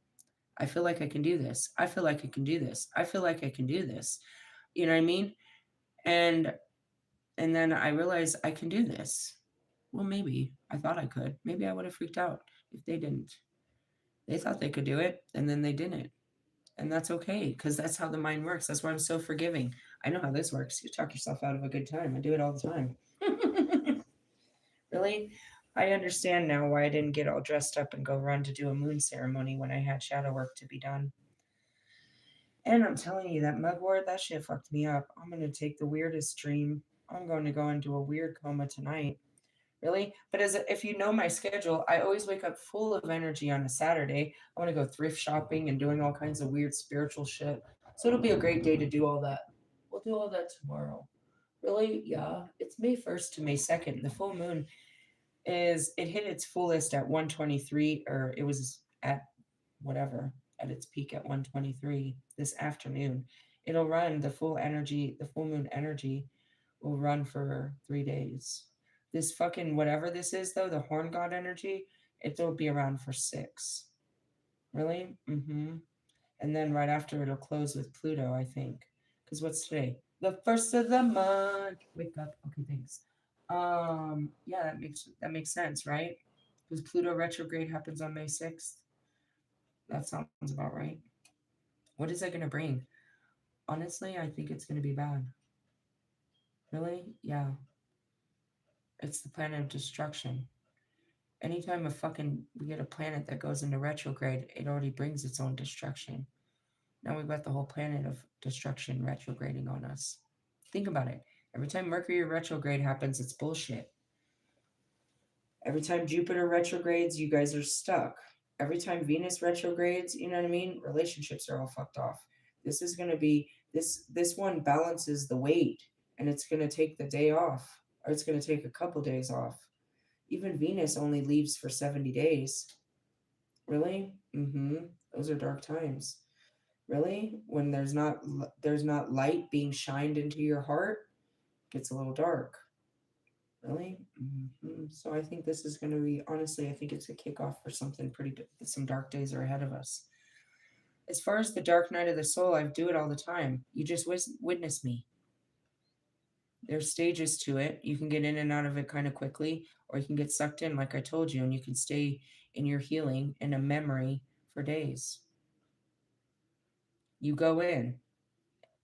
I feel like I can do this. I feel like I can do this. I feel like I can do this. You know what I mean? And and then I realized I can do this. Well, maybe I thought I could. Maybe I would have freaked out if they didn't. They thought they could do it and then they didn't. And that's okay because that's how the mind works. That's why I'm so forgiving. I know how this works. You talk yourself out of a good time. I do it all the time. Really? I understand now why I didn't get all dressed up and go run to do a moon ceremony when I had shadow work to be done. And I'm telling you, that mugwort, that shit fucked me up. I'm going to take the weirdest dream. I'm going to go into a weird coma tonight. Really? But if you know my schedule, I always wake up full of energy on a Saturday. I want to go thrift shopping and doing all kinds of weird spiritual shit. So it'll be a great day to do all that. We'll do all that tomorrow. Really? Yeah. It's May 1st to May 2nd. The full moon it hit its fullest at 123, or it was at whatever, at its peak at 123 this afternoon. It'll run the full energy, the full moon energy will run for 3 days. This fucking whatever this is though, the horn god energy, it'll be around for 6. Really? Mm-hmm. And then right after it'll close with Pluto, I think. Because what's today? The first of the month. Wake up. Okay, thanks. Yeah, that makes sense, right? Because Pluto retrograde happens on May 6th. That sounds about right. What is that gonna bring? Honestly, I think it's gonna be bad. Really? Yeah. It's the planet of destruction. Anytime we get a planet that goes into retrograde, it already brings its own destruction. Now we've got the whole planet of destruction retrograding on us. Think about it. Every time Mercury retrograde happens, it's bullshit. Every time Jupiter retrogrades, you guys are stuck. Every time Venus retrogrades, you know what I mean? Relationships are all fucked off. This is going to be this one balances the weight, and it's going to take the day off, or it's going to take a couple days off. Even Venus only leaves for 70 days. Really? Mhm. Those are dark times. Really? When there's not light being shined into your heart, it gets a little dark. Really? So I think this is going to be, honestly, I think it's a kickoff for something some dark days are ahead of us. As far as the dark night of the soul, I do it all the time. You just witness me. There's stages to it. You can get in and out of it kind of quickly, or you can get sucked in, like I told you, and you can stay in your healing in a memory for days. You go in.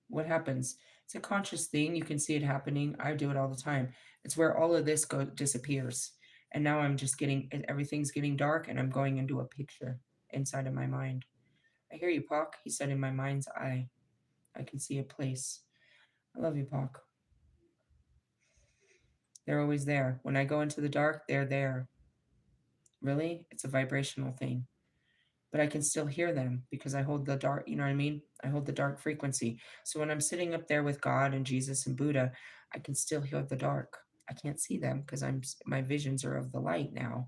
What happens? It's a conscious thing. You can see it happening. I do it all the time. It's where all of this disappears. And now I'm just everything's getting dark and I'm going into a picture inside of my mind. I hear you, Pock. He said, in my mind's eye, I can see a place. I love you, Pock. They're always there. When I go into the dark, they're there. Really? It's a vibrational thing. but I can still hear them because I hold the dark, you know what I mean? I hold the dark frequency. So when I'm sitting up there with God and Jesus and Buddha, I can still hear the dark. I can't see them because my visions are of the light now.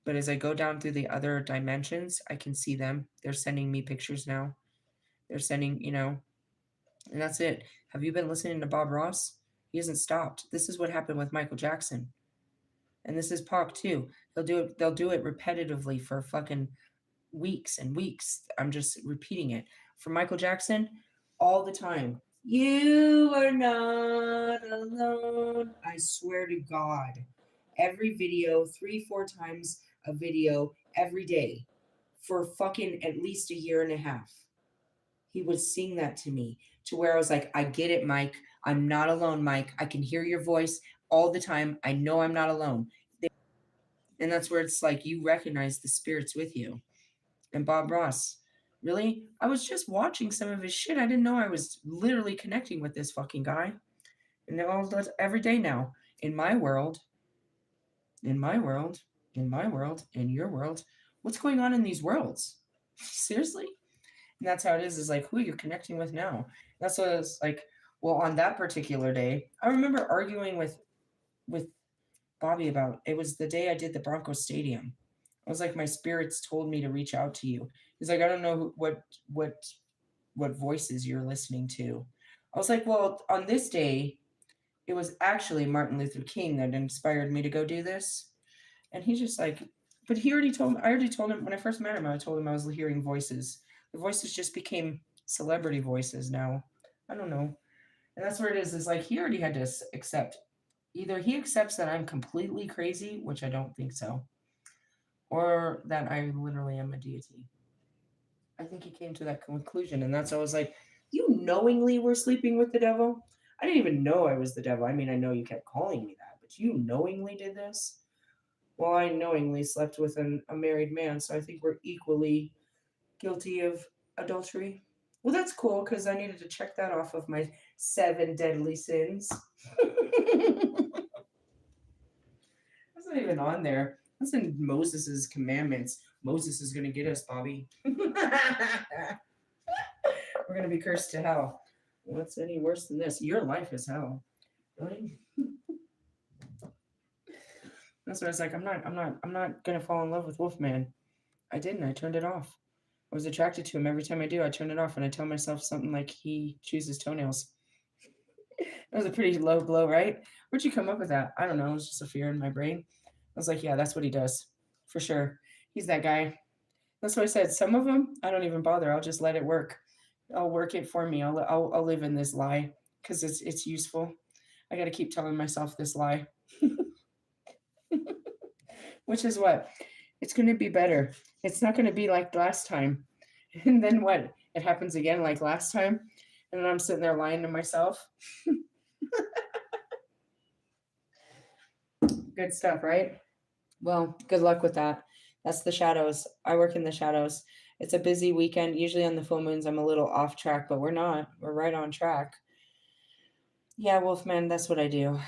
But as I go down through the other dimensions, I can see them. They're sending me pictures now. They're sending, and that's it. Have you been listening to Bob Ross? He hasn't stopped. This is what happened with Michael Jackson. And this is Pac too. They'll do it repetitively for fucking weeks and weeks. I'm just repeating it. For Michael Jackson, all the time. You are not alone. I swear to God. Every video, 3, 4 times a video every day for fucking at least a year and a half. He would sing that to me to where I was like, I get it, Mike. I'm not alone, Mike. I can hear your voice all the time. I know I'm not alone. And that's where it's like you recognize the spirits with you. And Bob Ross, really? I was just watching some of his shit. I didn't know I was literally connecting with this fucking guy. And all that every day now. In my world, in my world, in my world, in your world, what's going on in these worlds? Seriously? And that's how it is like who you're connecting with now. That's what it's like. Well, on that particular day, I remember arguing with Bobby about it was the day I did the Broncos Stadium. I was like, my spirits told me to reach out to you. He's like, I don't know what voices you're listening to. I was like, well, on this day, it was actually Martin Luther King that inspired me to go do this. And he's just like, but he already told me. I already told him when I first met him. I told him I was hearing voices. The voices just became celebrity voices now. I don't know. And that's where it is like he already had to accept. Either he accepts that I'm completely crazy, which I don't think so, or that I literally am a deity. I think he came to that conclusion, and that's why I was like, you knowingly were sleeping with the devil? I didn't even know I was the devil. I mean, I know you kept calling me that, but you knowingly did this? Well, I knowingly slept with a married man, so I think we're equally guilty of adultery. Well, that's cool because I needed to check that off of my 7 deadly sins. That's not even on there. That's in Moses's commandments. Moses is going to get us, Bobby. We're going to be cursed to hell. What's any worse than this? Your life is hell. Really? That's what I was like. I'm not going to fall in love with Wolfman. I didn't. I turned it off. I was attracted to him. Every time I do, I turn it off and I tell myself something like he chews his toenails. That was a pretty low blow, right? Where'd you come up with that? I don't know. It was just a fear in my brain. I was like, yeah, that's what he does. For sure. He's that guy. That's what I said. Some of them, I don't even bother. I'll just let it work. I'll work it for me. I'll live in this lie because it's useful. I got to keep telling myself this lie. Which is what? It's going to be better. It's not going to be like last time. And then what? It happens again like last time. And then I'm sitting there lying to myself. Good stuff, right? Well, good luck with that. That's the shadows. I work in the shadows. It's a busy weekend. Usually on the full moons, I'm a little off track, but we're not. We're right on track. Yeah, Wolfman, that's what I do.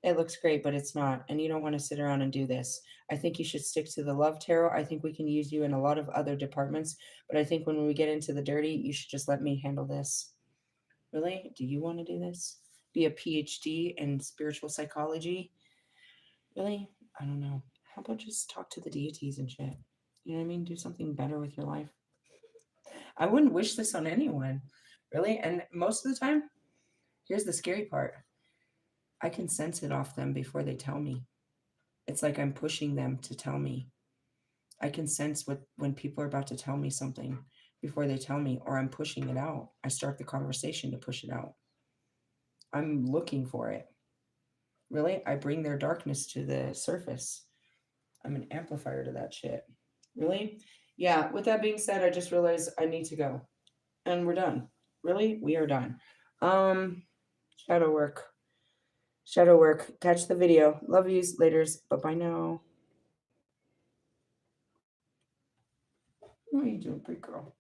It looks great, but it's not. And you don't want to sit around and do this. I think you should stick to the love tarot. I think we can use you in a lot of other departments. But I think when we get into the dirty, you should just let me handle this. Really? Do you want to do this? Be a PhD in spiritual psychology? Really? I don't know. How about just talk to the deities and shit? You know what I mean? Do something better with your life. I wouldn't wish this on anyone. Really? And most of the time, here's the scary part. I can sense it off them before they tell me. It's like I'm pushing them to tell me. I can sense when people are about to tell me something before they tell me, or I'm pushing it out. I start the conversation to push it out. I'm looking for it. Really? I bring their darkness to the surface. I'm an amplifier to that shit. Really? Yeah, with that being said, I just realized I need to go. And we're done. Really? We are done. Shadow work. Shadow work. Catch the video. Love yous. Laters. Bye-bye now. What are you doing, pretty girl?